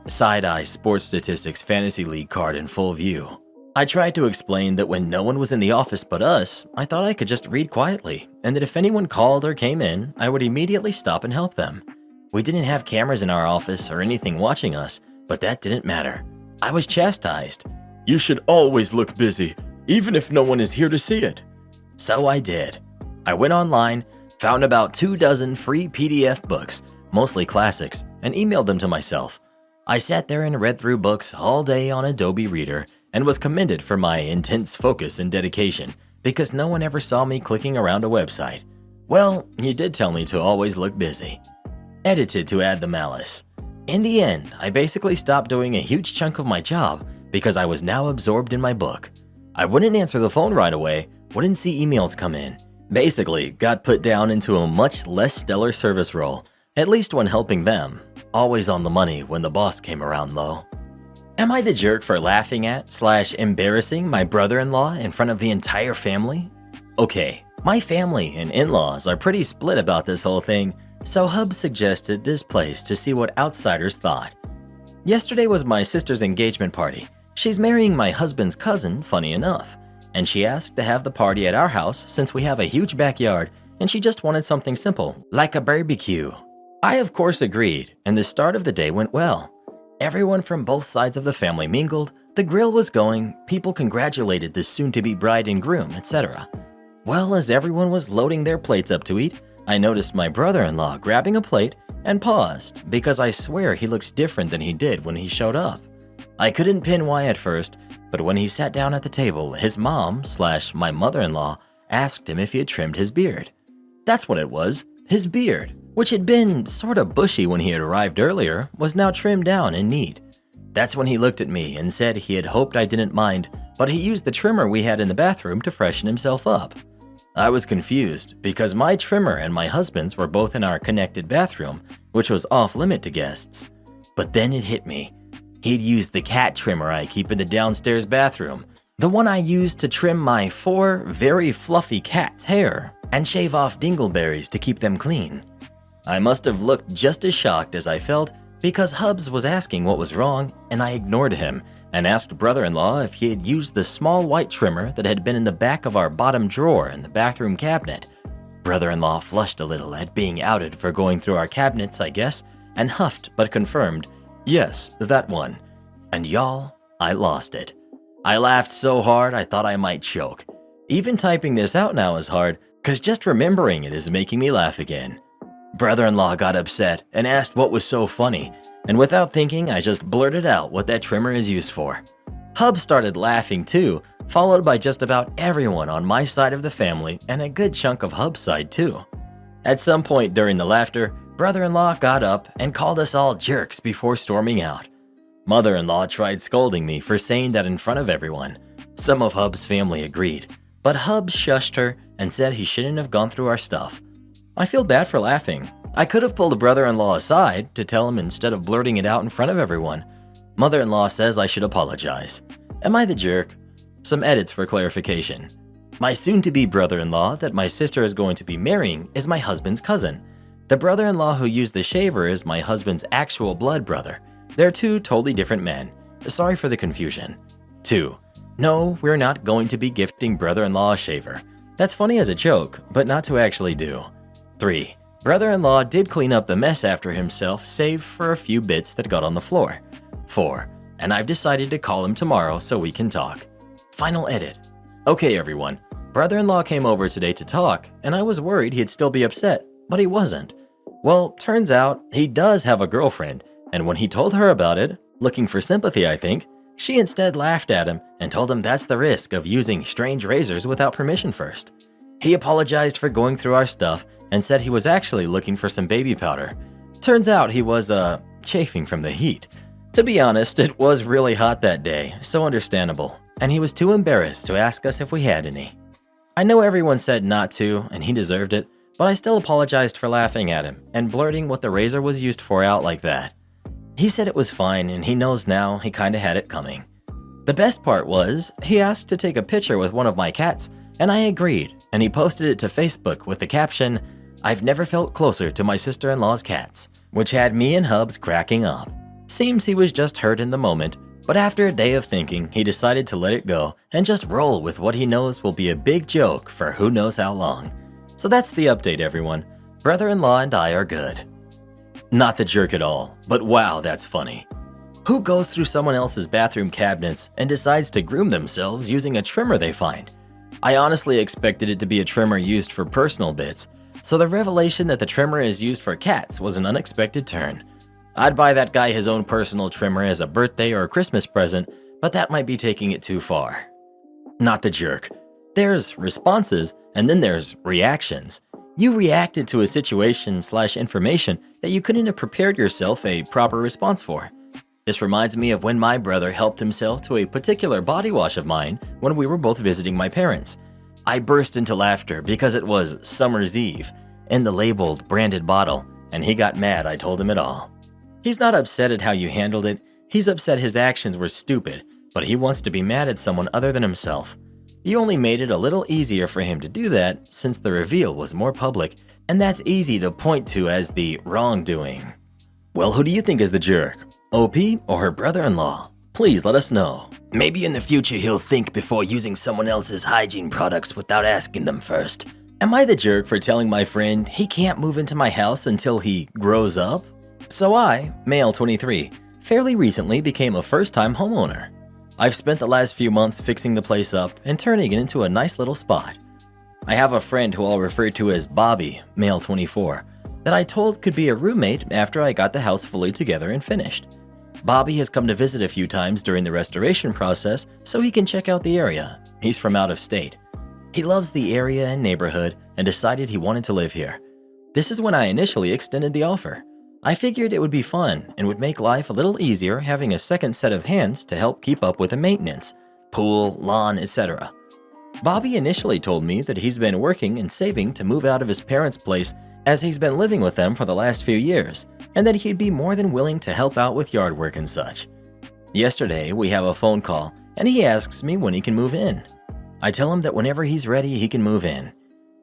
Side-eye sports statistics fantasy league card in full view. I tried to explain that when no one was in the office but us, I thought I could just read quietly, and that if anyone called or came in, I would immediately stop and help them. We didn't have cameras in our office or anything watching us, but that didn't matter. I was chastised. You should always look busy, even if no one is here to see it. So I did. I went online, found about 24 free PDF books, mostly classics, and emailed them to myself. I sat there and read through books all day on Adobe Reader and was commended for my intense focus and dedication because no one ever saw me clicking around a website. Well, you did tell me to always look busy. Edited to add the malice. In the end, I basically stopped doing a huge chunk of my job because I was now absorbed in my book. I wouldn't answer the phone right away, wouldn't see emails come in. Basically, got put down into a much less stellar service role, at least when helping them. Always on the money when the boss came around though. Am I the jerk for laughing at / embarrassing my brother-in-law in front of the entire family? Okay, my family and in-laws are pretty split about this whole thing, so Hub suggested this place to see what outsiders thought. Yesterday was my sister's engagement party. She's marrying my husband's cousin, funny enough, and she asked to have the party at our house since we have a huge backyard and she just wanted something simple, like a barbecue. I of course agreed, and the start of the day went well. Everyone from both sides of the family mingled, the grill was going, people congratulated the soon-to-be bride and groom, etc. Well, as everyone was loading their plates up to eat, I noticed my brother-in-law grabbing a plate and paused because I swear he looked different than he did when he showed up. I couldn't pin why at first, but when he sat down at the table, his mom / my mother-in-law asked him if he had trimmed his beard. That's what it was, his beard, which had been sort of bushy when he had arrived earlier, was now trimmed down and neat. That's when he looked at me and said he had hoped I didn't mind, but he used the trimmer we had in the bathroom to freshen himself up. I was confused because my trimmer and my husband's were both in our connected bathroom, which was off-limit to guests. But then it hit me. He'd used the cat trimmer I keep in the downstairs bathroom, the one I used to trim my 4 very fluffy cats' hair and shave off dingleberries to keep them clean. I must have looked just as shocked as I felt because Hubs was asking what was wrong and I ignored him and asked brother-in-law if he had used the small white trimmer that had been in the back of our bottom drawer in the bathroom cabinet. Brother-in-law flushed a little at being outed for going through our cabinets, I guess, and huffed but confirmed, "Yes, that one." And y'all, I lost it. I laughed so hard I thought I might choke. Even typing this out now is hard, cause just remembering it is making me laugh again. Brother-in-law got upset and asked what was so funny, and without thinking I just blurted out what that trimmer is used for. Hub started laughing too, followed by just about everyone on my side of the family and a good chunk of Hub's side too. At some point during the laughter, brother-in-law got up and called us all jerks before storming out. Mother-in-law tried scolding me for saying that in front of everyone. Some of Hub's family agreed, but Hub shushed her and said he shouldn't have gone through our stuff. I feel bad for laughing. I could have pulled a brother-in-law aside to tell him instead of blurting it out in front of everyone. Mother-in-law says I should apologize. Am I the jerk? Some edits for clarification. My soon-to-be brother-in-law that my sister is going to be marrying is my husband's cousin. The brother-in-law who used the shaver is my husband's actual blood brother. They're two totally different men. Sorry for the confusion. 2. No, we're not going to be gifting brother-in-law a shaver. That's funny as a joke, but not to actually do. 3. Brother-in-law did clean up the mess after himself, save for a few bits that got on the floor. 4. And I've decided to call him tomorrow so we can talk. Final edit. Okay everyone, brother-in-law came over today to talk, and I was worried he'd still be upset, but he wasn't. Well, turns out he does have a girlfriend, and when he told her about it, looking for sympathy I think, she instead laughed at him and told him that's the risk of using strange razors without permission first. He apologized for going through our stuff and said he was actually looking for some baby powder. Turns out he was, chafing from the heat. To be honest, it was really hot that day, so understandable, and he was too embarrassed to ask us if we had any. I know everyone said not to, and he deserved it, but I still apologized for laughing at him and blurting what the razor was used for out like that. He said it was fine, and he knows now he kinda had it coming. The best part was, he asked to take a picture with one of my cats, and I agreed, and he posted it to Facebook with the caption, "I've never felt closer to my sister-in-law's cats," which had me and Hubs cracking up. Seems he was just hurt in the moment, but after a day of thinking, he decided to let it go and just roll with what he knows will be a big joke for who knows how long. So that's the update, everyone. Brother-in-law and I are good. Not the jerk at all, but wow, that's funny. Who goes through someone else's bathroom cabinets and decides to groom themselves using a trimmer they find? I honestly expected it to be a trimmer used for personal bits, so the revelation that the trimmer is used for cats was an unexpected turn. I'd buy that guy his own personal trimmer as a birthday or Christmas present, but that might be taking it too far. Not the jerk. There's responses, and then there's reactions. You reacted to a situation/information that you couldn't have prepared yourself a proper response for. This reminds me of when my brother helped himself to a particular body wash of mine when we were both visiting my parents. I burst into laughter because it was Summer's Eve in the labeled branded bottle, and he got mad I told him it all. He's not upset at how you handled it, he's upset his actions were stupid, but he wants to be mad at someone other than himself. You only made it a little easier for him to do that since the reveal was more public, and that's easy to point to as the wrongdoing. Well, who do you think is the jerk? OP or her brother-in-law? Please let us know. Maybe in the future he'll think before using someone else's hygiene products without asking them first. Am I the jerk for telling my friend he can't move into my house until he grows up? So I, male 23, fairly recently became a first-time homeowner. I've spent the last few months fixing the place up and turning it into a nice little spot. I have a friend who I'll refer to as Bobby, male 24, that I told could be a roommate after I got the house fully together and finished. Bobby has come to visit a few times during the restoration process so he can check out the area. He's from out of state. He loves the area and neighborhood and decided he wanted to live here. This is when I initially extended the offer. I figured it would be fun and would make life a little easier having a second set of hands to help keep up with the maintenance, pool, lawn, etc. Bobby initially told me that he's been working and saving to move out of his parents' place as he's been living with them for the last few years, and that he'd be more than willing to help out with yard work and such. Yesterday, we have a phone call, and he asks me when he can move in. I tell him that whenever he's ready, he can move in.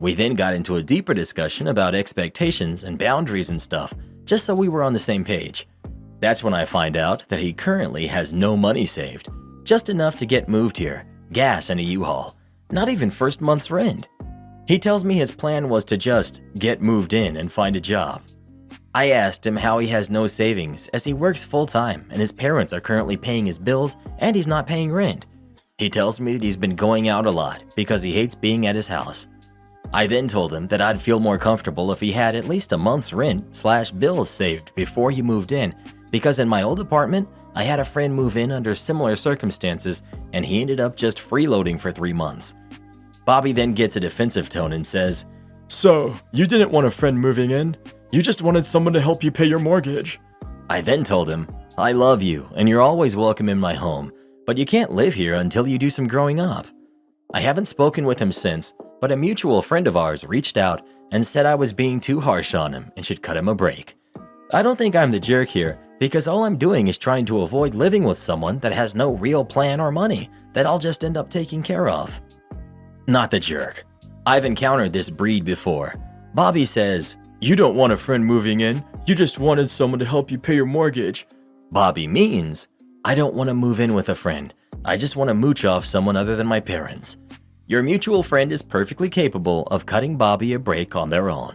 We then got into a deeper discussion about expectations and boundaries and stuff, just so we were on the same page. That's when I find out that he currently has no money saved, just enough to get moved here, gas and a U-Haul, not even first month's rent. He tells me his plan was to just get moved in and find a job. I asked him how he has no savings as he works full-time and his parents are currently paying his bills and he's not paying rent. He tells me that he's been going out a lot because he hates being at his house. I then told him that I'd feel more comfortable if he had at least a month's rent/bills saved before he moved in, because in my old apartment, I had a friend move in under similar circumstances and he ended up just freeloading for 3 months. Bobby then gets a defensive tone and says, So, you didn't want a friend moving in? You just wanted someone to help you pay your mortgage. I then told him, I love you and you're always welcome in my home, but you can't live here until you do some growing up. I haven't spoken with him since, but a mutual friend of ours reached out and said I was being too harsh on him and should cut him a break. I don't think I'm the jerk here because all I'm doing is trying to avoid living with someone that has no real plan or money that I'll just end up taking care of. Not the jerk. I've encountered this breed before. Bobby says, "You don't want a friend moving in, you just wanted someone to help you pay your mortgage." Bobby means, "I don't want to move in with a friend, I just want to mooch off someone other than my parents." Your mutual friend is perfectly capable of cutting Bobby a break on their own.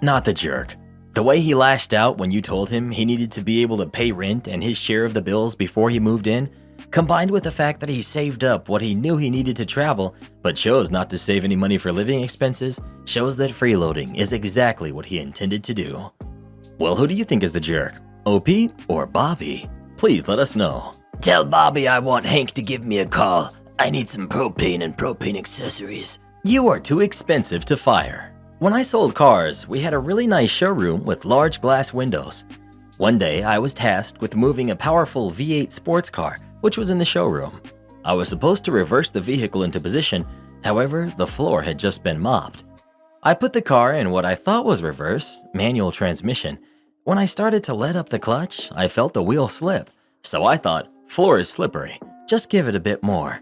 Not the jerk. The way he lashed out when you told him he needed to be able to pay rent and his share of the bills before he moved in, combined with the fact that he saved up what he knew he needed to travel but chose not to save any money for living expenses, shows that freeloading is exactly what he intended to do. Well, who do you think is the jerk? OP or Bobby? Please let us know. Tell Bobby I want Hank to give me a call. I need some propane and propane accessories. You are too expensive to fire. When I sold cars, we had a really nice showroom with large glass windows. One day, I was tasked with moving a powerful V8 sports car, which was in the showroom. I was supposed to reverse the vehicle into position, however, the floor had just been mopped. I put the car in what I thought was reverse, manual transmission. When I started to let up the clutch, I felt the wheel slip, so I thought, floor is slippery, just give it a bit more.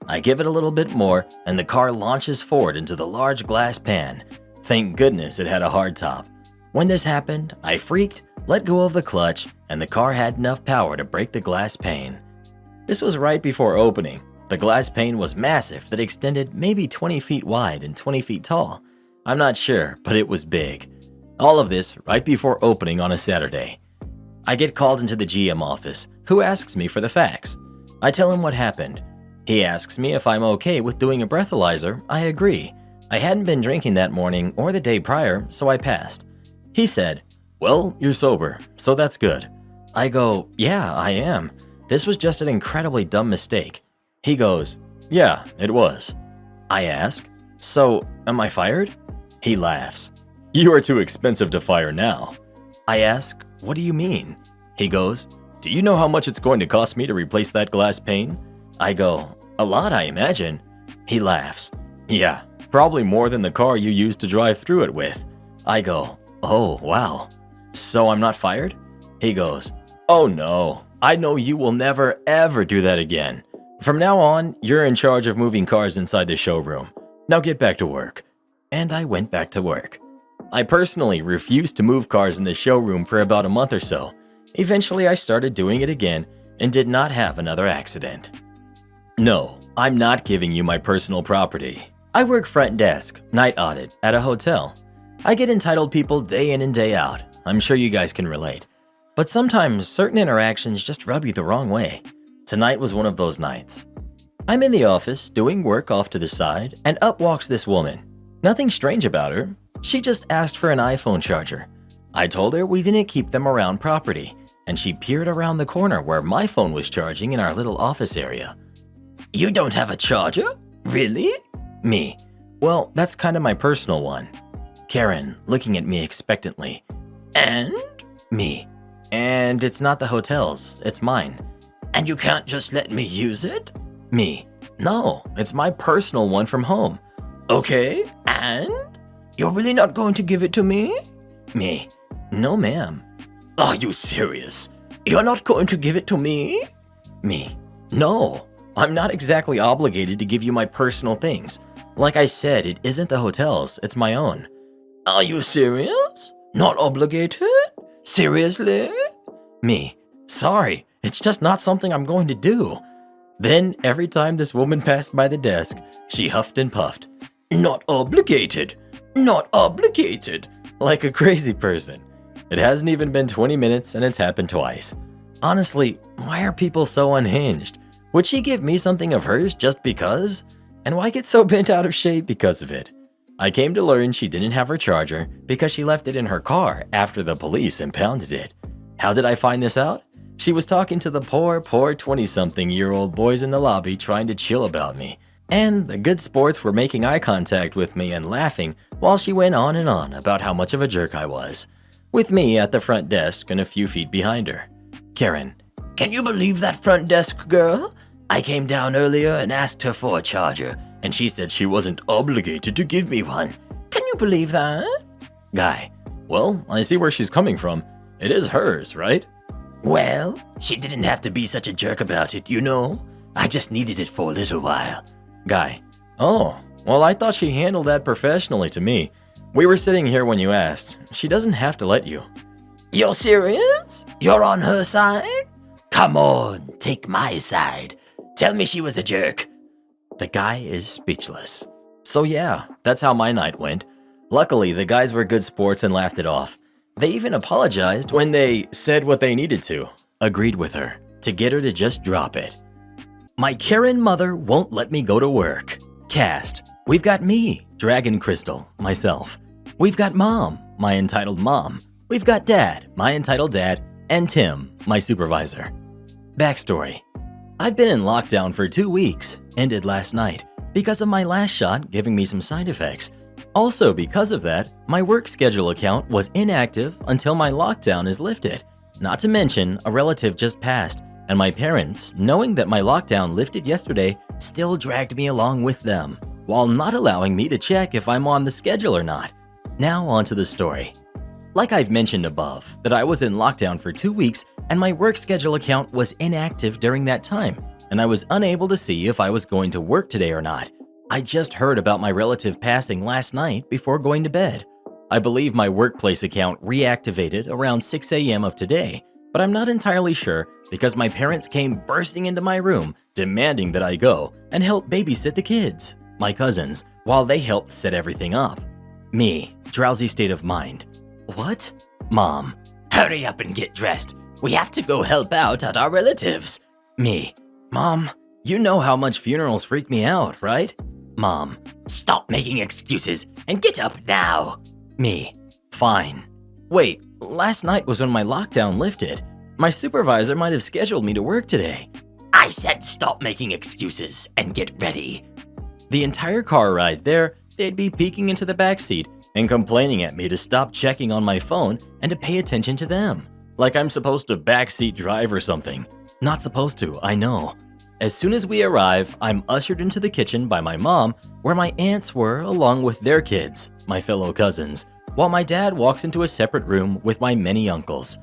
I give it a little bit more, and the car launches forward into the large glass pan. Thank goodness it had a hard top. When this happened, I freaked, let go of the clutch, and the car had enough power to break the glass pane. This was right before opening. The glass pane was massive that extended maybe 20 feet wide and 20 feet tall. I'm not sure, but it was big. All of this right before opening on a Saturday. I get called into the GM office, who asks me for the facts. I tell him what happened. He asks me if I'm okay with doing a breathalyzer. I agree. I hadn't been drinking that morning or the day prior, so I passed. He said, "Well, you're sober, so that's good." I go, "Yeah, I am. This was just an incredibly dumb mistake." He goes, "Yeah, it was." I ask, "So, am I fired?" He laughs. "You are too expensive to fire now." I ask, "What do you mean?" He goes, "Do you know how much it's going to cost me to replace that glass pane?" I go, "A lot, I imagine." He laughs. "Yeah, probably more than the car you used to drive through it with." I go, "Oh, wow. So I'm not fired?" He goes, "Oh no, I know you will never ever do that again. From now on, you're in charge of moving cars inside the showroom. Now get back to work." And I went back to work. I personally refused to move cars in the showroom for about a month or so. Eventually, I started doing it again and did not have another accident. No, I'm not giving you my personal property. I work front desk, night audit, at a hotel. I get entitled people day in and day out. I'm sure you guys can relate. But sometimes certain interactions just rub you the wrong way. Tonight was one of those nights. I'm in the office doing work off to the side, and up walks this woman. Nothing strange about her. She just asked for an iPhone charger. I told her we didn't keep them around property, and she peered around the corner where my phone was charging in our little office area. You don't have a charger? Really? Me. Well, that's kind of my personal one. Karen, looking at me expectantly. And? Me. And it's not the hotel's, it's mine. And you can't just let me use it? Me. No, it's my personal one from home. Okay, and? You're really not going to give it to me? Me. No, ma'am. Are you serious? You're not going to give it to me? Me. No, I'm not exactly obligated to give you my personal things. Like I said, it isn't the hotel's, it's my own. Are you serious? Not obligated? Seriously? Me. Sorry, it's just not something I'm going to do. Then, every time this woman passed by the desk, she huffed and puffed. Not obligated. Not obligated. Like a crazy person. It hasn't even been 20 minutes and it's happened twice. Honestly, why are people so unhinged? Would she give me something of hers just because? And why get so bent out of shape because of it? I came to learn she didn't have her charger because she left it in her car after the police impounded it. How did I find this out? She was talking to the poor 20-something-year-old boys in the lobby trying to chill about me. And the good sports were making eye contact with me and laughing while she went on and on about how much of a jerk I was. With me at the front desk and a few feet behind her. Karen. Can you believe that front desk girl? I came down earlier and asked her for a charger, and she said she wasn't obligated to give me one. Can you believe that? Guy, well, I see where she's coming from. It is hers, right? Well, she didn't have to be such a jerk about it, you know? I just needed it for a little while. Guy, oh, well, I thought she handled that professionally to me. We were sitting here when you asked. She doesn't have to let you. You're serious? You're on her side? Come on, take my side. Tell me she was a jerk. The guy is speechless. So yeah, that's how my night went. Luckily, the guys were good sports and laughed it off. They even apologized when they said what they needed to. Agreed with her to get her to just drop it. My Karen mother won't let me go to work. Cast. We've got me, Dragon Crystal, myself. We've got Mom, my entitled mom. We've got Dad, my entitled dad, and Tim, my supervisor. Backstory. I've been in lockdown for 2 weeks, ended last night, because of my last shot giving me some side effects. Also because of that, my work schedule account was inactive until my lockdown is lifted. Not to mention, a relative just passed, and my parents, knowing that my lockdown lifted yesterday, still dragged me along with them, while not allowing me to check if I'm on the schedule or not. Now on to the story. Like I've mentioned above, that I was in lockdown for 2 weeks and my work schedule account was inactive during that time, and I was unable to see if I was going to work today or not. I just heard about my relative passing last night before going to bed. I believe my workplace account reactivated around 6 a.m. of today, but I'm not entirely sure because my parents came bursting into my room demanding that I go and help babysit the kids, my cousins, while they helped set everything up. Me, drowsy state of mind. What? Mom. Hurry up and get dressed. We have to go help out at our relatives. Me. Mom, you know how much funerals freak me out, right? Mom. Stop making excuses and get up now. Me. Fine. Wait, last night was when my lockdown lifted. My supervisor might have scheduled me to work today. I said stop making excuses and get ready. The entire car ride there, they'd be peeking into the backseat and complaining at me to stop checking on my phone and to pay attention to them. Like I'm supposed to backseat drive or something. Not supposed to, I know. As soon as we arrive, I'm ushered into the kitchen by my mom, where my aunts were along with their kids, my fellow cousins, while my dad walks into a separate room with my many uncles.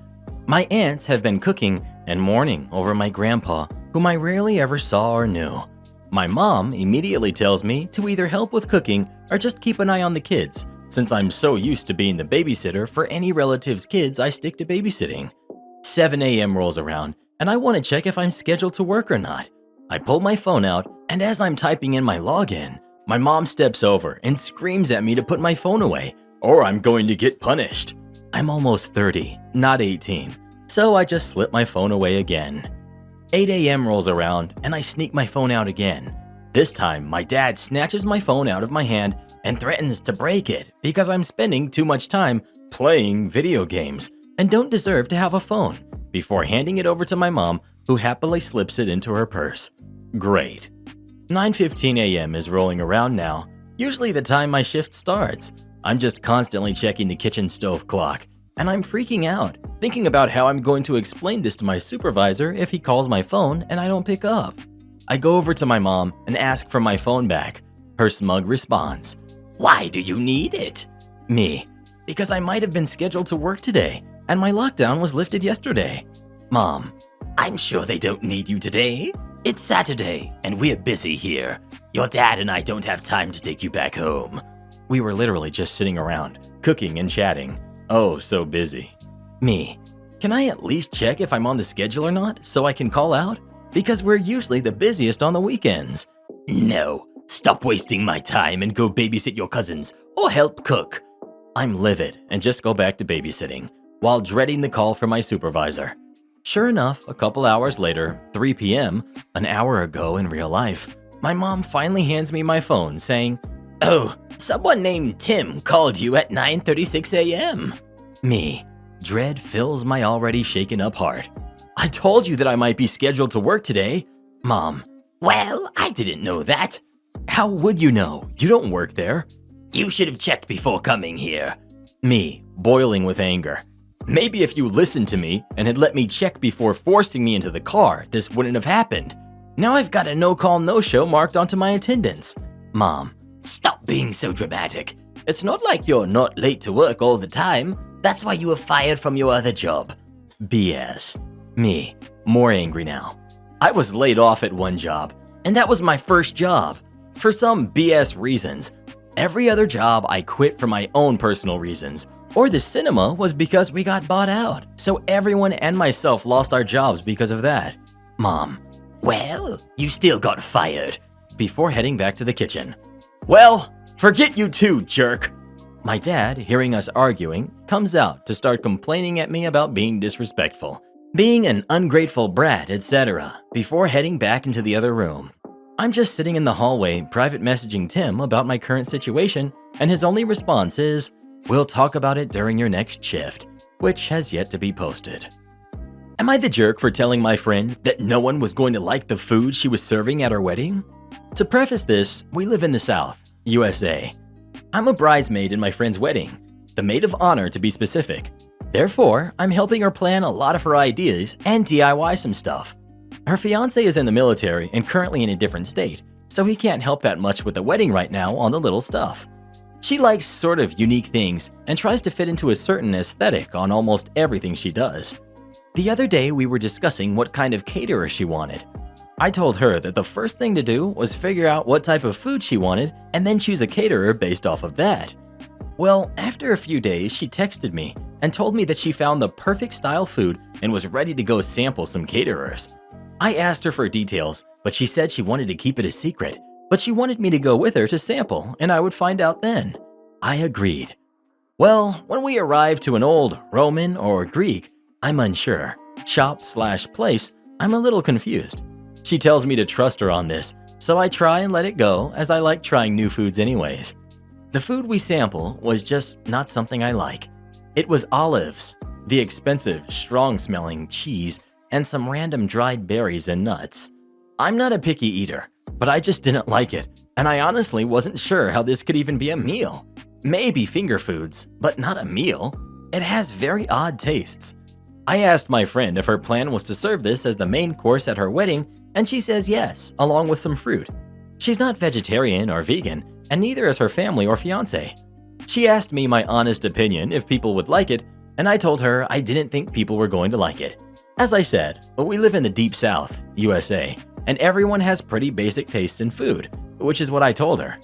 My aunts have been cooking and mourning over my grandpa, whom I rarely ever saw or knew. My mom immediately tells me to either help with cooking or just keep an eye on the kids, since I'm so used to being the babysitter for any relative's kids I stick to babysitting. 7 a.m. rolls around, and I want to check if I'm scheduled to work or not. I pull my phone out, and as I'm typing in my login, my mom steps over and screams at me to put my phone away, or I'm going to get punished. I'm almost 30, not 18, so I just slip my phone away again. 8 a.m. rolls around, and I sneak my phone out again. This time, my dad snatches my phone out of my hand and threatens to break it because I'm spending too much time playing video games and don't deserve to have a phone, before handing it over to my mom, who happily slips it into her purse. Great. 9:15 a.m. is rolling around now, usually the time my shift starts. I'm just constantly checking the kitchen stove clock, and I'm freaking out, thinking about how I'm going to explain this to my supervisor if he calls my phone and I don't pick up. I go over to my mom and ask for my phone back. Her smug response. Why do you need it? Me. Because I might have been scheduled to work today, and my lockdown was lifted yesterday. Mom. I'm sure they don't need you today. It's Saturday, and we're busy here. Your dad and I don't have time to take you back home. We were literally just sitting around, cooking and chatting. Oh, so busy. Me. Can I at least check if I'm on the schedule or not, so I can call out? Because we're usually the busiest on the weekends. No. Stop wasting my time and go babysit your cousins or help cook. I'm livid and just go back to babysitting, while dreading the call from my supervisor. Sure enough, a couple hours later, 3 p.m., an hour ago in real life, my mom finally hands me my phone saying, "Oh, someone named Tim called you at 9:36 a.m. Me. Dread fills my already shaken up heart. I told you that I might be scheduled to work today. Mom. Well, I didn't know that. How would you know? You don't work there. You should have checked before coming here. Me, boiling with anger. Maybe if you listened to me and had let me check before forcing me into the car, this wouldn't have happened. Now I've got a no-call, no-show marked onto my attendance. Mom, Stop being so dramatic. It's not like you're not late to work all the time. That's why you were fired from your other job. BS. Me, more angry now. I was laid off at one job, and that was my first job. For some BS reasons. Every other job I quit for my own personal reasons. Or the cinema was because we got bought out, so everyone and myself lost our jobs because of that. Mom, Well, you still got fired. before heading back to the kitchen. Well, forget you too, jerk. My dad, hearing us arguing, comes out to start complaining at me about being disrespectful, being an ungrateful brat, etc., before heading back into the other room. I'm just sitting in the hallway private messaging Tim about my current situation, and his only response is, "We'll talk about it during your next shift," which has yet to be posted. Am I the jerk for telling my friend that no one was going to like the food she was serving at our wedding? To preface this, we live in the South, USA. I'm a bridesmaid in my friend's wedding, the maid of honor to be specific. Therefore, I'm helping her plan a lot of her ideas and DIY some stuff. Her fiance is in the military and currently in a different state, so he can't help that much with the wedding right now on the little stuff. She likes sort of unique things and tries to fit into a certain aesthetic on almost everything she does. The other day we were discussing what kind of caterer she wanted. I told her that the first thing to do was figure out what type of food she wanted and then choose a caterer based off of that. Well, after a few days, she texted me and told me that she found the perfect style food and was ready to go sample some caterers. I asked her for details, but she said she wanted to keep it a secret, but she wanted me to go with her to sample and I would find out then. I agreed. Well, when we arrived to an old Roman or Greek, I'm unsure, shop/place, I'm a little confused. She tells me to trust her on this, so I try and let it go as I like trying new foods anyways. The food we sample was just not something I like. It was olives, the expensive, strong-smelling cheese, and some random dried berries and nuts. I'm not a picky eater, but I just didn't like it, and I honestly wasn't sure how this could even be a meal. Maybe finger foods, but not a meal. It has very odd tastes. I asked my friend if her plan was to serve this as the main course at her wedding, and she says yes, along with some fruit. She's not vegetarian or vegan, and neither is her family or fiance. She asked me my honest opinion if people would like it, and I told her I didn't think people were going to like it. As I said, we live in the deep South, USA, and everyone has pretty basic tastes in food, which is what I told her.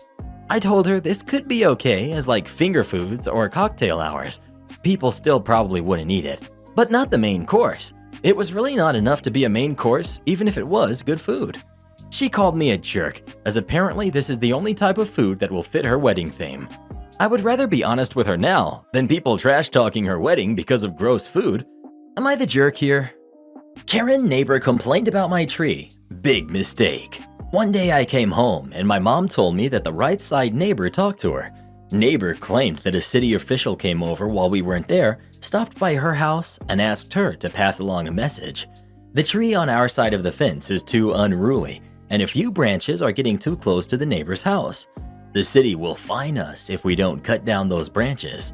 I told her this could be okay as like finger foods or cocktail hours. People still probably wouldn't eat it, but not the main course. It was really not enough to be a main course, even if it was good food. She called me a jerk, as apparently this is the only type of food that will fit her wedding theme. I would rather be honest with her now than people trash-talking her wedding because of gross food. Am I the jerk here? Karen neighbor complained about my tree. Big mistake. One day I came home and my mom told me that the right side neighbor talked to her. Neighbor claimed that a city official came over while we weren't there, stopped by her house, and asked her to pass along a message. The tree on our side of the fence is too unruly, and a few branches are getting too close to the neighbor's house. The city will fine us if we don't cut down those branches.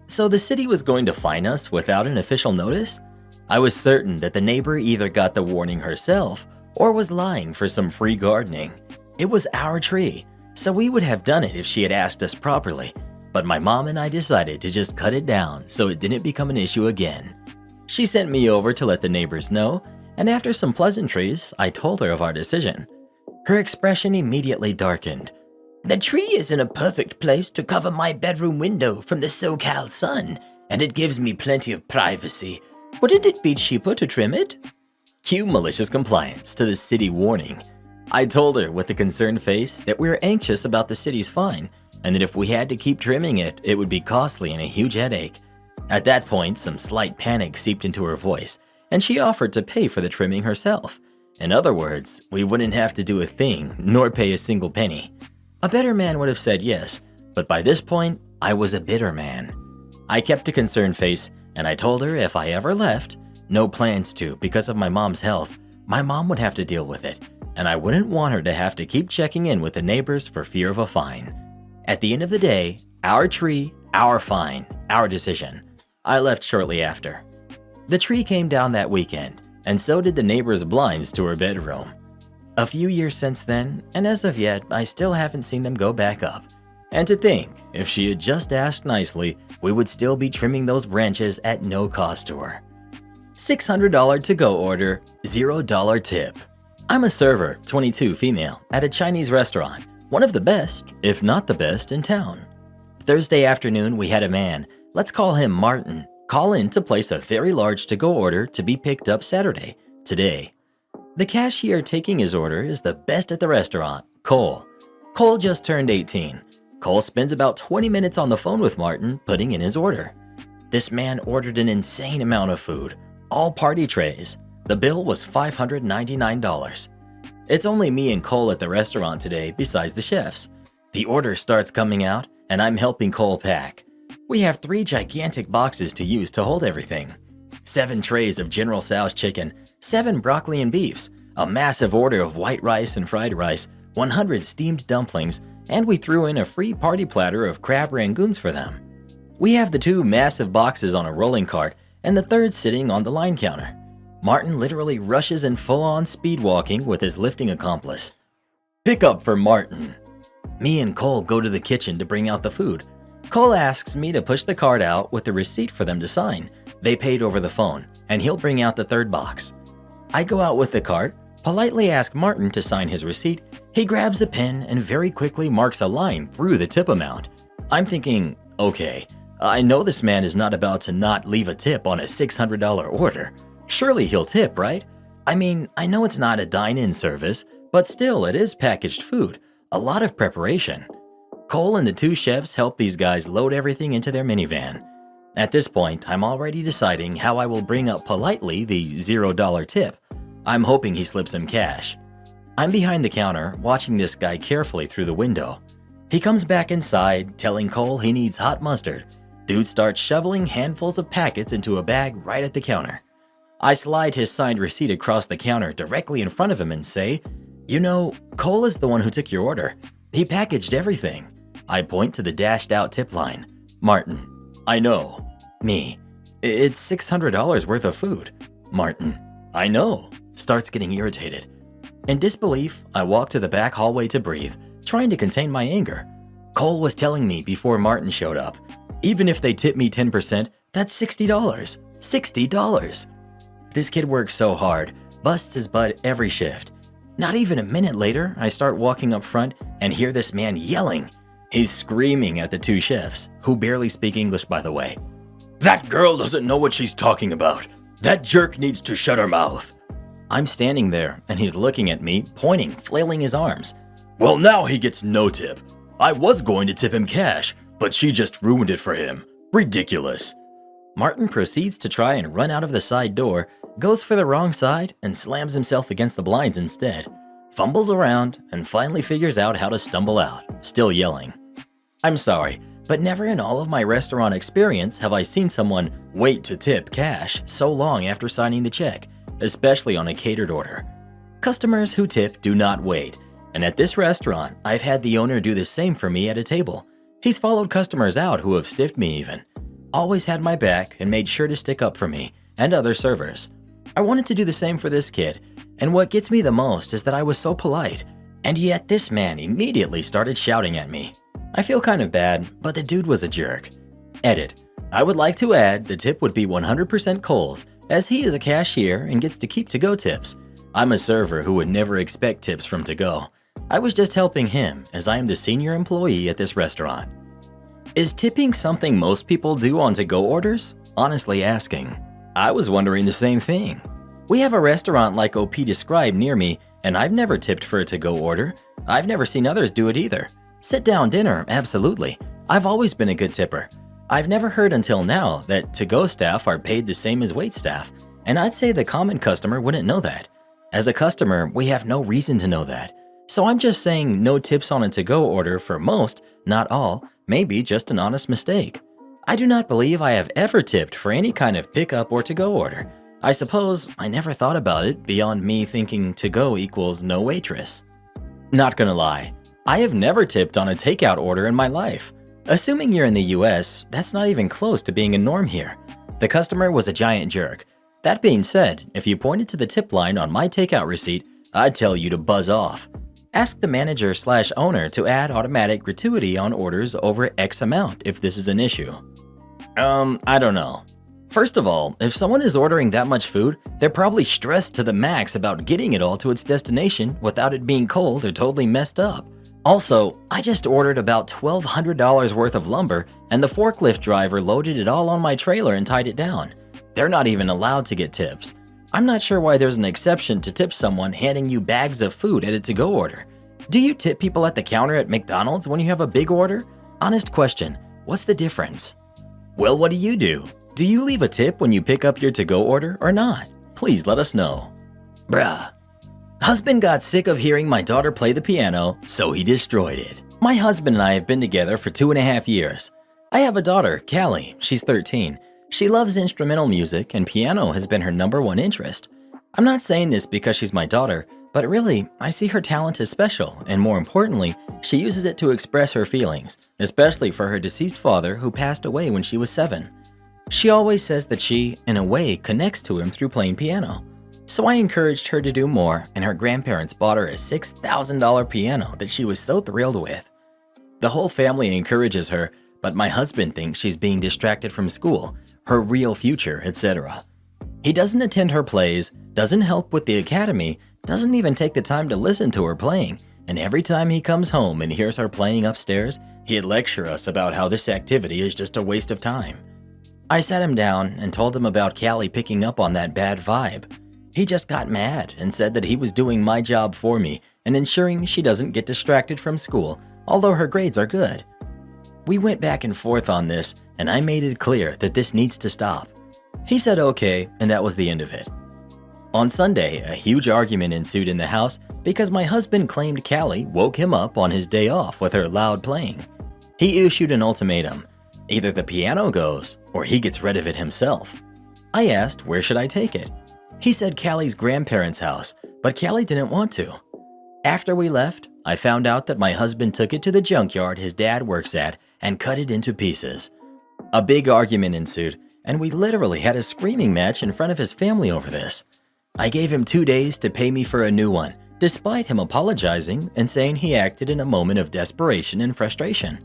So the city was going to fine us without an official notice? I was certain that the neighbor either got the warning herself or was lying for some free gardening. It was our tree, so we would have done it if she had asked us properly, but my mom and I decided to just cut it down so it didn't become an issue again. She sent me over to let the neighbors know, and after some pleasantries, I told her of our decision. Her expression immediately darkened. The tree is in a perfect place to cover my bedroom window from the SoCal sun, and it gives me plenty of privacy. Wouldn't it be cheaper to trim it? Cue malicious compliance to the city warning. I told her with a concerned face that we were anxious about the city's fine, and that if we had to keep trimming it, it would be costly and a huge headache. At that point, some slight panic seeped into her voice, and she offered to pay for the trimming herself. In other words, we wouldn't have to do a thing, nor pay a single penny. A better man would have said yes, but by this point, I was a bitter man. I kept a concerned face, and I told her if I ever left, no plans to because of my mom's health, my mom would have to deal with it, and I wouldn't want her to have to keep checking in with the neighbors for fear of a fine. At the end of the day, our tree, our fine, our decision. I left shortly after. The tree came down that weekend, and so did the neighbor's blinds to her bedroom. A few years since then, and as of yet, I still haven't seen them go back up. And to think, if she had just asked nicely, we would still be trimming those branches at no cost to her. $600 to-go order, $0 tip. I'm a server, 22 female, at a Chinese restaurant, one of the best, if not the best, in town. Thursday afternoon, we had a man, let's call him Martin, call in to place a very large to-go order to be picked up Saturday, today. The cashier taking his order is the best at the restaurant, Cole. Cole just turned 18. Cole spends about 20 minutes on the phone with Martin, putting in his order. This man ordered an insane amount of food, all party trays. The bill was $599. It's only me and Cole at the restaurant today besides the chefs. The order starts coming out, and I'm helping Cole pack. We have 3 gigantic boxes to use to hold everything. 7 trays of General Tso's chicken, 7 broccoli and beefs, a massive order of white rice and fried rice, 100 steamed dumplings, and we threw in a free party platter of crab rangoons for them. We have the 2 massive boxes on a rolling cart and the 3rd sitting on the line counter. Martin literally rushes in full-on speed walking with his lifting accomplice. Pick up for Martin. Me and Cole go to the kitchen to bring out the food. Cole asks me to push the cart out with the receipt for them to sign. They paid over the phone, and he'll bring out the 3rd box. I go out with the cart, politely ask Martin to sign his receipt. He grabs a pen and very quickly marks a line through the tip amount. I'm thinking, okay, I know this man is not about to not leave a tip on a $600 order. Surely he'll tip, right? I mean, I know it's not a dine-in service, but still it is packaged food. A lot of preparation. Cole and the 2 chefs help these guys load everything into their minivan. At this point, I'm already deciding how I will bring up politely the $0 tip. I'm hoping he slips him cash. I'm behind the counter, watching this guy carefully through the window. He comes back inside, telling Cole he needs hot mustard. Dude starts shoveling handfuls of packets into a bag right at the counter. I slide his signed receipt across the counter directly in front of him and say, "You know, Cole is the one who took your order. He packaged everything." I point to the dashed out tip line. Martin: "I know." Me: "It's $600 worth of food." Martin: "I know." Starts getting irritated. In disbelief, I walk to the back hallway to breathe, trying to contain my anger. Cole was telling me before Martin showed up, even if they tip me 10%, that's $60. $60. This kid works so hard, busts his butt every shift. Not even a minute later, I start walking up front and hear this man yelling. He's screaming at the 2 chefs, who barely speak English by the way. "That girl doesn't know what she's talking about. That jerk needs to shut her mouth." I'm standing there, and he's looking at me, pointing, flailing his arms. "Well, now he gets no tip. I was going to tip him cash, but she just ruined it for him. Ridiculous." Martin proceeds to try and run out of the side door, goes for the wrong side, and slams himself against the blinds instead. Fumbles around, and finally figures out how to stumble out, still yelling. I'm sorry, but never in all of my restaurant experience have I seen someone wait to tip cash so long after signing the check, especially on a catered order. Customers who tip do not wait, and at this restaurant, I've had the owner do the same for me at a table. He's followed customers out who have stiffed me even. Always had my back and made sure to stick up for me and other servers. I wanted to do the same for this kid, and what gets me the most is that I was so polite, and yet this man immediately started shouting at me. I feel kind of bad, but the dude was a jerk. Edit: I would like to add the tip would be 100% Cole's, as he is a cashier and gets to keep to-go tips. I'm a server who would never expect tips from to-go. I was just helping him, as I am the senior employee at this restaurant. Is tipping something most people do on to-go orders? Honestly asking. I was wondering the same thing. We have a restaurant like OP described near me, and I've never tipped for a to-go order. I've never seen others do it either. Sit-down dinner, absolutely. I've always been a good tipper. I've never heard until now that to-go staff are paid the same as wait staff, and I'd say the common customer wouldn't know that. As a customer, we have no reason to know that. So I'm just saying no tips on a to-go order for most, not all, maybe just an honest mistake. I do not believe I have ever tipped for any kind of pickup or to-go order. I suppose I never thought about it beyond me thinking to-go equals no waitress. Not gonna lie, I have never tipped on a takeout order in my life. Assuming you're in the US, that's not even close to being a norm here. The customer was a giant jerk. That being said, if you pointed to the tip line on my takeout receipt, I'd tell you to buzz off. Ask the manager/owner to add automatic gratuity on orders over X amount if this is an issue. I don't know. First of all, if someone is ordering that much food, they're probably stressed to the max about getting it all to its destination without it being cold or totally messed up. Also, I just ordered about $1,200 worth of lumber and the forklift driver loaded it all on my trailer and tied it down. They're not even allowed to get tips. I'm not sure why there's an exception to tip someone handing you bags of food at a to-go order. Do you tip people at the counter at McDonald's when you have a big order? Honest question, what's the difference? Well, what do? Do you leave a tip when you pick up your to-go order or not? Please let us know. Bruh. Husband got sick of hearing my daughter play the piano, so he destroyed it. My husband and I have been together for 2.5 years. I have a daughter, Callie. She's 13. She loves instrumental music and piano has been her #1 interest. I'm not saying this because she's my daughter, but really, I see her talent as special, and more importantly, she uses it to express her feelings, especially for her deceased father who passed away when she was 7. She always says that she, in a way, connects to him through playing piano. So I encouraged her to do more, and her grandparents bought her a $6,000 piano that she was so thrilled with. The whole family encourages her, but my husband thinks she's being distracted from school, her real future, etc. He doesn't attend her plays, doesn't help with the academy, doesn't even take the time to listen to her playing, and every time he comes home and hears her playing upstairs, he'd lecture us about how this activity is just a waste of time. I sat him down and told him about Callie picking up on that bad vibe. He just got mad and said that he was doing my job for me and ensuring she doesn't get distracted from school, although her grades are good. We went back and forth on this, and I made it clear that this needs to stop. He said okay, and that was the end of it. On Sunday, a huge argument ensued in the house because my husband claimed Callie woke him up on his day off with her loud playing. He issued an ultimatum. Either the piano goes, or he gets rid of it himself. I asked where should I take it. He said Callie's grandparents' house, but Callie didn't want to. After we left, I found out that my husband took it to the junkyard his dad works at and cut it into pieces. A big argument ensued, and we literally had a screaming match in front of his family over this. I gave him 2 days to pay me for a new one, despite him apologizing and saying he acted in a moment of desperation and frustration.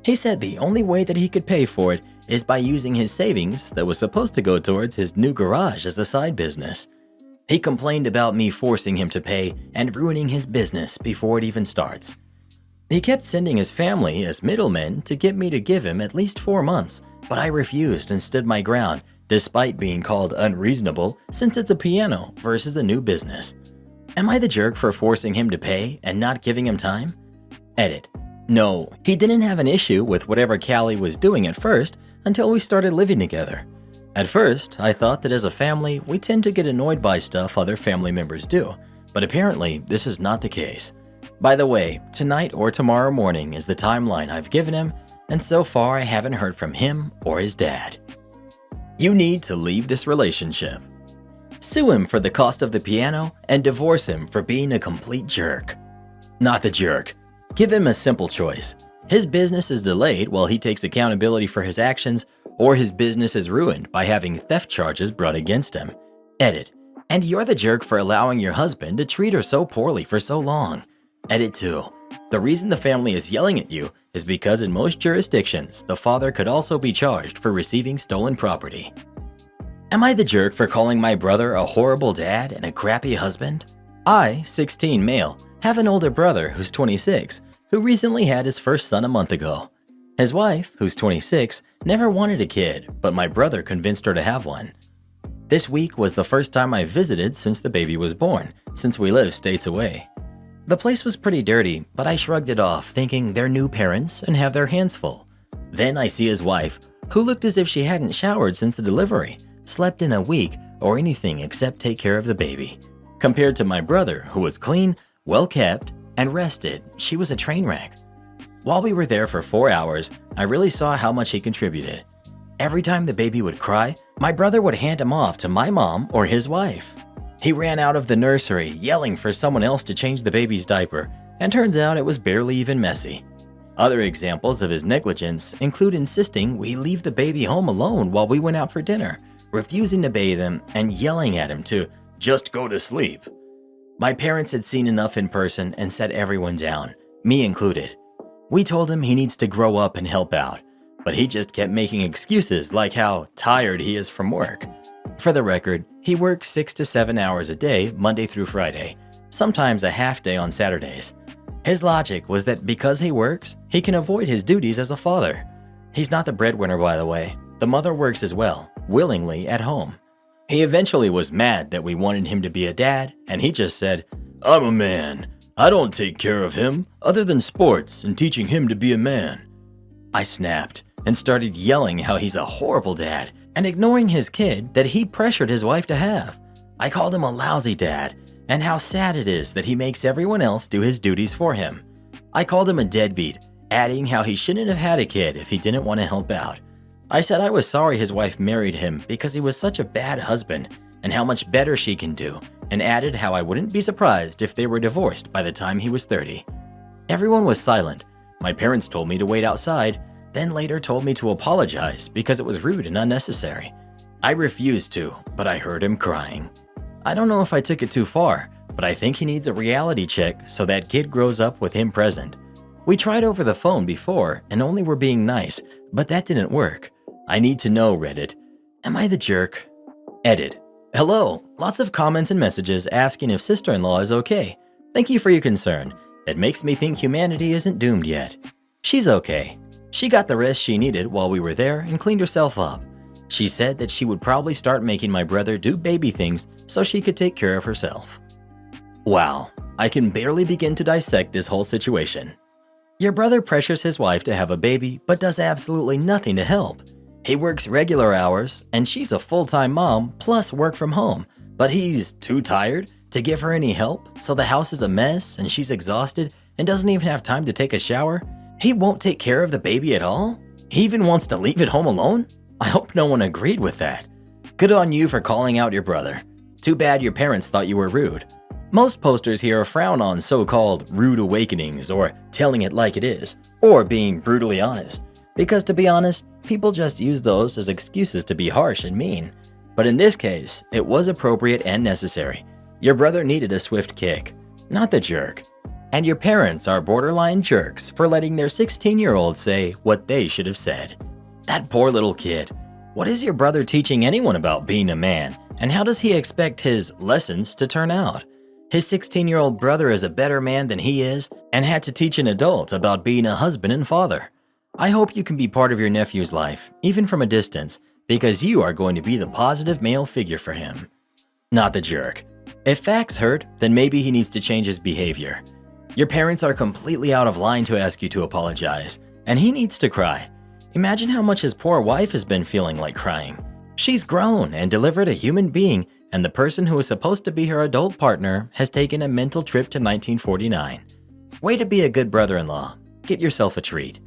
He said the only way that he could pay for it is by using his savings that was supposed to go towards his new garage as a side business. He complained about me forcing him to pay and ruining his business before it even starts. He kept sending his family as middlemen to get me to give him at least 4 months, but I refused and stood my ground despite being called unreasonable since it's a piano versus a new business. Am I the jerk for forcing him to pay and not giving him time? Edit. No, he didn't have an issue with whatever Callie was doing at first until we started living together. At first, I thought that as a family, we tend to get annoyed by stuff other family members do, but apparently this is not the case. By the way, tonight or tomorrow morning is the timeline I've given him, and so far I haven't heard from him or his dad. You need to leave this relationship. Sue him for the cost of the piano and divorce him for being a complete jerk. Not the jerk. Give him a simple choice. His business is delayed while he takes accountability for his actions, or his business is ruined by having theft charges brought against him. Edit. And you're the jerk for allowing your husband to treat her so poorly for so long. Edit 2. The reason the family is yelling at you is because in most jurisdictions, the father could also be charged for receiving stolen property. Am I the jerk for calling my brother a horrible dad and a crappy husband? I, 16 male, have an older brother who's 26, who recently had his first son a month ago. His wife, who's 26, never wanted a kid, but my brother convinced her to have one. This week was the first time I visited since the baby was born, since we live states away. The place was pretty dirty, but I shrugged it off, thinking they're new parents and have their hands full. Then I see his wife, who looked as if she hadn't showered since the delivery, slept in a week, or anything except take care of the baby. Compared to my brother, who was clean, well-kept, and rested, she was a train wreck. While we were there for 4 hours, I really saw how much he contributed. Every time the baby would cry, my brother would hand him off to my mom or his wife. He ran out of the nursery, yelling for someone else to change the baby's diaper, and turns out it was barely even messy. Other examples of his negligence include insisting we leave the baby home alone while we went out for dinner, refusing to bathe him, and yelling at him to just go to sleep. My parents had seen enough in person and set everyone down, me included. We told him he needs to grow up and help out, but he just kept making excuses like how tired he is from work. For the record, he works 6 to 7 hours a day, Monday through Friday, sometimes a half day on Saturdays. His logic was that because he works, he can avoid his duties as a father. He's not the breadwinner, by the way. The mother works as well, willingly at home. He eventually was mad that we wanted him to be a dad, and he just said, "I'm a man. I don't take care of him, other than sports and teaching him to be a man." I snapped and started yelling how he's a horrible dad and ignoring his kid that he pressured his wife to have. I called him a lousy dad and how sad it is that he makes everyone else do his duties for him. I called him a deadbeat, adding how he shouldn't have had a kid if he didn't want to help out. I said I was sorry his wife married him because he was such a bad husband and how much better she can do, and added how I wouldn't be surprised if they were divorced by the time he was 30. Everyone was silent. My parents told me to wait outside, then later told me to apologize because it was rude and unnecessary. I refused to, but I heard him crying. I don't know if I took it too far, but I think he needs a reality check so that kid grows up with him present. We tried over the phone before and only were being nice, but that didn't work. I need to know, Reddit. Am I the jerk? Edit. Hello, lots of comments and messages asking if sister-in-law is okay. Thank you for your concern. It makes me think humanity isn't doomed yet. She's okay. She got the rest she needed while we were there and cleaned herself up. She said that she would probably start making my brother do baby things so she could take care of herself. Wow, I can barely begin to dissect this whole situation. Your brother pressures his wife to have a baby but does absolutely nothing to help. He works regular hours and she's a full-time mom plus work from home, but he's too tired to give her any help, so the house is a mess and she's exhausted and doesn't even have time to take a shower. He won't take care of the baby at all? He even wants to leave it home alone? I hope no one agreed with that. Good on you for calling out your brother. Too bad your parents thought you were rude. Most posters here frown on so-called rude awakenings or telling it like it is, or being brutally honest. Because to be honest, people just use those as excuses to be harsh and mean. But in this case, it was appropriate and necessary. Your brother needed a swift kick, not the jerk. And your parents are borderline jerks for letting their 16-year-old say what they should have said. That poor little kid. What is your brother teaching anyone about being a man? And how does he expect his lessons to turn out? His 16-year-old brother is a better man than he is and had to teach an adult about being a husband and father. I hope you can be part of your nephew's life, even from a distance, because you are going to be the positive male figure for him. Not the jerk. If facts hurt, then maybe he needs to change his behavior. Your parents are completely out of line to ask you to apologize, and he needs to cry. Imagine how much his poor wife has been feeling like crying. She's grown and delivered a human being, and the person who is supposed to be her adult partner has taken a mental trip to 1949. Way to be a good brother-in-law. Get yourself a treat.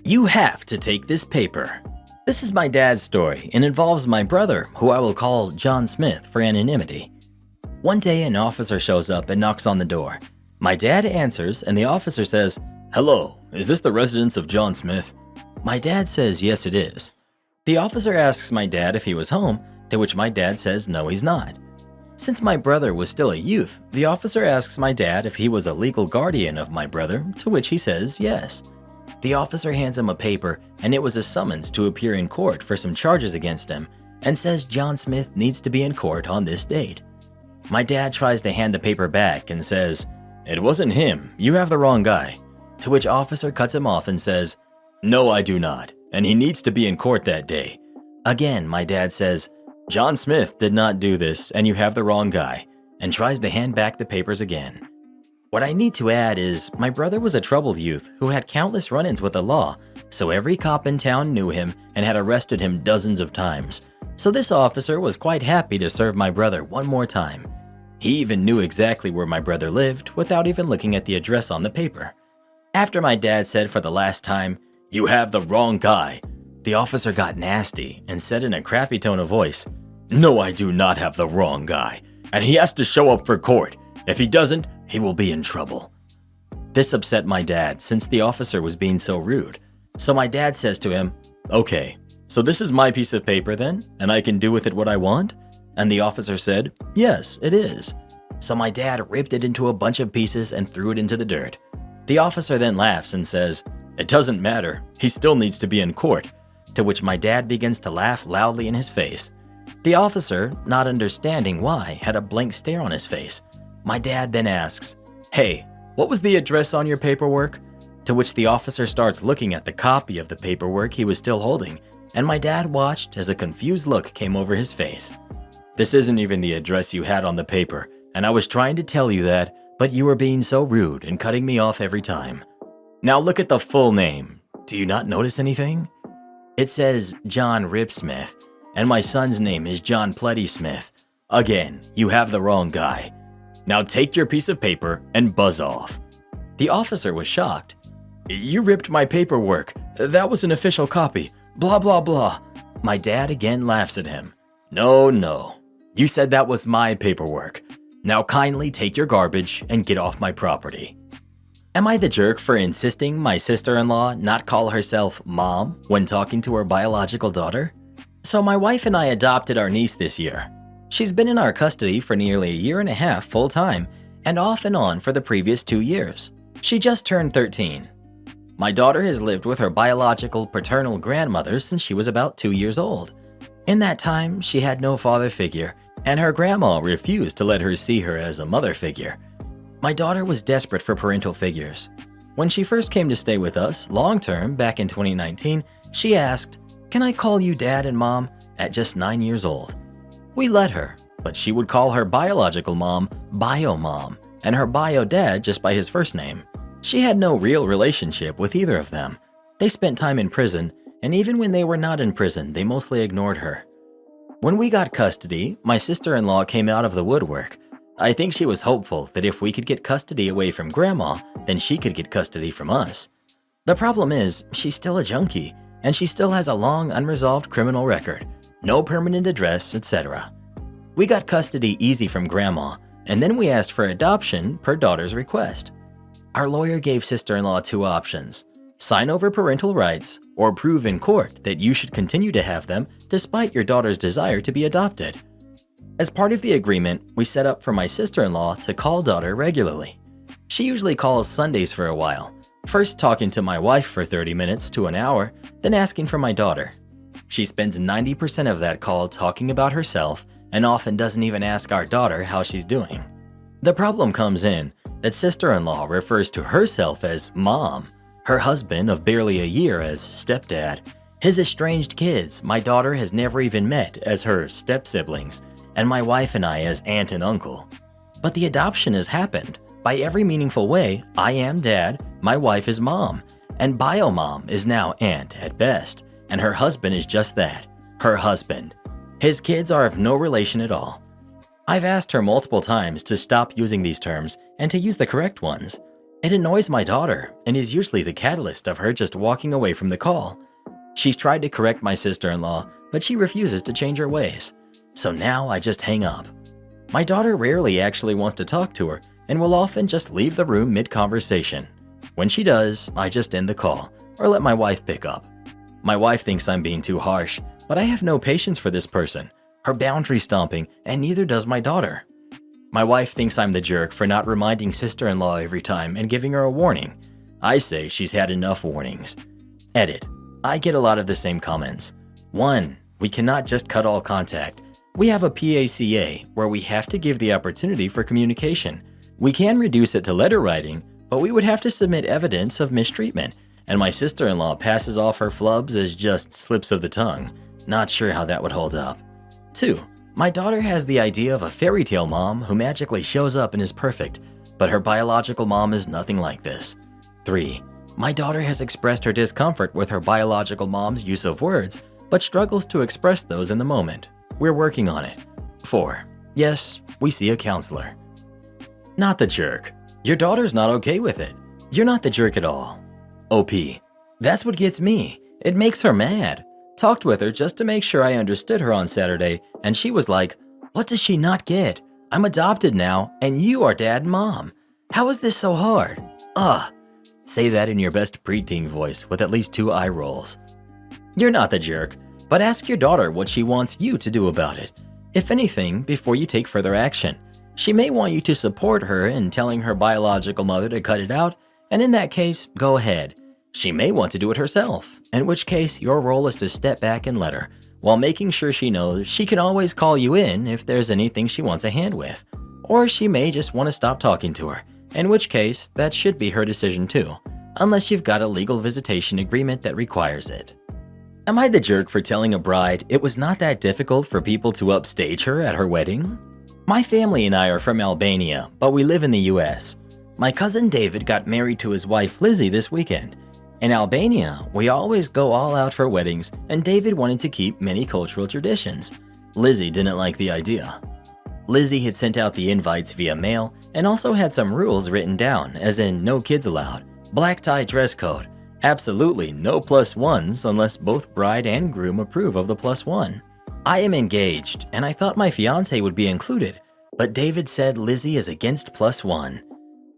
You have to take this paper. This is my dad's story and involves my brother, who I will call John Smith for anonymity. One day an officer shows up and knocks on the door. My dad answers and the officer says, "Hello, is this the residence of John Smith?" My dad says yes it is. The officer asks my dad if he was home, to which my dad says no he's not. Since my brother was still a youth, the officer asks my dad if he was a legal guardian of my brother, to which he says yes. The officer hands him a paper and it was a summons to appear in court for some charges against him and says John Smith needs to be in court on this date. My dad tries to hand the paper back and says, "It wasn't him, you have the wrong guy," to which officer cuts him off and says, "No, I do not, and he needs to be in court that day." Again, my dad says, "John Smith did not do this and you have the wrong guy," and tries to hand back the papers again. What I need to add is my brother was a troubled youth who had countless run-ins with the law, so every cop in town knew him and had arrested him dozens of times. So this officer was quite happy to serve my brother one more time. He even knew exactly where my brother lived without even looking at the address on the paper. After my dad said for the last time, "You have the wrong guy," the officer got nasty and said in a crappy tone of voice, "No, I do not have the wrong guy, and he has to show up for court. If he doesn't, he will be in trouble." This upset my dad since the officer was being so rude. So my dad says to him, "Okay, so this is my piece of paper then, and I can do with it what I want?" And the officer said, "Yes, it is." so my dad ripped it into a bunch of pieces and threw it into the dirt. The officer then laughs and says, "It doesn't matter, he still needs to be in court," to which my dad begins to laugh loudly in his face. The officer, not understanding why, had a blank stare on his face. My dad then asks, "Hey, what was the address on your paperwork?" To which the officer starts looking at the copy of the paperwork he was still holding, and my dad watched as a confused look came over his face. "This isn't even the address you had on the paper, and I was trying to tell you that, but you were being so rude and cutting me off every time. Now look at the full name. Do you not notice anything? It says John Ripsmith, and my son's name is John Pletty Smith. Again, you have the wrong guy. Now take your piece of paper and buzz off." The officer was shocked. "You ripped my paperwork. That was an official copy. Blah, blah, blah." My dad again laughs at him. No. You said that was my paperwork. Now kindly take your garbage and get off my property." Am I the jerk for insisting my sister-in-law not call herself mom when talking to her biological daughter? So my wife and I adopted our niece this year. She's been in our custody for nearly a year and a half full-time and off and on for the previous 2 years. She just turned 13. My daughter has lived with her biological paternal grandmother since she was about 2 years old. In that time, she had no father figure, and her grandma refused to let her see her as a mother figure. My daughter was desperate for parental figures. When she first came to stay with us, long-term, back in 2019, she asked, "Can I call you Dad and Mom?" at just 9 years old. We let her, but she would call her biological mom Bio Mom, and her bio dad just by his first name. She had no real relationship with either of them. They spent time in prison, and even when they were not in prison, they mostly ignored her. When we got custody, my sister-in-law came out of the woodwork. I think she was hopeful that if we could get custody away from Grandma, then she could get custody from us. The problem is, she's still a junkie, and she still has a long unresolved criminal record, no permanent address, etc. We got custody easy from Grandma, and then we asked for adoption per daughter's request. Our lawyer gave sister-in-law 2 options: sign over parental rights or prove in court that you should continue to have them despite your daughter's desire to be adopted. As part of the agreement, we set up for my sister-in-law to call daughter regularly. She usually calls Sundays for a while, first talking to my wife for 30 minutes to an hour, then asking for my daughter. She spends 90% of that call talking about herself and often doesn't even ask our daughter how she's doing. The problem comes in that sister-in-law refers to herself as Mom, her husband of barely a year as stepdad, his estranged kids my daughter has never even met as her step-siblings, and my wife and I as aunt and uncle. But the adoption has happened. By every meaningful way, I am dad, my wife is mom, and bio mom is now aunt at best, and her husband is just that, her husband. His kids are of no relation at all. I've asked her multiple times to stop using these terms and to use the correct ones. It annoys my daughter and is usually the catalyst of her just walking away from the call. She's tried to correct my sister-in-law, but she refuses to change her ways. So now I just hang up. My daughter rarely actually wants to talk to her and will often just leave the room mid-conversation. When she does, I just end the call or let my wife pick up. My wife thinks I'm being too harsh, but I have no patience for this person, her boundary stomping, and neither does my daughter. My wife thinks I'm the jerk for not reminding sister-in-law every time and giving her a warning. I say she's had enough warnings. Edit. I get a lot of the same comments. 1. We cannot just cut all contact. We have a PACA where we have to give the opportunity for communication. We can reduce it to letter writing, but we would have to submit evidence of mistreatment, and my sister-in-law passes off her flubs as just slips of the tongue. Not sure how that would hold up. 2. My daughter has the idea of a fairy tale mom who magically shows up and is perfect, but her biological mom is nothing like this. 3. My daughter has expressed her discomfort with her biological mom's use of words, but struggles to express those in the moment. We're working on it. 4. Yes, we see a counselor. Not the jerk. Your daughter's not okay with it. You're not the jerk at all. OP. That's what gets me. It makes her mad. Talked with her just to make sure I understood her on Saturday, and she was like, "What does she not get? I'm adopted now, and you are dad and mom. How is this so hard? Ugh." Say that in your best preteen voice with at least 2 eye rolls. You're not the jerk, but ask your daughter what she wants you to do about it. If anything, before you take further action. She may want you to support her in telling her biological mother to cut it out, and in that case, go ahead. She may want to do it herself, in which case your role is to step back and let her, while making sure she knows she can always call you in if there's anything she wants a hand with. Or she may just want to stop talking to her, in which case that should be her decision too, unless you've got a legal visitation agreement that requires it. Am I the jerk for telling a bride it was not that difficult for people to upstage her at her wedding? My family and I are from Albania, but we live in the US. My cousin David got married to his wife Lizzie this weekend. In Albania, we always go all out for weddings, and David wanted to keep many cultural traditions. Lizzie didn't like the idea. Lizzie had sent out the invites via mail and also had some rules written down, as in no kids allowed, black tie dress code, absolutely no +1s unless both bride and groom approve of the +1. I am engaged, and I thought my fiancé would be included, but David said Lizzie is against +1.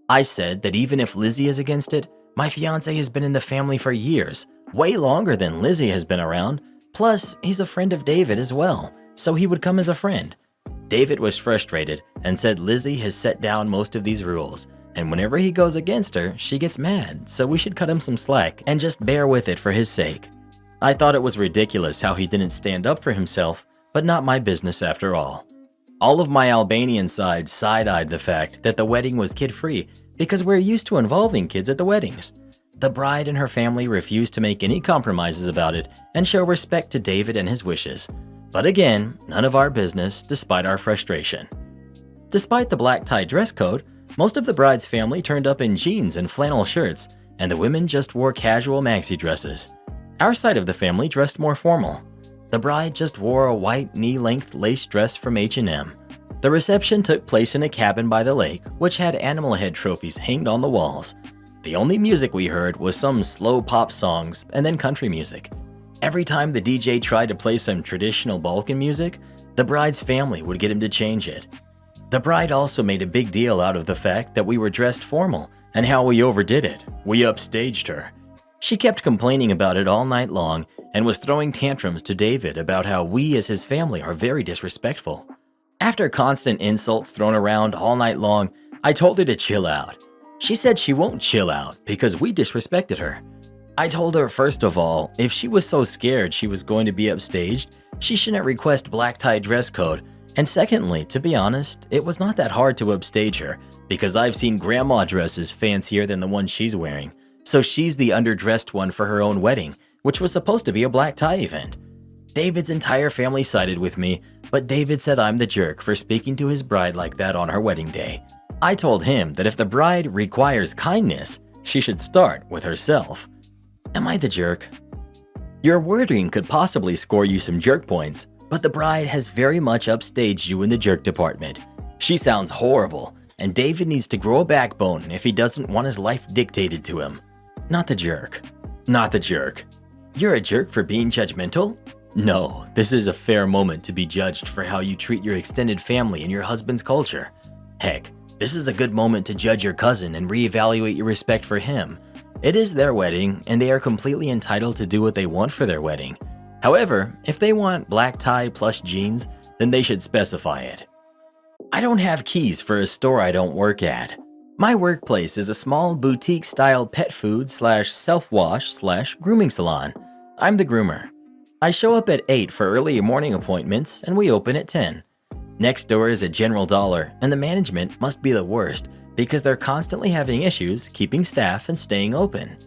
I said that even if Lizzie is against it, my fiancé has been in the family for years, way longer than Lizzie has been around, plus he's a friend of David as well, so he would come as a friend. David was frustrated and said Lizzie has set down most of these rules, and whenever he goes against her, she gets mad, so we should cut him some slack and just bear with it for his sake. I thought it was ridiculous how he didn't stand up for himself, but not my business after all. All of my Albanian side side-eyed the fact that the wedding was kid-free because we're used to involving kids at the weddings. The bride and her family refused to make any compromises about it and show respect to David and his wishes. But again, none of our business despite our frustration. Despite the black tie dress code, most of the bride's family turned up in jeans and flannel shirts, and the women just wore casual maxi dresses. Our side of the family dressed more formal. The bride just wore a white knee-length lace dress from H&M. The reception took place in a cabin by the lake, which had animal head trophies hanged on the walls. The only music we heard was some slow pop songs and then country music. Every time the DJ tried to play some traditional Balkan music, the bride's family would get him to change it. The bride also made a big deal out of the fact that we were dressed formal and how we overdid it. We upstaged her. She kept complaining about it all night long and was throwing tantrums to David about how we as his family are very disrespectful. After constant insults thrown around all night long, I told her to chill out. She said she won't chill out because we disrespected her. I told her, first of all, if she was so scared she was going to be upstaged, she shouldn't request black tie dress code. And secondly, to be honest, it was not that hard to upstage her because I've seen grandma dresses fancier than the one she's wearing. So she's the underdressed one for her own wedding, which was supposed to be a black tie event. David's entire family sided with me, but David said I'm the jerk for speaking to his bride like that on her wedding day. I told him that if the bride requires kindness, she should start with herself. Am I the jerk? Your wording could possibly score you some jerk points, but the bride has very much upstaged you in the jerk department. She sounds horrible, and David needs to grow a backbone if he doesn't want his life dictated to him. Not the jerk. Not the jerk. You're a jerk for being judgmental? No, this is a fair moment to be judged for how you treat your extended family and your husband's culture. Heck, this is a good moment to judge your cousin and reevaluate your respect for him. It is their wedding, and they are completely entitled to do what they want for their wedding. However, if they want black tie plus jeans, then they should specify it. I don't have keys for a store I don't work at. My workplace is a small boutique-style pet food / self-wash / grooming salon. I'm the groomer. I show up at 8 for early morning appointments, and we open at 10. Next door is a General Dollar, and the management must be the worst because they're constantly having issues keeping staff and staying open.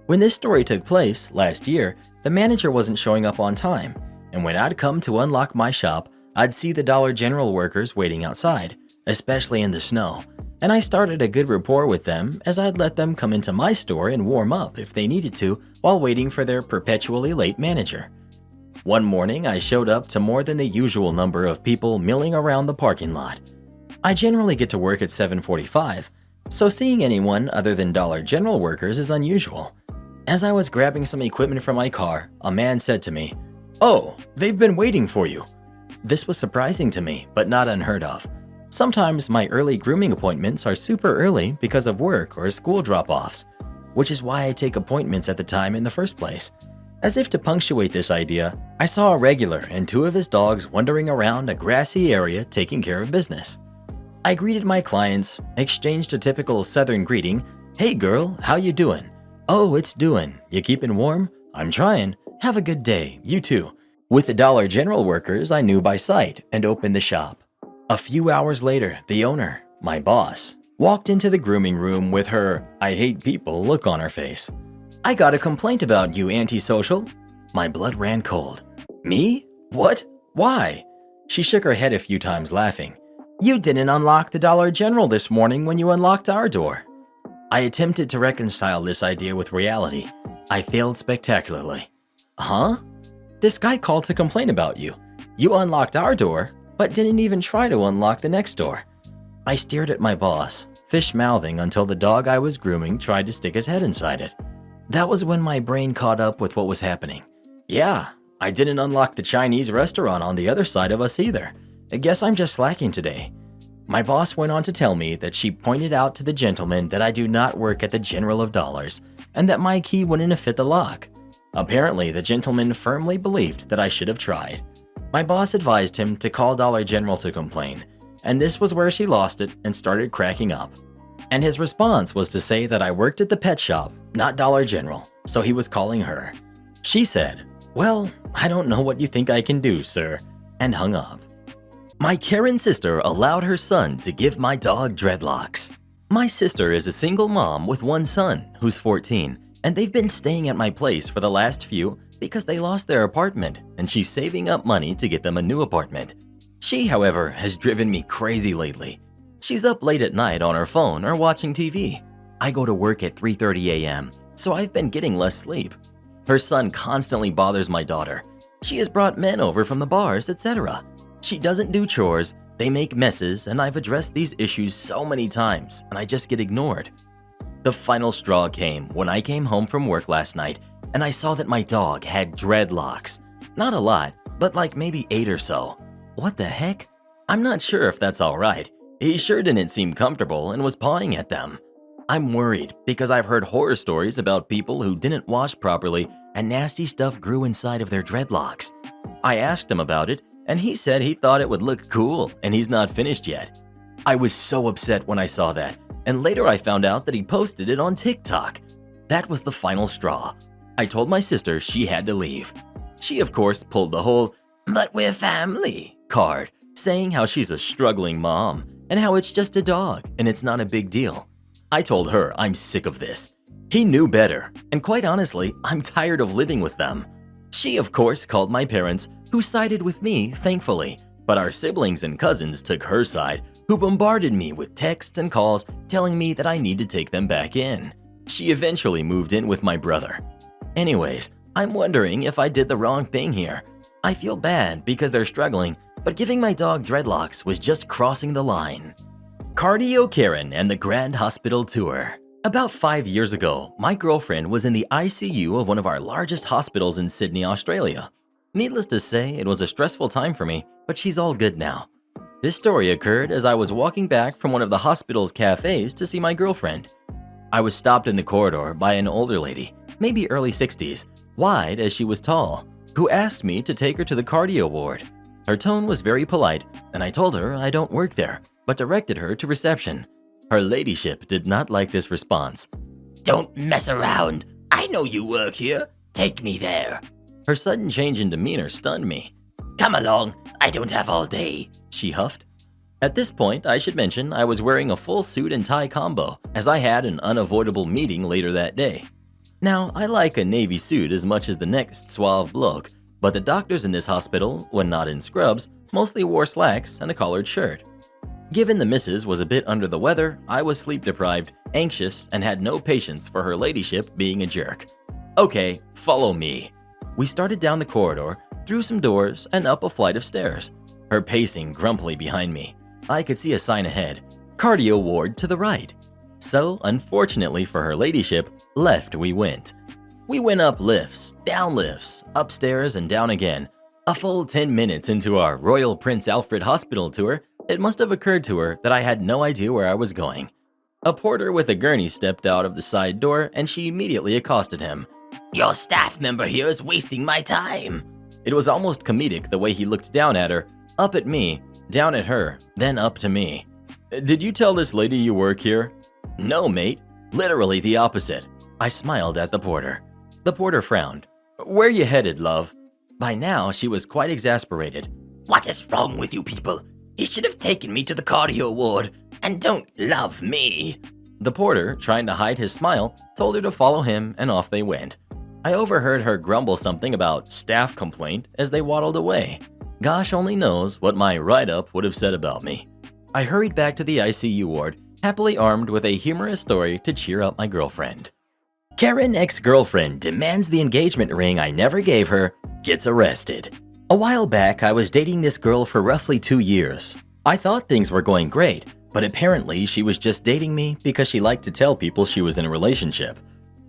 When this story took place last year, the manager wasn't showing up on time, and when I'd come to unlock my shop, I'd see the Dollar General workers waiting outside, especially in the snow, and I started a good rapport with them as I'd let them come into my store and warm up if they needed to while waiting for their perpetually late manager. One morning, I showed up to more than the usual number of people milling around the parking lot. I generally get to work at 7:45, so seeing anyone other than Dollar General workers is unusual. As I was grabbing some equipment from my car, a man said to me, "Oh, they've been waiting for you." This was surprising to me, but not unheard of. Sometimes my early grooming appointments are super early because of work or school drop-offs, which is why I take appointments at the time in the first place. As if to punctuate this idea, I saw a regular and 2 of his dogs wandering around a grassy area taking care of business. I greeted my clients, exchanged a typical southern greeting. Hey girl, how you doing? Oh, it's doing. You keeping warm? I'm trying. Have a good day. You too. With the Dollar General workers, I knew by sight and opened the shop. A few hours later, the owner, my boss, walked into the grooming room with her "I hate people" look on her face. I got a complaint about you, antisocial. My blood ran cold. Me? What? Why? She shook her head a few times, laughing. You didn't unlock the Dollar General this morning when you unlocked our door. I attempted to reconcile this idea with reality. I failed spectacularly. Huh? This guy called to complain about you. You unlocked our door, but didn't even try to unlock the next door. I stared at my boss, fish-mouthing until the dog I was grooming tried to stick his head inside it. That was when my brain caught up with what was happening. Yeah, I didn't unlock the Chinese restaurant on the other side of us either. I guess I'm just slacking today. My boss went on to tell me that she pointed out to the gentleman that I do not work at the General of Dollars and that my key wouldn't have fit the lock. Apparently, the gentleman firmly believed that I should have tried. My boss advised him to call Dollar General to complain, and this was where she lost it and started cracking up. And his response was to say that I worked at the pet shop, not Dollar General, so he was calling her. She said, "Well, I don't know what you think I can do, sir," and hung up. My Karen sister allowed her son to give my dog dreadlocks. My sister is a single mom with one son, who's 14, and they've been staying at my place for the last few because they lost their apartment and she's saving up money to get them a new apartment. She, however, has driven me crazy lately. She's up late at night on her phone or watching TV. I go to work at 3:30 a.m., so I've been getting less sleep. Her son constantly bothers my daughter. She has brought men over from the bars, etc. She doesn't do chores, they make messes, and I've addressed these issues so many times, and I just get ignored. The final straw came when I came home from work last night and I saw that my dog had dreadlocks. Not a lot, but like maybe 8 or so. What the heck? I'm not sure if that's alright. He sure didn't seem comfortable and was pawing at them. I'm worried because I've heard horror stories about people who didn't wash properly and nasty stuff grew inside of their dreadlocks. I asked him about it and he said he thought it would look cool and he's not finished yet. I was so upset when I saw that, and later I found out that he posted it on TikTok. That was the final straw. I told my sister she had to leave. She, of course, pulled the whole "but we're family" card, saying how she's a struggling mom and how it's just a dog and it's not a big deal. I told her I'm sick of this. He knew better, and quite honestly, I'm tired of living with them. She, of course, called my parents, who sided with me, thankfully, but our siblings and cousins took her side, who bombarded me with texts and calls telling me that I need to take them back in. She eventually moved in with my brother. Anyways, I'm wondering if I did the wrong thing here. I feel bad because they're struggling, but giving my dog dreadlocks was just crossing the line. Cardio Karen and the Grand Hospital Tour. About 5 years ago, my girlfriend was in the ICU of one of our largest hospitals in Sydney, Australia. Needless to say, it was a stressful time for me, but she's all good now. This story occurred as I was walking back from one of the hospital's cafes to see my girlfriend. I was stopped in the corridor by an older lady, maybe early 60s, wide as she was tall, who asked me to take her to the cardio ward. Her tone was very polite, and I told her I don't work there, but directed her to reception. Her ladyship did not like this response. Don't mess around. I know you work here. Take me there. Her sudden change in demeanor stunned me. Come along. I don't have all day, she huffed. At this point, I should mention I was wearing a full suit and tie combo, as I had an unavoidable meeting later that day. Now, I like a navy suit as much as the next suave bloke, but the doctors in this hospital, when not in scrubs, mostly wore slacks and a collared shirt. Given the missus was a bit under the weather, I was sleep-deprived, anxious, and had no patience for her ladyship being a jerk. Okay, follow me. We started down the corridor, through some doors, and up a flight of stairs, her pacing grumpily behind me. I could see a sign ahead, cardio ward to the right. So, unfortunately for her ladyship, left we went. We went up lifts, down lifts, upstairs and down again. A full 10 minutes into our Royal Prince Alfred Hospital tour, it must have occurred to her that I had no idea where I was going. A porter with a gurney stepped out of the side door and she immediately accosted him. Your staff member here is wasting my time. It was almost comedic the way he looked down at her, up at me, down at her, then up to me. Did you tell this lady you work here? No, mate. Literally the opposite. I smiled at the porter. The porter frowned. Where you headed, love? By now, she was quite exasperated. What is wrong with you people? He should have taken me to the cardio ward. And don't love me. The porter, trying to hide his smile, told her to follow him, and off they went. I overheard her grumble something about staff complaint as they waddled away. Gosh only knows what my write-up would have said about me. I hurried back to the ICU ward, happily armed with a humorous story to cheer up my girlfriend. Karen, ex-girlfriend, demands the engagement ring I never gave her, gets arrested. A while back, I was dating this girl for roughly 2 years. I thought things were going great, but apparently she was just dating me because she liked to tell people she was in a relationship.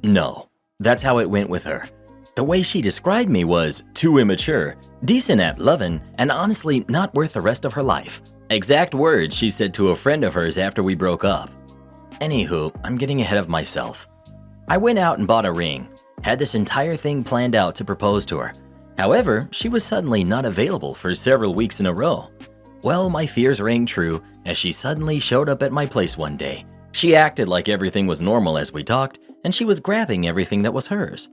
No, that's how it went with her. The way she described me was too immature, decent at lovin', and honestly not worth the rest of her life. Exact words she said to a friend of hers after we broke up. Anywho, I'm getting ahead of myself. I went out and bought a ring, had this entire thing planned out to propose to her. However, she was suddenly not available for several weeks in a row. Well, my fears rang true as she suddenly showed up at my place one day. She acted like everything was normal as we talked, and she was grabbing everything that was hers.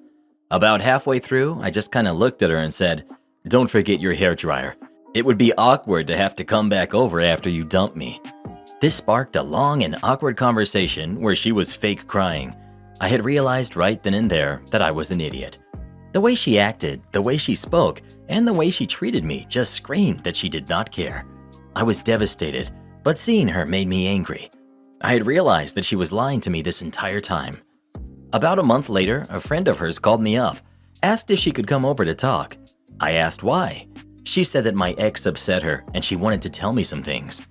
About halfway through, I just kinda looked at her and said, "Don't forget your hairdryer. It would be awkward to have to come back over after you dump me." This sparked a long and awkward conversation where she was fake crying. I had realized right then and there that I was an idiot. The way she acted, the way she spoke, and the way she treated me just screamed that she did not care. I was devastated, but seeing her made me angry. I had realized that she was lying to me this entire time. About a month later, a friend of hers called me up, asked if she could come over to talk. I asked why. She said that my ex upset her and she wanted to tell me some things.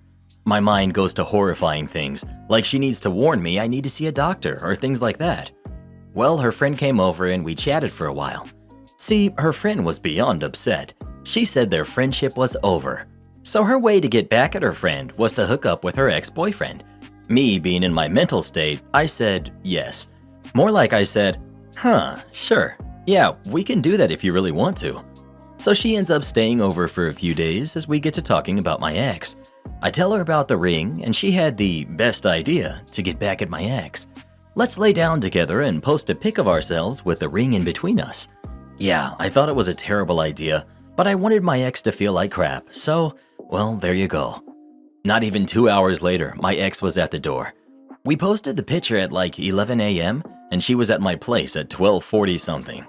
My mind goes to horrifying things, like she needs to warn me I need to see a doctor or things like that. Well, her friend came over and we chatted for a while. See, her friend was beyond upset. She said their friendship was over. So her way to get back at her friend was to hook up with her ex-boyfriend. Me being in my mental state, I said yes. More like I said, sure. Yeah, we can do that if you really want to. So she ends up staying over for a few days as we get to talking about my ex. I tell her about the ring and she had the best idea to get back at my ex. Let's lay down together and post a pic of ourselves with the ring in between us. Yeah, I thought it was a terrible idea, but I wanted my ex to feel like crap, so, well, there you go. Not even 2 hours later, my ex was at the door. We posted the picture at like 11 a.m. and she was at my place at 12:40 something.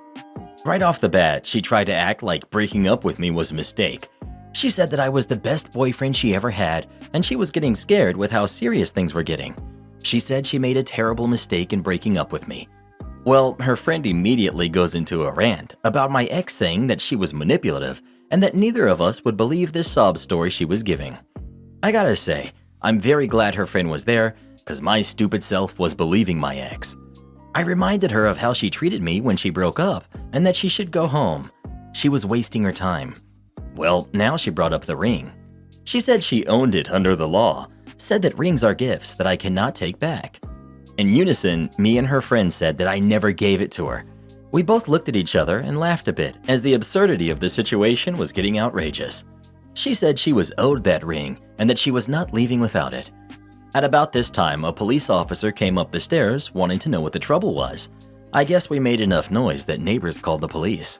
Right off the bat, she tried to act like breaking up with me was a mistake. She said that I was the best boyfriend she ever had, and she was getting scared with how serious things were getting. She said she made a terrible mistake in breaking up with me. Well, her friend immediately goes into a rant about my ex saying that she was manipulative and that neither of us would believe this sob story she was giving. I gotta say, I'm very glad her friend was there because my stupid self was believing my ex. I reminded her of how she treated me when she broke up and that she should go home. She was wasting her time. Well, now she brought up the ring. She said she owned it under the law, said that rings are gifts that I cannot take back. In unison, me and her friend said that I never gave it to her. We both looked at each other and laughed a bit as the absurdity of the situation was getting outrageous. She said she was owed that ring and that she was not leaving without it. At about this time, a police officer came up the stairs wanting to know what the trouble was. I guess we made enough noise that neighbors called the police.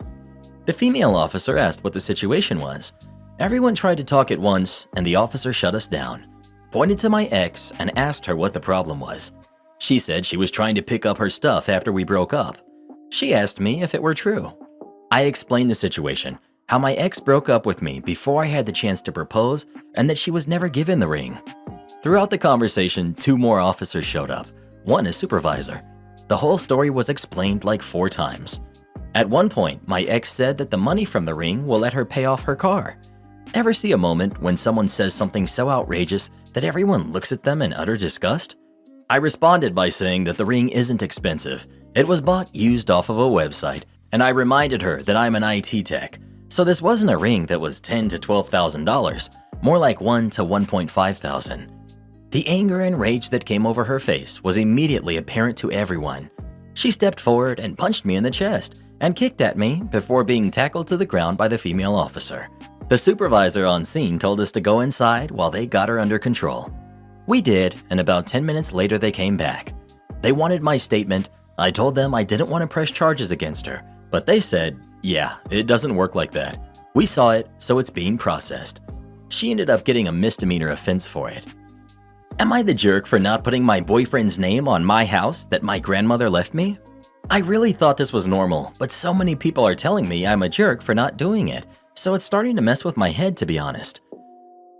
The female officer asked what the situation was. Everyone tried to talk at once and the officer shut us down, pointed to my ex and asked her what the problem was. She said she was trying to pick up her stuff after we broke up. She asked me if it were true. I explained the situation, how my ex broke up with me before I had the chance to propose and that she was never given the ring. Throughout the conversation, 2 more officers showed up, one a supervisor. The whole story was explained like 4 times. At one point, my ex said that the money from the ring will let her pay off her car. Ever see a moment when someone says something so outrageous that everyone looks at them in utter disgust? I responded by saying that the ring isn't expensive. It was bought used off of a website, and I reminded her that I'm an IT tech, so this wasn't a ring that was $10,000 to $12,000, more like $1,000 to $1,500. The anger and rage that came over her face was immediately apparent to everyone. She stepped forward and punched me in the chest and kicked at me before being tackled to the ground by the female officer. The supervisor on scene told us to go inside while they got her under control. We did, and about 10 minutes later they came back. They wanted my statement. I told them I didn't want to press charges against her, but they said, yeah, it doesn't work like that. We saw it, so it's being processed. She ended up getting a misdemeanor offense for it. Am I the jerk for not putting my boyfriend's name on my house that my grandmother left me? I really thought this was normal, but so many people are telling me I'm a jerk for not doing it, so it's starting to mess with my head, to be honest.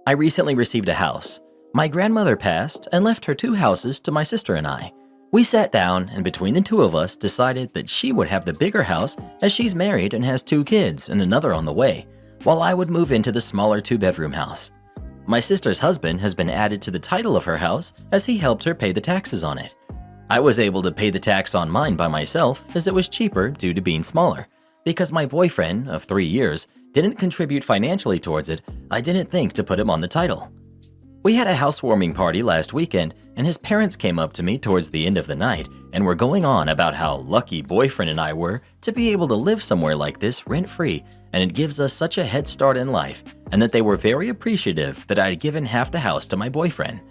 I recently received a house. My grandmother passed and left her 2 houses to my sister and I. We sat down and between the 2 of us decided that she would have the bigger house as she's married and has 2 kids and another on the way, while I would move into the smaller 2-bedroom house. My sister's husband has been added to the title of her house as he helped her pay the taxes on it. I was able to pay the tax on mine by myself as it was cheaper due to being smaller. Because my boyfriend of 3 years didn't contribute financially towards it, I didn't think to put him on the title. We had a housewarming party last weekend and his parents came up to me towards the end of the night and were going on about how lucky boyfriend and I were to be able to live somewhere like this rent-free, and it gives us such a head start in life, and that they were very appreciative that I had given half the house to my boyfriend.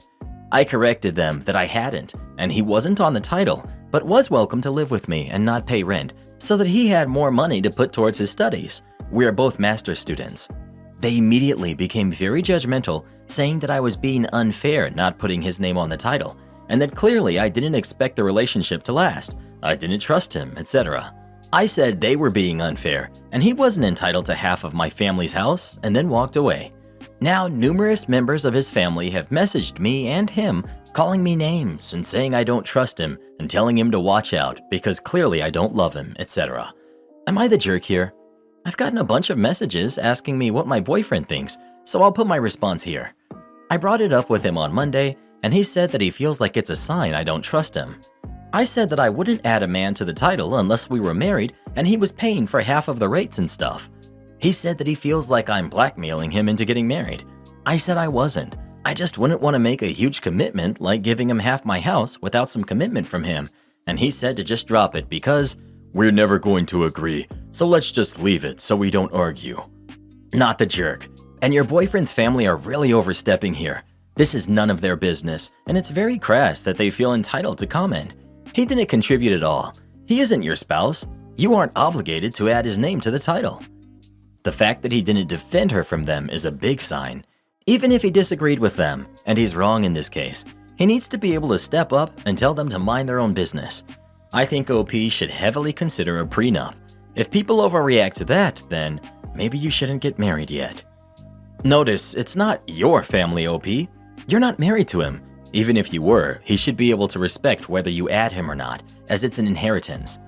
I corrected them that I hadn't, and he wasn't on the title, but was welcome to live with me and not pay rent, so that he had more money to put towards his studies. We are both master's students. They immediately became very judgmental, saying that I was being unfair not putting his name on the title, and that clearly I didn't expect the relationship to last, I didn't trust him, etc. I said they were being unfair, and he wasn't entitled to half of my family's house, and then walked away. Now, numerous members of his family have messaged me and him, calling me names and saying I don't trust him and telling him to watch out because clearly I don't love him, etc. Am I the jerk here? I've gotten a bunch of messages asking me what my boyfriend thinks, so I'll put my response here. I brought it up with him on Monday, and he said that he feels like it's a sign I don't trust him. I said that I wouldn't add a man to the title unless we were married and he was paying for half of the rates and stuff. He said that he feels like I'm blackmailing him into getting married. I said I wasn't. I just wouldn't want to make a huge commitment like giving him half my house without some commitment from him, and he said to just drop it because We're never going to agree, so let's just leave it so we don't argue. Not the jerk. And your boyfriend's family are really overstepping here. This is none of their business, and it's very crass that they feel entitled to comment. He didn't contribute at all. He isn't your spouse. You aren't obligated to add his name to the title. The fact that he didn't defend her from them is a big sign. Even if he disagreed with them, and he's wrong in this case, he needs to be able to step up and tell them to mind their own business. I think OP should heavily consider a prenup. If people overreact to that, then maybe you shouldn't get married yet. Notice, it's not your family, OP. You're not married to him. Even if you were, he should be able to respect whether you add him or not, as it's an inheritance.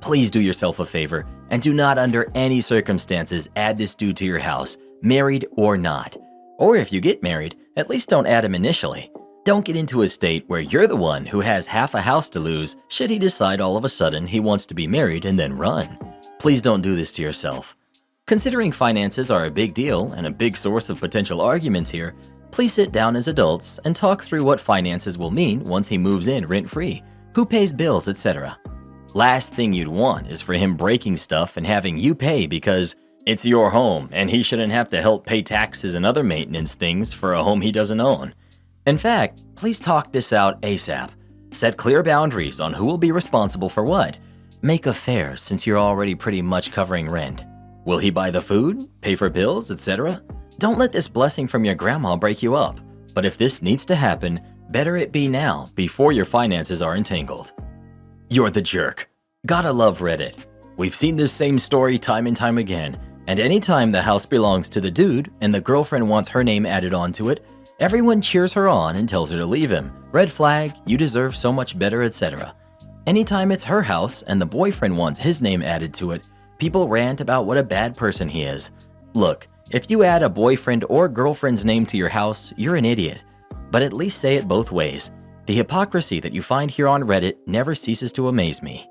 Please do yourself a favor and do not under any circumstances add this dude to your house, married or not. Or if you get married, at least don't add him initially. Don't get into a state where you're the one who has half a house to lose should he decide all of a sudden he wants to be married and then run. Please don't do this to yourself. Considering finances are a big deal and a big source of potential arguments here, please sit down as adults and talk through what finances will mean once he moves in rent-free, who pays bills, etc. Last thing you'd want is for him breaking stuff and having you pay because it's your home and he shouldn't have to help pay taxes and other maintenance things for a home he doesn't own. In fact, please talk this out ASAP. Set clear boundaries on who will be responsible for what. Make a fair since you're already pretty much covering rent. Will he buy the food, pay for bills, etc.? Don't let this blessing from your grandma break you up. But if this needs to happen, better it be now before your finances are entangled. You're the jerk. Gotta love Reddit. We've seen this same story time and time again, and anytime the house belongs to the dude and the girlfriend wants her name added onto it, everyone cheers her on and tells her to leave him. Red flag, you deserve so much better, etc. Anytime it's her house and the boyfriend wants his name added to it, people rant about what a bad person he is. Look, if you add a boyfriend or girlfriend's name to your house, you're an idiot. But at least say it both ways. The hypocrisy that you find here on Reddit never ceases to amaze me.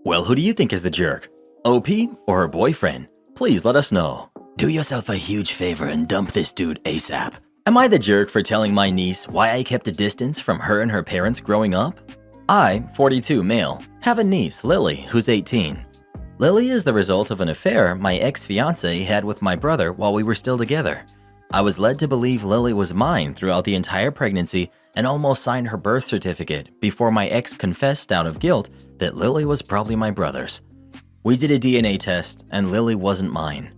Well, who do you think is the jerk? OP or her boyfriend? Please let us know. Do yourself a huge favor and dump this dude ASAP. Am I the jerk for telling my niece why I kept a distance from her and her parents growing up? I, 42 male, have a niece, Lily, who's 18. Lily is the result of an affair my ex-fiancé had with my brother while we were still together. I was led to believe Lily was mine throughout the entire pregnancy and almost signed her birth certificate before my ex confessed out of guilt that Lily was probably my brother's. We did a DNA test and Lily wasn't mine.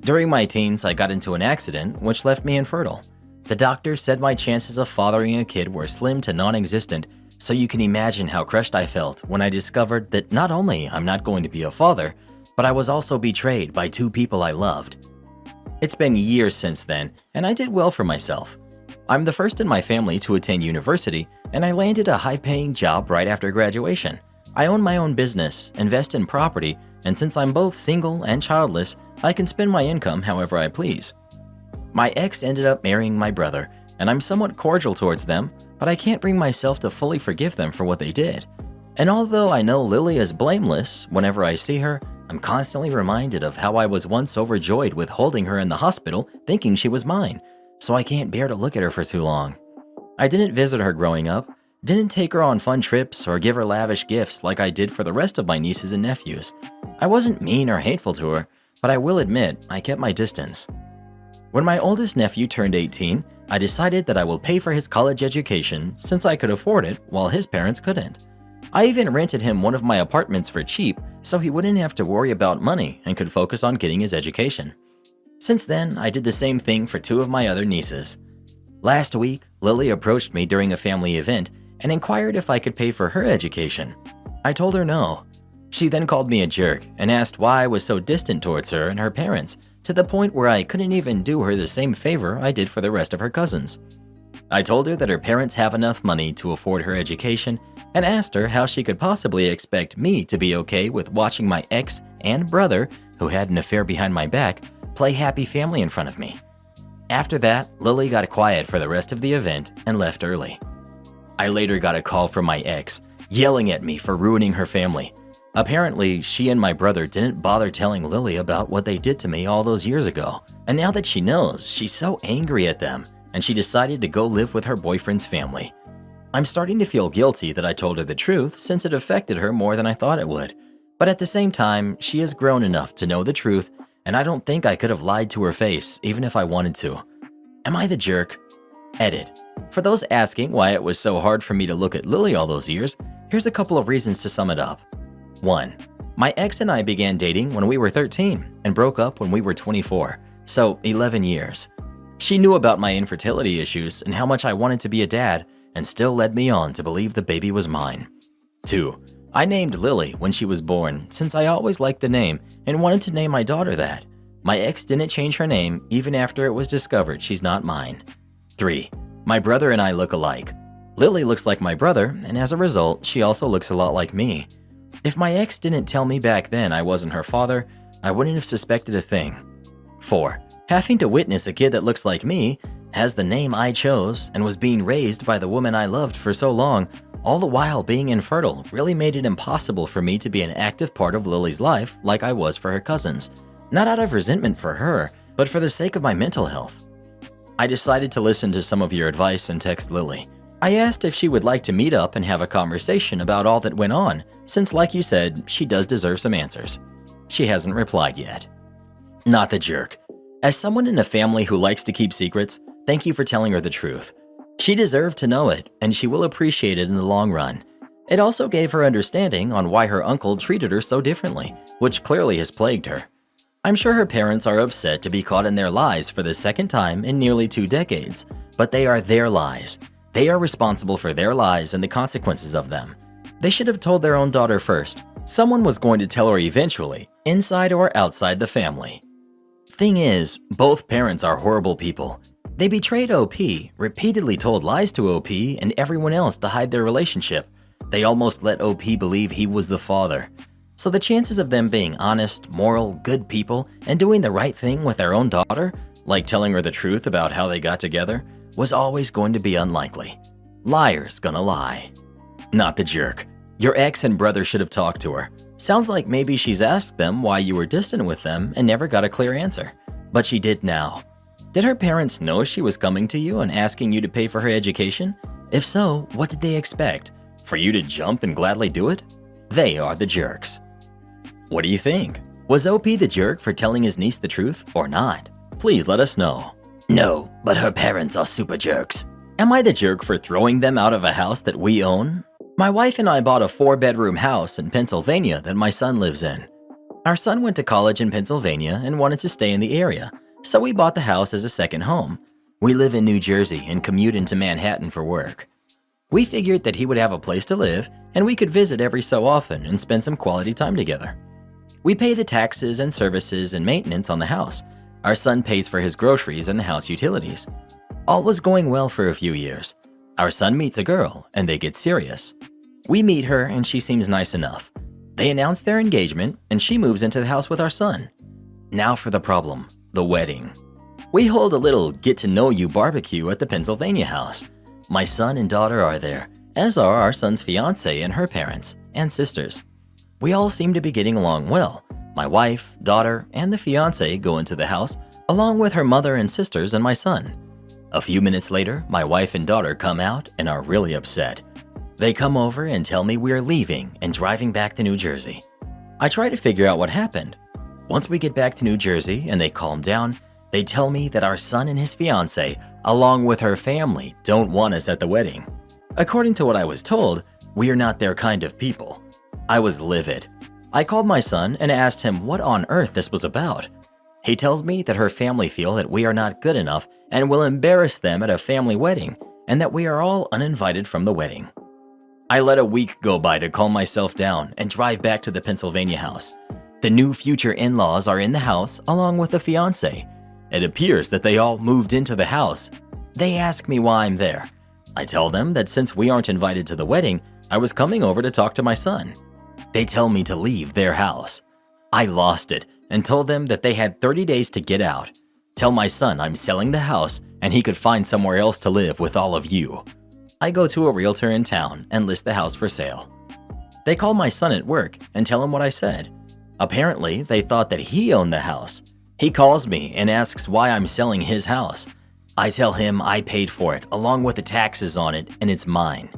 During my teens, I got into an accident which left me infertile. The doctor said my chances of fathering a kid were slim to non-existent, so you can imagine how crushed I felt when I discovered that not only I'm not going to be a father, but I was also betrayed by two people I loved. It's been years since then, and I did well for myself. I'm the first in my family to attend university, and I landed a high-paying job right after graduation. I own my own business, invest in property, and since I'm both single and childless, I can spend my income however I please. My ex ended up marrying my brother, and I'm somewhat cordial towards them, but I can't bring myself to fully forgive them for what they did. And although I know Lily is blameless, whenever I see her, I'm constantly reminded of how I was once overjoyed with holding her in the hospital thinking she was mine, so I can't bear to look at her for too long. I didn't visit her growing up, didn't take her on fun trips or give her lavish gifts like I did for the rest of my nieces and nephews. I wasn't mean or hateful to her, but I will admit I kept my distance. When my oldest nephew turned 18, I decided that I will pay for his college education since I could afford it while his parents couldn't. I even rented him one of my apartments for cheap so he wouldn't have to worry about money and could focus on getting his education. Since then, I did the same thing for two of my other nieces. Last week, Lily approached me during a family event and inquired if I could pay for her education. I told her no. She then called me a jerk and asked why I was so distant towards her and her parents, to the point where I couldn't even do her the same favor I did for the rest of her cousins. I told her that her parents have enough money to afford her education and asked her how she could possibly expect me to be okay with watching my ex and brother, who had an affair behind my back, play happy family in front of me. After that, Lily got quiet for the rest of the event and left early. I later got a call from my ex, yelling at me for ruining her family. Apparently, she and my brother didn't bother telling Lily about what they did to me all those years ago, and now that she knows, she's so angry at them, and she decided to go live with her boyfriend's family. I'm starting to feel guilty that I told her the truth since it affected her more than I thought it would, but at the same time, she has grown enough to know the truth, and I don't think I could have lied to her face even if I wanted to. Am I the jerk? Edit. For those asking why it was so hard for me to look at Lily all those years, here's a couple of reasons to sum it up. 1. My ex and I began dating when we were 13 and broke up when we were 24, so 11 years. She knew about my infertility issues and how much I wanted to be a dad and still led me on to believe the baby was mine. 2. I named Lily when she was born since I always liked the name and wanted to name my daughter that. My ex didn't change her name even after it was discovered she's not mine. 3. My brother and I look alike. Lily looks like my brother, and as a result, she also looks a lot like me. If my ex didn't tell me back then I wasn't her father, I wouldn't have suspected a thing. 4. Having to witness a kid that looks like me, has the name I chose, and was being raised by the woman I loved for so long, all the while being infertile, really made it impossible for me to be an active part of Lily's life like I was for her cousins. Not out of resentment for her, but for the sake of my mental health. I decided to listen to some of your advice and text Lily. I asked if she would like to meet up and have a conversation about all that went on, since like you said, she does deserve some answers. She hasn't replied yet. Not the jerk. As someone in a family who likes to keep secrets, thank you for telling her the truth. She deserved to know it, and she will appreciate it in the long run. It also gave her understanding on why her uncle treated her so differently, which clearly has plagued her. I'm sure her parents are upset to be caught in their lies for the second time in nearly 2 decades, but they are their lies. They are responsible for their lies and the consequences of them. They should have told their own daughter first. Someone was going to tell her eventually, inside or outside the family. Thing is, both parents are horrible people. They betrayed OP, repeatedly told lies to OP and everyone else to hide their relationship. They almost let OP believe he was the father. So the chances of them being honest, moral, good people and doing the right thing with their own daughter, like telling her the truth about how they got together, was always going to be unlikely. Liars gonna lie. Not the jerk. Your ex and brother should have talked to her. Sounds like maybe she's asked them why you were distant with them and never got a clear answer. But she did now. Did her parents know she was coming to you and asking you to pay for her education? If so, what did they expect? For you to jump and gladly do it? They are the jerks. What do you think? Was OP the jerk for telling his niece the truth or not? Please let us know. No, but her parents are super jerks. Am I the jerk for throwing them out of a house that we own? My wife and I bought a 4-bedroom house in Pennsylvania that my son lives in. Our son went to college in Pennsylvania and wanted to stay in the area, so we bought the house as a second home. We live in New Jersey and commute into Manhattan for work. We figured that he would have a place to live and we could visit every so often and spend some quality time together. We pay the taxes and services and maintenance on the house. Our son pays for his groceries and the house utilities. All was going well for a few years. Our son meets a girl and they get serious. We meet her and she seems nice enough. They announce their engagement and she moves into the house with our son. Now for the problem, the wedding. We hold a little get-to-know-you barbecue at the Pennsylvania house. My son and daughter are there, as are our son's fiancée and her parents and sisters. We all seem to be getting along well. My wife, daughter, and the fiancé go into the house, along with her mother and sisters and my son. A few minutes later, my wife and daughter come out and are really upset. They come over and tell me we're leaving and driving back to New Jersey. I try to figure out what happened. Once we get back to New Jersey and they calm down, they tell me that our son and his fiancée, along with her family, don't want us at the wedding. According to what I was told, we are not their kind of people. I was livid. I called my son and asked him what on earth this was about. He tells me that her family feel that we are not good enough and will embarrass them at a family wedding, and that we are all uninvited from the wedding. I let a week go by to calm myself down and drive back to the Pennsylvania house. The new future in-laws are in the house along with the fiancé. It appears that they all moved into the house. They ask me why I'm there. I tell them that since we aren't invited to the wedding, I was coming over to talk to my son. They tell me to leave their house. I lost it and told them that they had 30 days to get out. Tell my son I'm selling the house and he could find somewhere else to live with all of you. I go to a realtor in town and list the house for sale. They call my son at work and tell him what I said. Apparently, they thought that he owned the house. He calls me and asks why I'm selling his house. I tell him I paid for it along with the taxes on it and it's mine.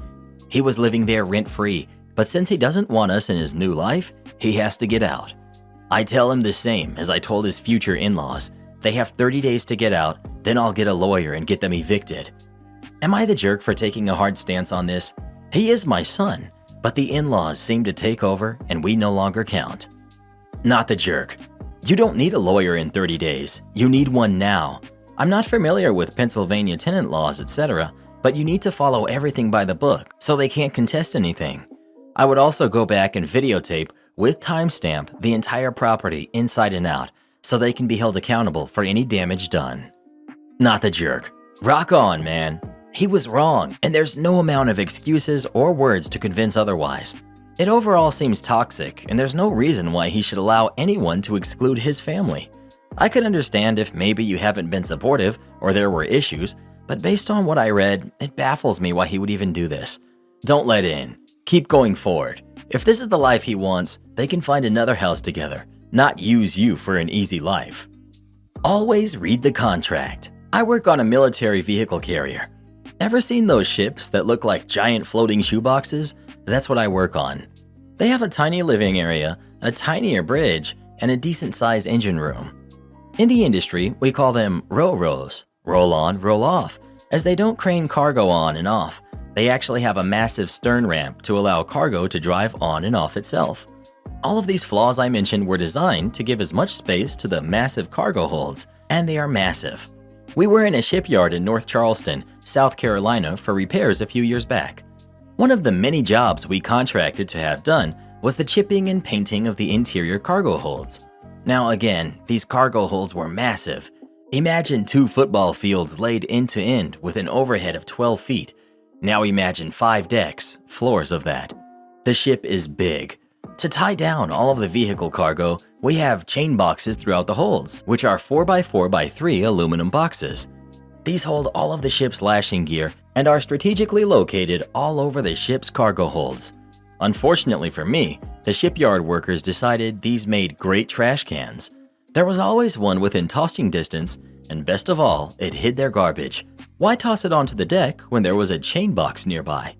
He was living there rent-free, but since he doesn't want us in his new life, he has to get out. I tell him the same as I told his future in-laws. They have 30 days to get out, then I'll get a lawyer and get them evicted. Am I the jerk for taking a hard stance on this? He is my son, but the in-laws seem to take over and we no longer count. Not the jerk. You don't need a lawyer in 30 days. You need one now. I'm not familiar with Pennsylvania tenant laws, etc., but you need to follow everything by the book so they can't contest anything. I would also go back and videotape with timestamp the entire property inside and out so they can be held accountable for any damage done. Not the jerk. Rock on, man. He was wrong, and there's no amount of excuses or words to convince otherwise. It overall seems toxic, and there's no reason why he should allow anyone to exclude his family. I could understand if maybe you haven't been supportive or there were issues, but based on what I read, it baffles me why he would even do this. Don't let in. Keep going forward. If this is the life he wants, they can find another house together, not use you for an easy life. Always read the contract. I work on a military vehicle carrier. Ever seen those ships that look like giant floating shoeboxes? That's what I work on. They have a tiny living area, a tinier bridge, and a decent-sized engine room. In the industry, we call them row-rows, roll on, roll off, as they don't crane cargo on and off. They actually have a massive stern ramp to allow cargo to drive on and off itself. All of these flaws I mentioned were designed to give as much space to the massive cargo holds, and they are massive. We were in a shipyard in North Charleston, South Carolina for repairs a few years back. One of the many jobs we contracted to have done was the chipping and painting of the interior cargo holds. Now again, these cargo holds were massive. Imagine 2 football fields laid end to end with an overhead of 12 feet. Now imagine 5 decks, floors of that. The ship is big. To tie down all of the vehicle cargo, we have chain boxes throughout the holds, which are 4x4x3 aluminum boxes. These hold all of the ship's lashing gear and are strategically located all over the ship's cargo holds. Unfortunately for me, the shipyard workers decided these made great trash cans. There was always one within tossing distance, and best of all, it hid their garbage. Why toss it onto the deck when there was a chain box nearby?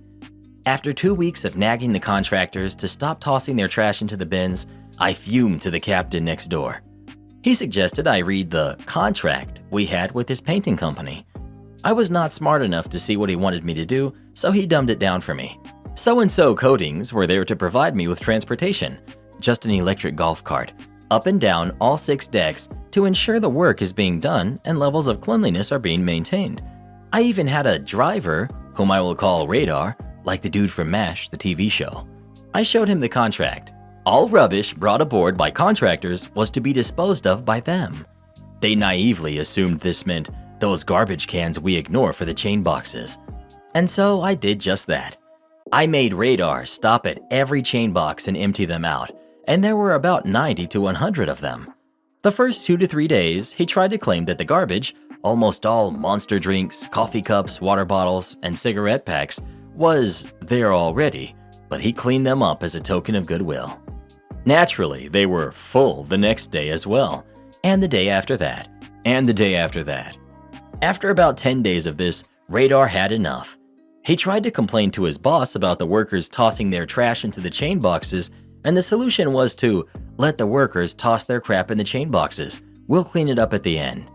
After 2 weeks of nagging the contractors to stop tossing their trash into the bins, I fumed to the captain next door. He suggested I read the contract we had with his painting company. I was not smart enough to see what he wanted me to do, so he dumbed it down for me. So-and-so Coatings were there to provide me with transportation, just an electric golf cart, up and down all 6 decks to ensure the work is being done and levels of cleanliness are being maintained. I even had a driver, whom I will call Radar, like the dude from MASH, the TV show. I showed him the contract. All rubbish brought aboard by contractors was to be disposed of by them. They naively assumed this meant those garbage cans we ignore for the chain boxes. And so I did just that. I made Radar stop at every chain box and empty them out, and there were about 90 to 100 of them. The first 2 to 3 days, he tried to claim that the garbage, almost all monster drinks, coffee cups, water bottles, and cigarette packs, was there already, but he cleaned them up as a token of goodwill. Naturally, they were full the next day as well, and the day after that, and the day after that. After about 10 days of this, Radar had enough. He tried to complain to his boss about the workers tossing their trash into the chain boxes, and the solution was to let the workers toss their crap in the chain boxes. We'll clean it up at the end.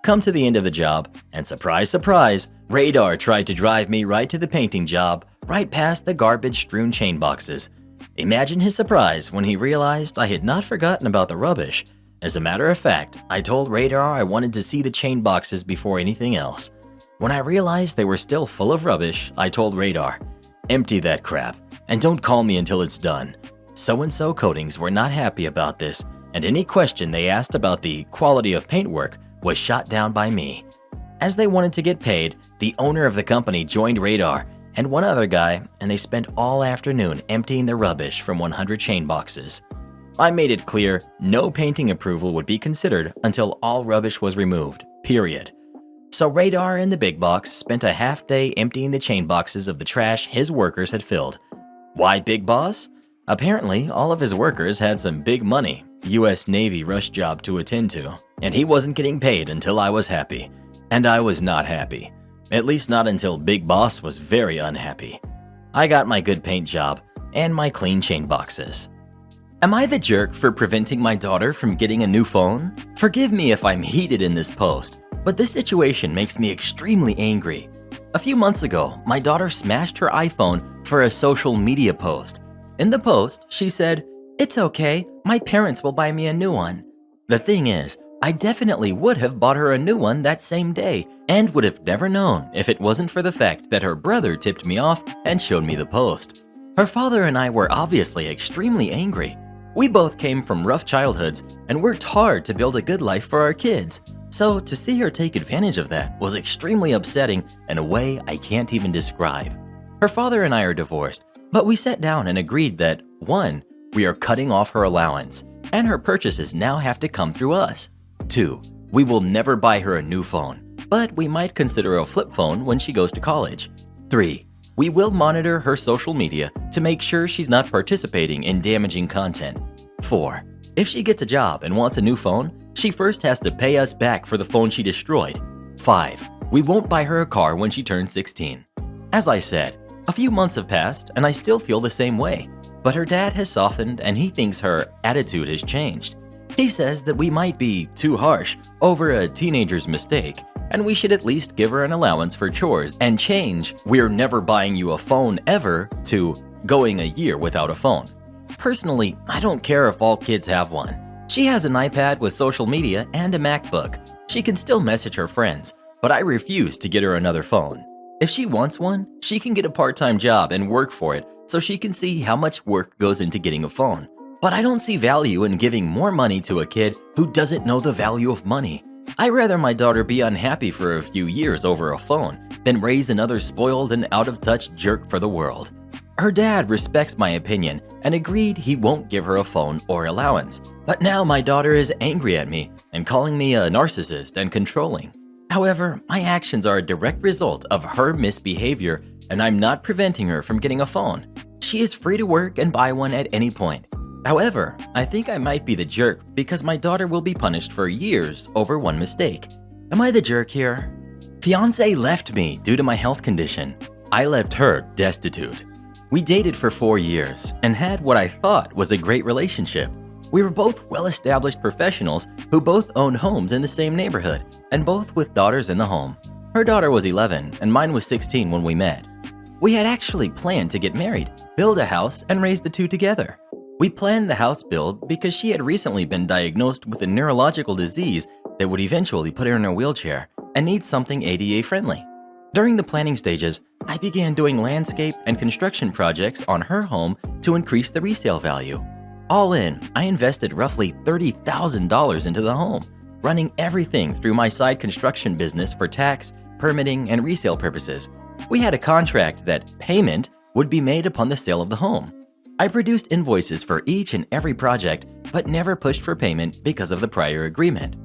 Come to the end of the job, and surprise, surprise, Radar tried to drive me right to the painting job, right past the garbage-strewn chain boxes. Imagine his surprise when he realized I had not forgotten about the rubbish. As a matter of fact, I told Radar I wanted to see the chain boxes before anything else. When I realized they were still full of rubbish, I told Radar, "Empty that crap, and don't call me until it's done." So-and-so Coatings were not happy about this, and any question they asked about the quality of paintwork was shot down by me. As they wanted to get paid, the owner of the company joined Radar and one other guy, and they spent all afternoon emptying the rubbish from 100 chain boxes. I made it clear no painting approval would be considered until all rubbish was removed, period. So Radar and the big box spent a half day emptying the chain boxes of the trash his workers had filled. Why Big Boss? Apparently, all of his workers had some big money, US Navy rush job to attend to, and he wasn't getting paid until I was happy. And I was not happy. At least not until Big Boss was very unhappy. I got my good paint job and my clean chain boxes. Am I the jerk for preventing my daughter from getting a new phone? Forgive me if I'm heated in this post, but this situation makes me extremely angry. A few months ago, my daughter smashed her iPhone for a social media post. In the post, she said, "It's okay, my parents will buy me a new one." The thing is, I definitely would have bought her a new one that same day and would have never known if it wasn't for the fact that her brother tipped me off and showed me the post. Her father and I were obviously extremely angry. We both came from rough childhoods and worked hard to build a good life for our kids. So to see her take advantage of that was extremely upsetting in a way I can't even describe. Her father and I are divorced, but we sat down and agreed that 1. We are cutting off her allowance, and her purchases now have to come through us. 2. We will never buy her a new phone, but we might consider a flip phone when she goes to college. 3. We will monitor her social media to make sure she's not participating in damaging content. 4. If she gets a job and wants a new phone, she first has to pay us back for the phone she destroyed. 5. We won't buy her a car when she turns 16. As I said, a few months have passed and I still feel the same way, but her dad has softened and he thinks her attitude has changed. He says that we might be too harsh over a teenager's mistake, and we should at least give her an allowance for chores and change "we're never buying you a phone ever" to "going a year without a phone." Personally, I don't care if all kids have one. She has an iPad with social media and a MacBook. She can still message her friends, but I refuse to get her another phone. If she wants one, she can get a part-time job and work for it so she can see how much work goes into getting a phone. But I don't see value in giving more money to a kid who doesn't know the value of money. I'd rather my daughter be unhappy for a few years over a phone than raise another spoiled and out-of-touch jerk for the world. Her dad respects my opinion and agreed he won't give her a phone or allowance. But now my daughter is angry at me and calling me a narcissist and controlling. However, my actions are a direct result of her misbehavior, and I'm not preventing her from getting a phone. She is free to work and buy one at any point. However, I think I might be the jerk because my daughter will be punished for years over one mistake. Am I the jerk here? Fiancé left me due to my health condition. I left her destitute. We dated for 4 years and had what I thought was a great relationship. We were both well-established professionals who both owned homes in the same neighborhood and both with daughters in the home. Her daughter was 11 and mine was 16 when we met. We had actually planned to get married, build a house, and raise the two together. We planned the house build because she had recently been diagnosed with a neurological disease that would eventually put her in a wheelchair and need something ADA friendly. During the planning stages, I began doing landscape and construction projects on her home to increase the resale value. All in, I invested roughly $30,000 into the home, running everything through my side construction business for tax, permitting, and resale purposes. We had a contract that payment would be made upon the sale of the home. I produced invoices for each and every project, but never pushed for payment because of the prior agreement.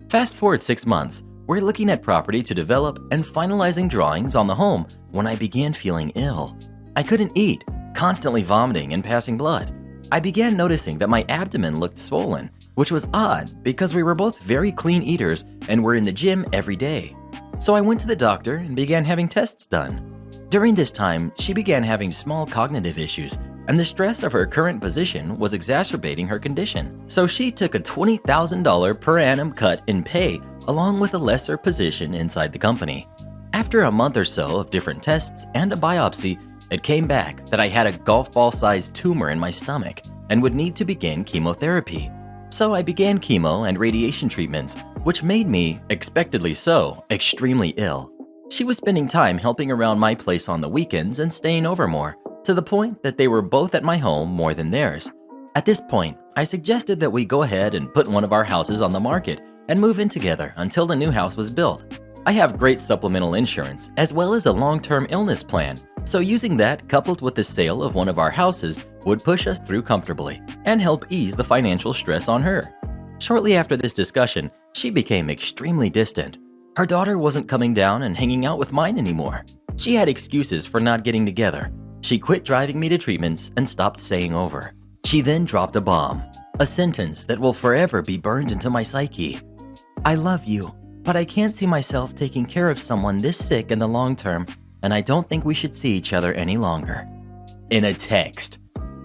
Fast forward 6 months, we're looking at property to develop and finalizing drawings on the home when I began feeling ill. I couldn't eat, constantly vomiting and passing blood. I began noticing that my abdomen looked swollen, which was odd because we were both very clean eaters and were in the gym every day. So I went to the doctor and began having tests done. During this time, she began having small cognitive issues, and the stress of her current position was exacerbating her condition. So she took a $20,000 per annum cut in pay along with a lesser position inside the company. After a month or so of different tests and a biopsy, it came back that I had a golf ball-sized tumor in my stomach and would need to begin chemotherapy. So I began chemo and radiation treatments, which made me, expectedly so, extremely ill. She was spending time helping around my place on the weekends and staying over more, to the point that they were both at my home more than theirs. At this point, I suggested that we go ahead and put one of our houses on the market and move in together until the new house was built. I have great supplemental insurance as well as a long-term illness plan, so using that coupled with the sale of one of our houses would push us through comfortably and help ease the financial stress on her. Shortly after this discussion, she became extremely distant. Her daughter wasn't coming down and hanging out with mine anymore. She had excuses for not getting together. She quit driving me to treatments and stopped staying over. She then dropped a bomb, a sentence that will forever be burned into my psyche. I love you, but I can't see myself taking care of someone this sick in the long term, and I don't think we should see each other any longer. In a text.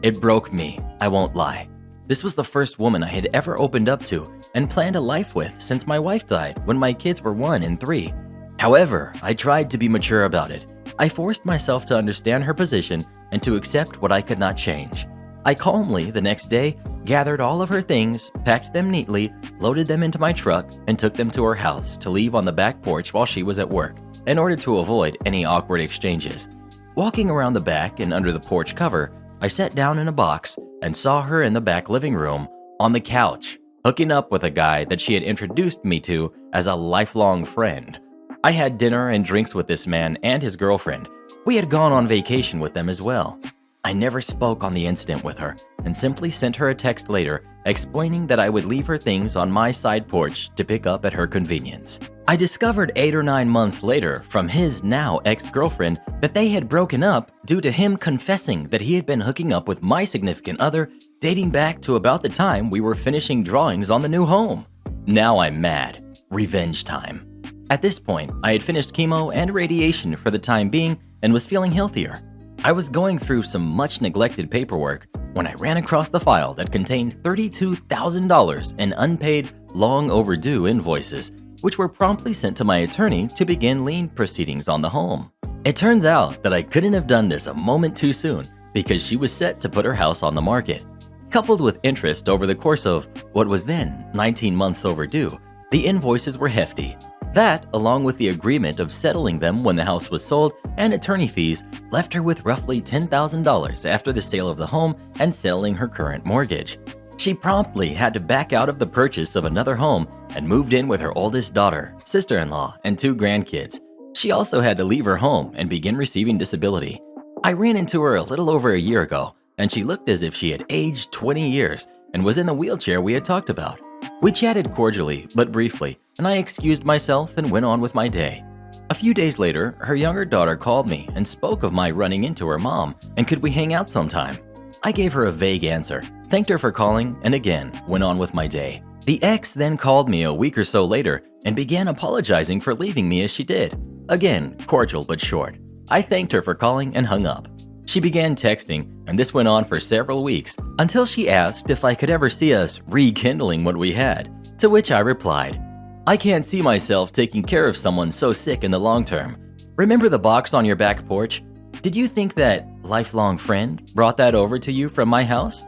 It broke me, I won't lie. This was the first woman I had ever opened up to and planned a life with since my wife died when my kids were 1 and 3. However, I tried to be mature about it. I forced myself to understand her position and to accept what I could not change. I calmly, the next day, gathered all of her things, packed them neatly, loaded them into my truck, and took them to her house to leave on the back porch while she was at work, in order to avoid any awkward exchanges. Walking around the back and under the porch cover, I sat down in a box and saw her in the back living room, on the couch, hooking up with a guy that she had introduced me to as a lifelong friend. I had dinner and drinks with this man and his girlfriend. We had gone on vacation with them as well. I never spoke on the incident with her and simply sent her a text later explaining that I would leave her things on my side porch to pick up at her convenience. I discovered 8 or 9 months later from his now ex-girlfriend that they had broken up due to him confessing that he had been hooking up with my significant other dating back to about the time we were finishing drawings on the new home. Now I'm mad. Revenge time. At this point, I had finished chemo and radiation for the time being and was feeling healthier. I was going through some much neglected paperwork when I ran across the file that contained $32,000 in unpaid, long overdue invoices, which were promptly sent to my attorney to begin lien proceedings on the home. It turns out that I couldn't have done this a moment too soon because she was set to put her house on the market. Coupled with interest over the course of what was then 19 months overdue, the invoices were hefty. That, along with the agreement of settling them when the house was sold and attorney fees, left her with roughly $10,000 after the sale of the home and settling her current mortgage. She promptly had to back out of the purchase of another home and moved in with her oldest daughter, sister-in-law, and 2 grandkids. She also had to leave her home and begin receiving disability. I ran into her a little over a year ago, and she looked as if she had aged 20 years and was in the wheelchair we had talked about. We chatted cordially, but briefly, and I excused myself and went on with my day. A few days later, her younger daughter called me and spoke of my running into her mom and could we hang out sometime. I gave her a vague answer, thanked her for calling, and again went on with my day. The ex then called me a week or so later and began apologizing for leaving me as she did. Again, cordial but short. I thanked her for calling and hung up. She began texting, and this went on for several weeks until she asked if I could ever see us rekindling what we had, to which I replied, "I can't see myself taking care of someone so sick in the long term. Remember the box on your back porch? Did you think that lifelong friend brought that over to you from my house?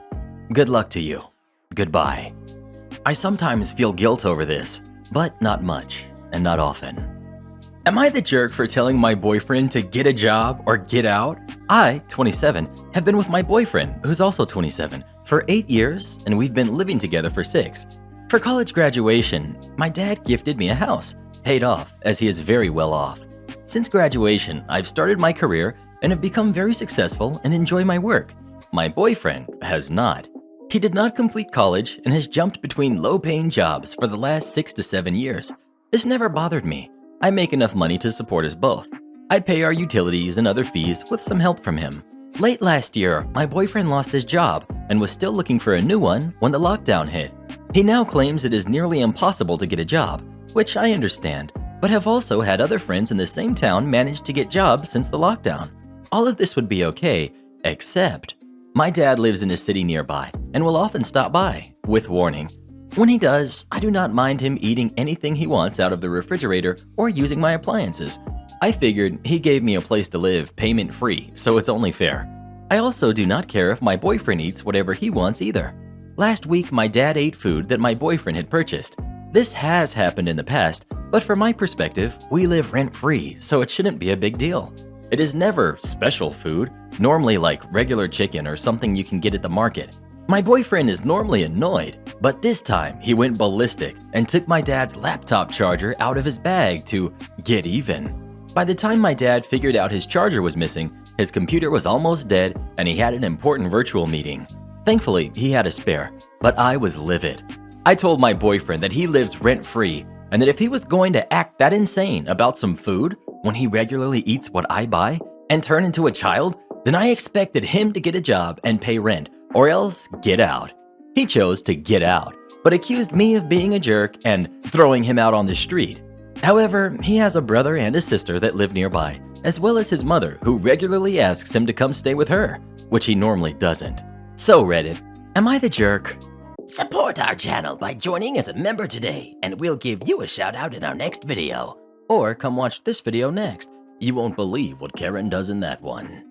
Good luck to you. Goodbye." I sometimes feel guilt over this, but not much and not often. Am I the jerk for telling my boyfriend to get a job or get out? I, 27, have been with my boyfriend, who's also 27, for 8 years, and we've been living together for 6. For college graduation, my dad gifted me a house, paid off, as he is very well off. Since graduation, I've started my career and have become very successful and enjoy my work. My boyfriend has not. He did not complete college and has jumped between low-paying jobs for the last 6 to 7 years. This never bothered me. I make enough money to support us both. I pay our utilities and other fees with some help from him. Late last year, my boyfriend lost his job and was still looking for a new one when the lockdown hit. He now claims it is nearly impossible to get a job, which I understand, but have also had other friends in the same town manage to get jobs since the lockdown. All of this would be okay, except my dad lives in a city nearby and will often stop by, with warning. When he does, I do not mind him eating anything he wants out of the refrigerator or using my appliances. I figured he gave me a place to live payment-free, so it's only fair. I also do not care if my boyfriend eats whatever he wants either. Last week, my dad ate food that my boyfriend had purchased. This has happened in the past, but from my perspective, we live rent-free, so it shouldn't be a big deal. It is never special food, normally like regular chicken or something you can get at the market. My boyfriend is normally annoyed, but this time he went ballistic and took my dad's laptop charger out of his bag to get even. By the time my dad figured out his charger was missing, his computer was almost dead and he had an important virtual meeting. Thankfully, he had a spare, but I was livid. I told my boyfriend that he lives rent-free and that if he was going to act that insane about some food when he regularly eats what I buy and turn into a child, then I expected him to get a job and pay rent, or else get out. He chose to get out, but accused me of being a jerk and throwing him out on the street. However, he has a brother and a sister that live nearby, as well as his mother who regularly asks him to come stay with her, which he normally doesn't. So Reddit, am I the jerk? Support our channel by joining as a member today, and we'll give you a shout out in our next video. Or come watch this video next. You won't believe what Karen does in that one.